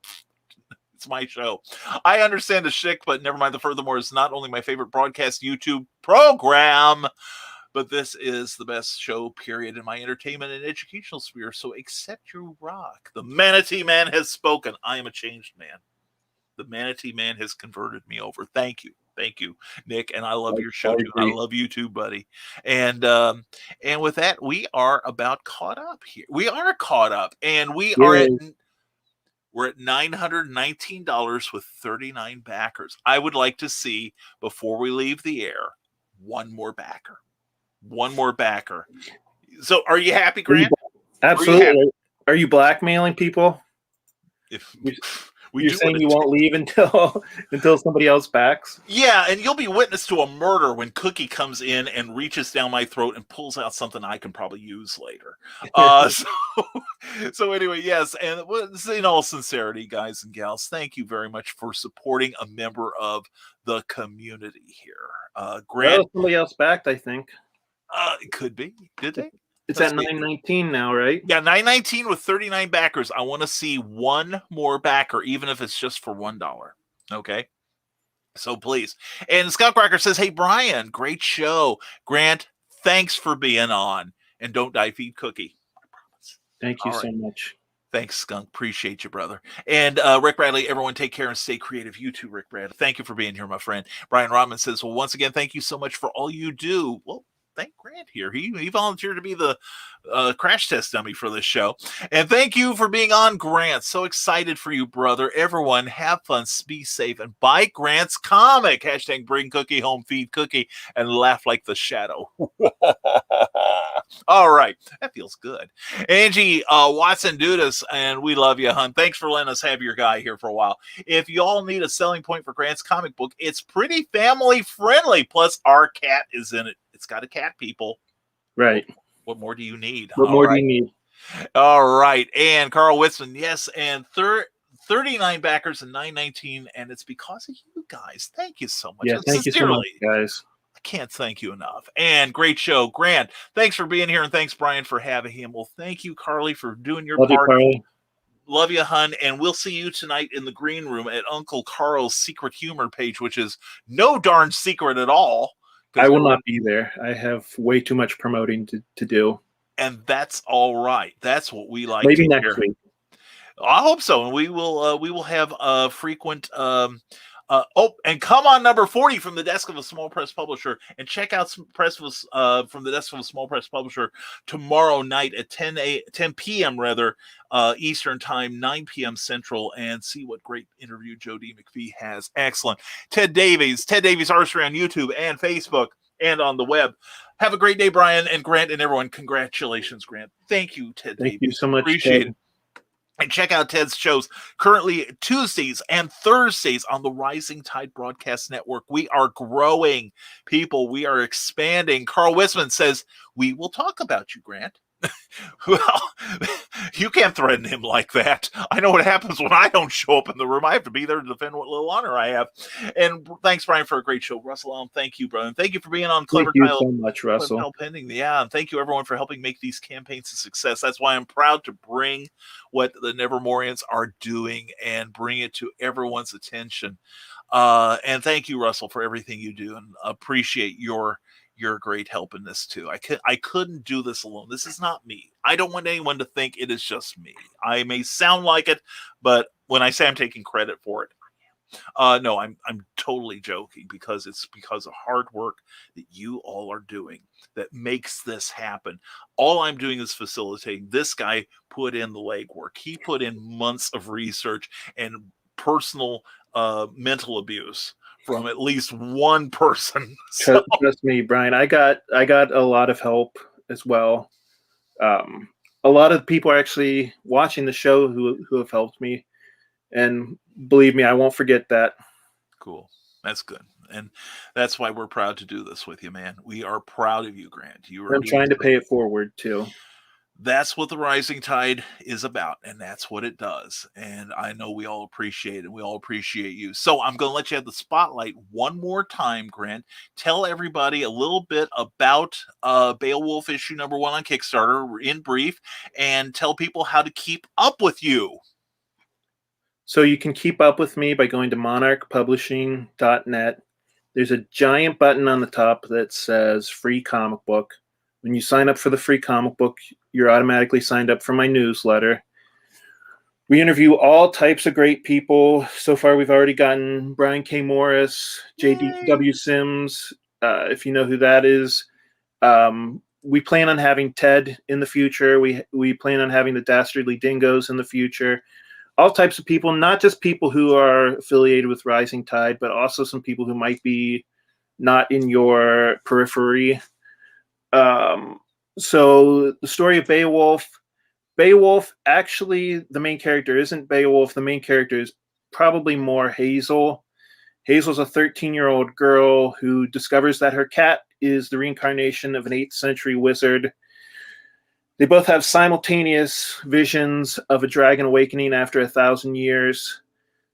It's my show. I understand the shtick, but Nevermind the Furthermore is not only my favorite broadcast YouTube program, but this is the best show, period, in my entertainment and educational sphere. So accept your rock. The Manatee Man has spoken. I am a changed man. The Manatee Man has converted me over. Thank you. Thank you, Nick. And I love your show too. I love you too, buddy. And with that, we are about caught up here. We are caught up. And we're at $919 with 39 backers. I would like to see, before we leave the air, one more backer. So are you happy, Grant? Absolutely. Are you blackmailing people? You're saying you won't leave until somebody else backs? Yeah, and you'll be witness to a murder when Cookie comes in and reaches down my throat and pulls out something I can probably use later. So anyway, yes, and in all sincerity, guys and gals, thank you very much for supporting a member of the community here. Grant, somebody else backed, I think. It could be. Did they? It's at 919 now, right? Yeah, 919 with 39 backers. I want to see one more backer, even if it's just for $1. Okay? So please. And Scott Cracker says, hey, Brian, great show. Grant, thanks for being on. And don't die, feed Cookie. I promise. Thank you so much. Thanks, Skunk. Appreciate you, brother. And Rick Bradley, everyone take care and stay creative. You too, Rick Bradley. Thank you for being here, my friend. Brian Rodman says, well, once again, thank you so much for all you do. Well, thank Grant here. He volunteered to be the crash test dummy for this show. And thank you for being on, Grant. So excited for you, brother. Everyone, have fun, be safe, and buy Grant's comic. # bring Cookie home, feed Cookie, and laugh like the Shadow. All right. That feels good. Angie Watson Dudas, and we love you, hon. Thanks for letting us have your guy here for a while. If y'all need a selling point for Grant's comic book, it's pretty family friendly. Plus, our cat is in it. It's got a cat, people. Right. What more do you need? What more do you need? All right. And Carl Whitson, yes. And 39 backers and 919. And it's because of you guys. Thank you so much. Yeah, thank you so much, guys. can't thank you enough. And great show. Grant, thanks for being here, and thanks, Brian, for having him. Well, thank you, Carly, for doing your Love you, part. Carly. Love you, hun. And we'll see you tonight in the green room at Uncle Carl's Secret Humor page, which is no darn secret at all. I will not be there. I have way too much promoting to do. And that's all right. That's what we like Maybe to next hear. week. I hope so. And we will have frequent and come on number 40 from the desk of a small press publisher, and check out some press from the desk of a small press publisher tomorrow night at 10 p.m. Eastern time, 9 p.m. Central, and see what great interview Joe D. McPhee has. Excellent. Ted Davies Artistry on YouTube and Facebook and on the web. Have a great day, Brian and Grant and everyone. Congratulations, Grant. Thank you, Ted Davies. Thank you so much. Appreciate Ted. it. And check out Ted's shows currently Tuesdays and Thursdays on the Rising Tide Broadcast Network. We are growing, people. We are expanding. Carl Wisman says, we will talk about you, Grant. Well, you can't threaten him like that. I know what happens when I don't show up in the room. I have to be there to defend what little honor I have. And thanks, Brian, for a great show. Russell Allen, thank you, brother. And thank you for being on Clever Thank you Tile. so much, Russell. Pending. Yeah, and thank you, everyone, for helping make these campaigns a success. That's why I'm proud to bring what the Nevermorians are doing and bring it to everyone's attention. And thank you, Russell, for everything you do, and appreciate your great help in this too. I couldn't do this alone. This is not me. I don't want anyone to think it is just me. I may sound like it, but when I say I'm taking credit for it, no, I'm totally joking, because it's because of hard work that you all are doing that makes this happen. All I'm doing is facilitating. This guy put in the legwork. He put in months of research and personal mental abuse from at least one person. So, trust me, Brian. I got a lot of help as well. A lot of people are actually watching the show who have helped me, and believe me, I won't forget that. Cool. That's good. And that's why we're proud to do this with you, man. We are proud of you, Grant. I'm trying to pay it forward too. That's what the Rising Tide is about, and that's what it does. And I know we all appreciate it. We all appreciate you. So I'm going to let you have the spotlight one more time, Grant. Tell everybody a little bit about Beowulf issue number 1 on Kickstarter in brief, and tell people how to keep up with you. So you can keep up with me by going to monarchpublishing.net. There's a giant button on the top that says free comic book. When you sign up for the free comic book, you're automatically signed up for my newsletter. We interview all types of great people. So far, we've already gotten Brian K. Morris, J.D.W. Sims, if you know who that is. We plan on having Ted in the future. We plan on having the Dastardly Dingoes in the future. All types of people, not just people who are affiliated with Rising Tide, but also some people who might be not in your periphery. So the story of Beowulf, actually, the main character isn't Beowulf. The main character is probably more Hazel. Hazel's a 13-year-old girl who discovers that her cat is the reincarnation of an 8th century wizard. They both have simultaneous visions of a dragon awakening after 1,000 years.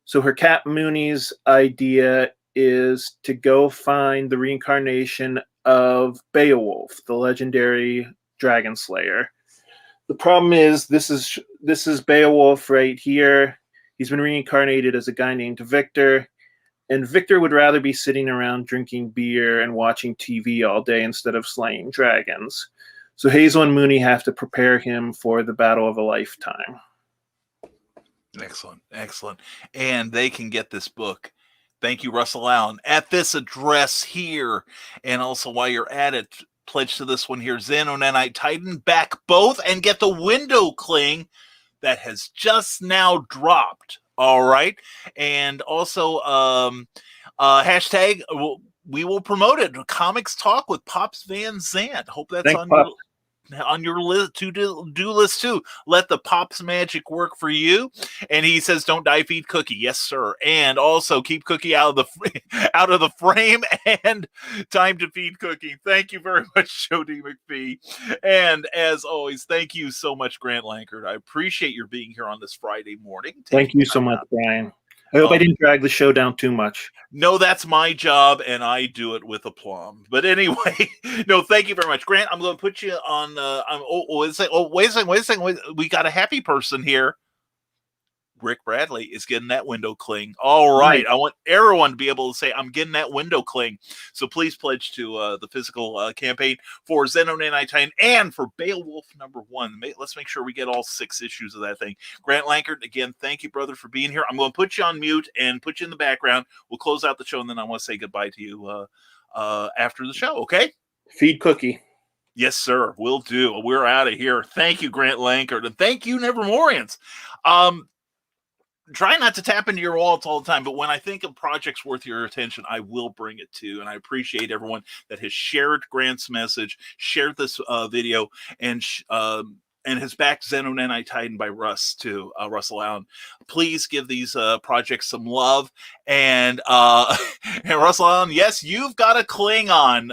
So her cat Mooney's idea is to go find the reincarnation of Beowulf, the legendary dragon slayer. The problem is this is Beowulf right here. He's been reincarnated as a guy named Victor, and Victor would rather be sitting around drinking beer and watching TV all day instead of slaying dragons. So Hazel and Mooney have to prepare him for the battle of a lifetime. Excellent, excellent. And they can get this book. Thank you, Russell Allen, at this address here. And also, while you're at it, pledge to this one here, Xanonanite Titan, back both and get the window cling that has just now dropped. All right. And also, hashtag, we will promote it. Comics Talk with Pops Van Zandt. Hope that's on your list to do list too. Let the Pops magic work for you. And he says, "Don't die, feed Cookie." Yes, sir. And also keep Cookie out of the frame. And time to feed Cookie. Thank you very much, Joe D. McPhee. And as always, thank you so much, Grant Lankard. I appreciate your being here on this Friday morning. Thank you so much, Brian. I hope I didn't drag the show down too much. No, that's my job, and I do it with aplomb. But anyway, no, thank you very much, Grant. I'm going to put you on. Wait a second. We got a happy person here. Rick Bradley is getting that window cling. All right. Nice. I want everyone to be able to say, I'm getting that window cling. So please pledge to the physical campaign for Xenon Anti-Titan and for Beowulf #1. Let's make sure we get all 6 issues of that thing. Grant Lankert, again, thank you, brother, for being here. I'm going to put you on mute and put you in the background. We'll close out the show, and then I want to say goodbye to you after the show, okay? Feed Cookie. Yes, sir. Will do. We're out of here. Thank you, Grant Lankert, and thank you, Nevermorians. Try not to tap into your wallets all the time, but when I think of projects worth your attention, I will bring it to. And I appreciate everyone that has shared Grant's message, shared this video, and has backed Xenon Anti-Titan by Russ too, Russell Allen. Please give these projects some love. And and Russell Allen, yes, you've got a Klingon.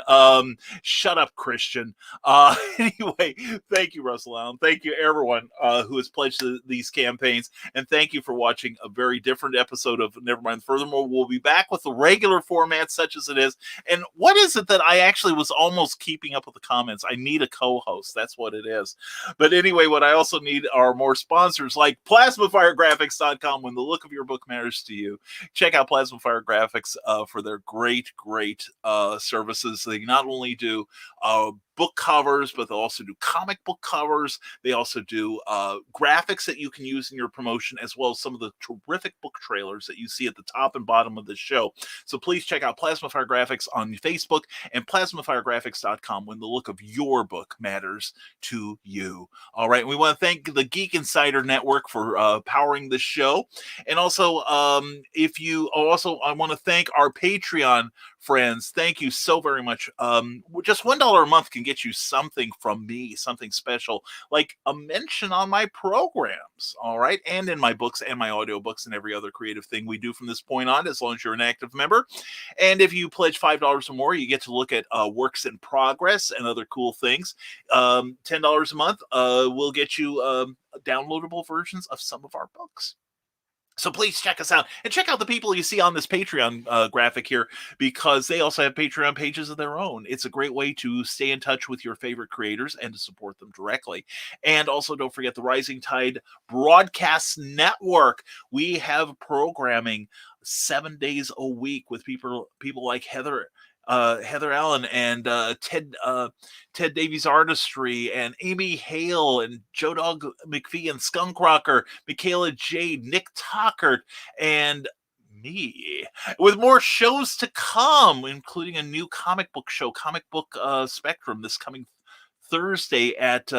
Shut up, Christian. Anyway, thank you, Russell Allen. Thank you, everyone who has pledged to these campaigns. And thank you for watching a very different episode of Nevermind the Furthermore. We'll be back with the regular format, such as it is. And what is it that I actually was almost keeping up with the comments? I need a co-host. That's what it is. But anyway, what I also need are more sponsors like PlasmaFireGraphics.com. When the look of your book matters to you, check out Plasma Fire Graphics for their great services. They not only do book covers, but they'll also do comic book covers. They also do graphics that you can use in your promotion, as well as some of the terrific book trailers that you see at the top and bottom of the show. So please check out Plasma Fire Graphics on Facebook and PlasmaFireGraphics.com when the look of your book matters to you. All right. And we want to thank the Geek Insider Network for powering this show. And also, I want to thank our Patreon friends. Thank you so very much. Just $1 a month can get you something from me, something special, like a mention on my programs, all right, and in my books and my audiobooks and every other creative thing we do from this point on, as long as you're an active member. And if you pledge $5 or more, you get to look at works in progress and other cool things. $10 a month will get you downloadable versions of some of our books. So please check us out, and check out the people you see on this Patreon graphic here, because they also have Patreon pages of their own. It's a great way to stay in touch with your favorite creators and to support them directly. And also, don't forget the Rising Tide Broadcast Network. We have programming 7 days a week with people like Heather Allen and Ted Davies Artistry and Amy Hale and Joe Dog McPhee and Skunk Rocker, Michaela Jade, Nick Tockert, and me, with more shows to come, including a new comic book show, Comic Book Spectrum, this coming Thursday at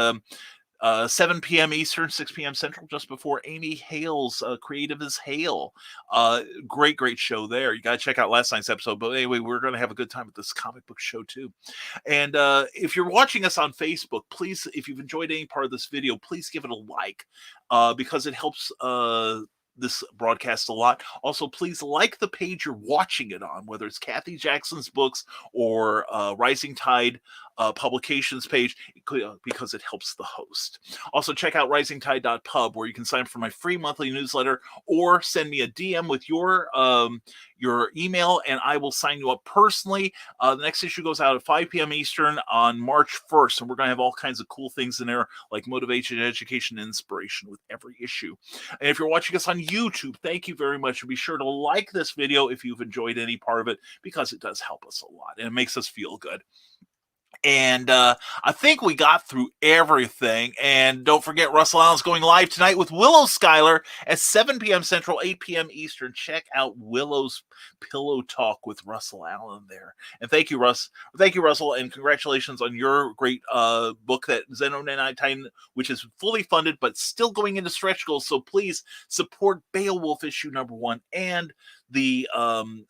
7 p.m. Eastern, 6 p.m. Central, just before Amy Hale's Creative is Hale. Great show there. You got to check out last night's episode. But anyway, we're going to have a good time with this comic book show too. And if you're watching us on Facebook, please, if you've enjoyed any part of this video, please give it a like, because it helps this broadcast a lot. Also, please like the page you're watching it on, whether it's Kathy Jackson's books or Rising Tide publications page, because it helps the host. Also, check out risingtide.pub, where you can sign up for my free monthly newsletter, or send me a DM with your email, and I will sign you up personally. The next issue goes out at 5 p.m. Eastern on March 1st, and we're going to have all kinds of cool things in there, like motivation, education, and inspiration with every issue. And if you're watching us on YouTube, thank you very much. And be sure to like this video if you've enjoyed any part of it, because it does help us a lot, and it makes us feel good. And I think we got through everything. And don't forget, Russell Allen's going live tonight with Willow Schuyler at 7 p.m. Central, 8 p.m. Eastern. Check out Willow's Pillow Talk with Russell Allen there. And thank you, Russ. Thank you, Russell, and congratulations on your great book, that Xenon Anti-Titan, which is fully funded but still going into stretch goals. So please support Beowulf issue #1 and the Xenon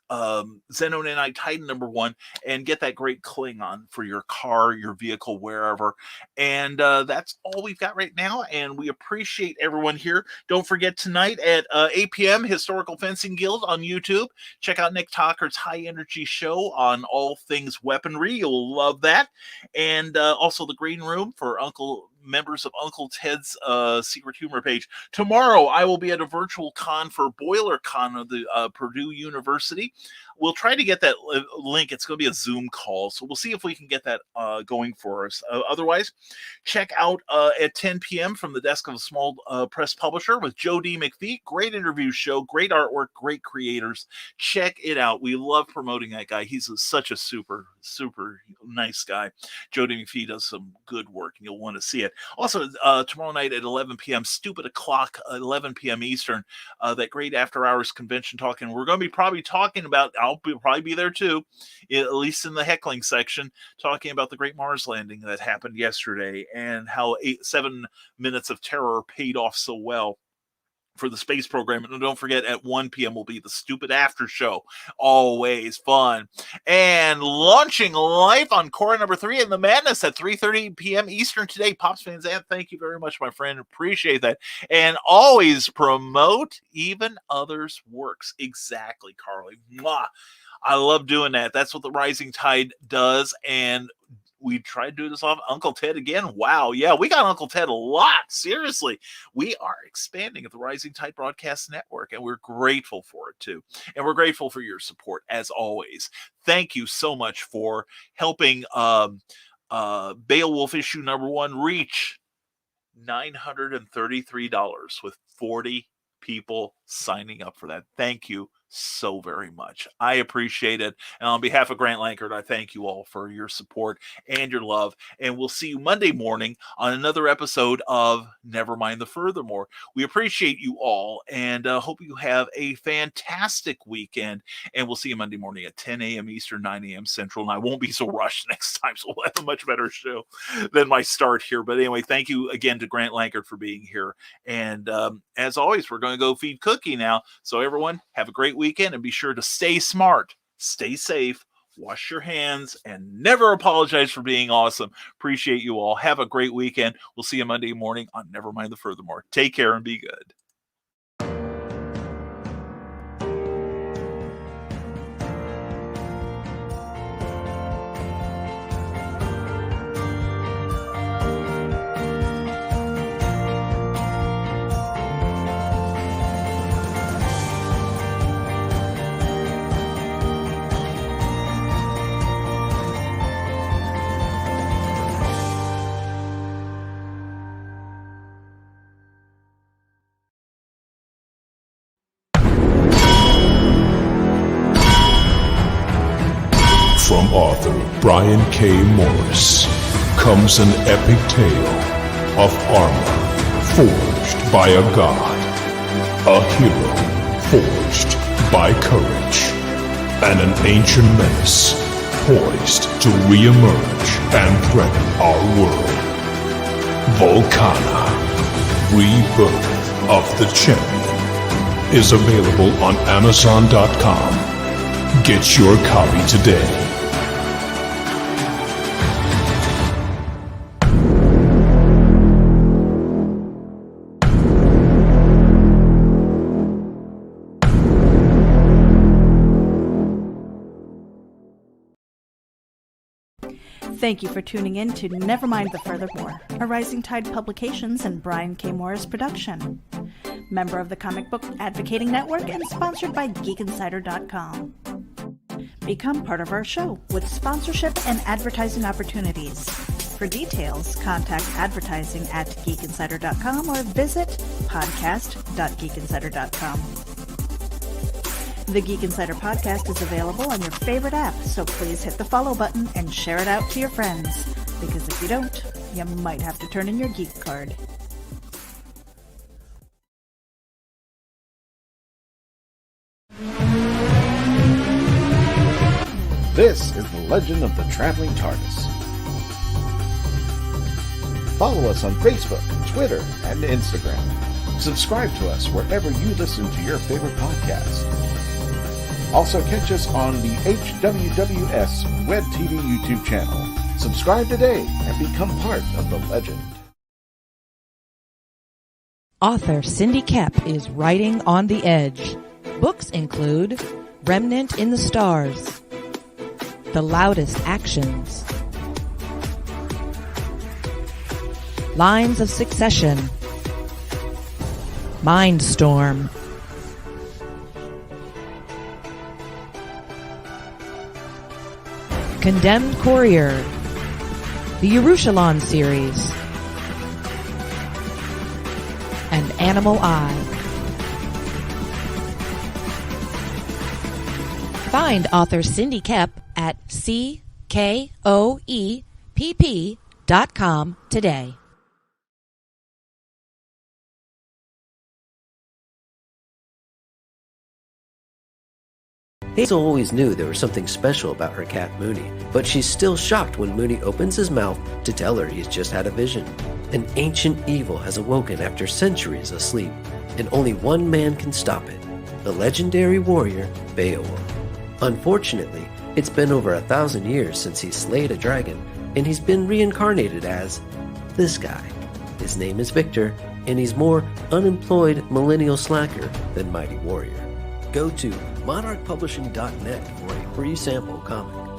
Anti-Titan #1, and get that great Klingon for your car, your vehicle, wherever. And that's all we've got right now, and we appreciate everyone here. Don't forget, tonight at 8 p.m., Historical Fencing Guild on YouTube. Check out Nick Tockert's High Energy Show on all things weaponry. You'll love that. And also the Green Room for Uncle members of Uncle Ted's Secret Humor page. Tomorrow, I will be at a virtual con for BoilerCon of the Purdue University. We'll try to get that link. It's going to be a Zoom call, so we'll see if we can get that going for us. Otherwise, check out at 10 p.m. from the desk of a small press publisher with Joe D. McPhee. Great interview show, great artwork, great creators. Check it out. We love promoting that guy. He's such a super nice guy. Joe D. McPhee does some good work, and you'll want to see it. Also, tomorrow night at 11 p.m., stupid o'clock, 11 p.m. Eastern, that great after-hours convention talk. And we're going to be probably talking about, I'll probably be there too, at least in the heckling section, talking about the Great Mars landing that happened yesterday and how 7 minutes of terror paid off so well for the space program. And don't forget, at 1 p.m. will be the stupid after show. Always fun. And launching live on Cora number 3 in the Madness at 3:30 p.m. Eastern today. Pops fans, and thank you very much, my friend. Appreciate that. And always promote even others' works. Exactly, Carly. Mwah. I love doing that. That's what the Rising Tide does. And we tried to do this off Uncle Ted again. Wow. Yeah, we got Uncle Ted a lot. Seriously. We are expanding at the Rising Tide Broadcast Network, and we're grateful for it too. And we're grateful for your support as always. Thank you so much for helping Beowulf issue number 1 reach $933 with 40 people signing up for that. Thank you so very much. I appreciate it. And on behalf of Grant Lankard, I thank you all for your support and your love. And we'll see you Monday morning on another episode of Nevermind the Furthermore. We appreciate you all and hope you have a fantastic weekend. And we'll see you Monday morning at 10 a.m. Eastern, 9 a.m. Central. And I won't be so rushed next time, so we'll have a much better show than my start here. But anyway, thank you again to Grant Lankard for being here. And as always, we're going to go feed Cookie now. So everyone, have a great weekend and be sure to stay smart, stay safe, wash your hands, and never apologize for being awesome. Appreciate you all. Have a great weekend. We'll see you Monday morning on Nevermind the Furthermore. Take care and be good. From author Brian K. Morris comes an epic tale of armor forged by a god, a hero forged by courage, and an ancient menace poised to re-emerge and threaten our world. Volcana, Rebirth of the Champion, is available on Amazon.com. Get your copy today. Thank you for tuning in to Nevermind the Furthermore, a Rising Tide Publications and Brian K. Morris production. Member of the Comic Book Advocating Network and sponsored by GeekInsider.com. Become part of our show with sponsorship and advertising opportunities. For details, contact advertising at GeekInsider.com or visit podcast.geekinsider.com. The Geek Insider podcast is available on your favorite app, so please hit the follow button and share it out to your friends, because if you don't, you might have to turn in your geek card. This is the Legend of the Traveling TARDIS. Follow us on Facebook, Twitter, and Instagram. Subscribe to us wherever you listen to your favorite podcasts. Also catch us on the HWWS Web TV YouTube channel. Subscribe today and become part of the legend. Author Cindy Kepp is writing on the edge. Books include Remnant in the Stars, The Loudest Actions, Lines of Succession, Mindstorm, Condemned Courier, the Yerushalayim series, and Animal Eye. Find author Cindy Kepp at CKOEPP.com today. Hazel always knew there was something special about her cat Mooney, but she's still shocked when Mooney opens his mouth to tell her he's just had a vision. An ancient evil has awoken after centuries of sleep, and only one man can stop it, the legendary warrior Beowulf. Unfortunately, it's been over 1,000 years since he slayed a dragon, and he's been reincarnated as this guy. His name is Victor, and he's more unemployed millennial slacker than mighty warrior. Go to monarchpublishing.net for a free sample comic.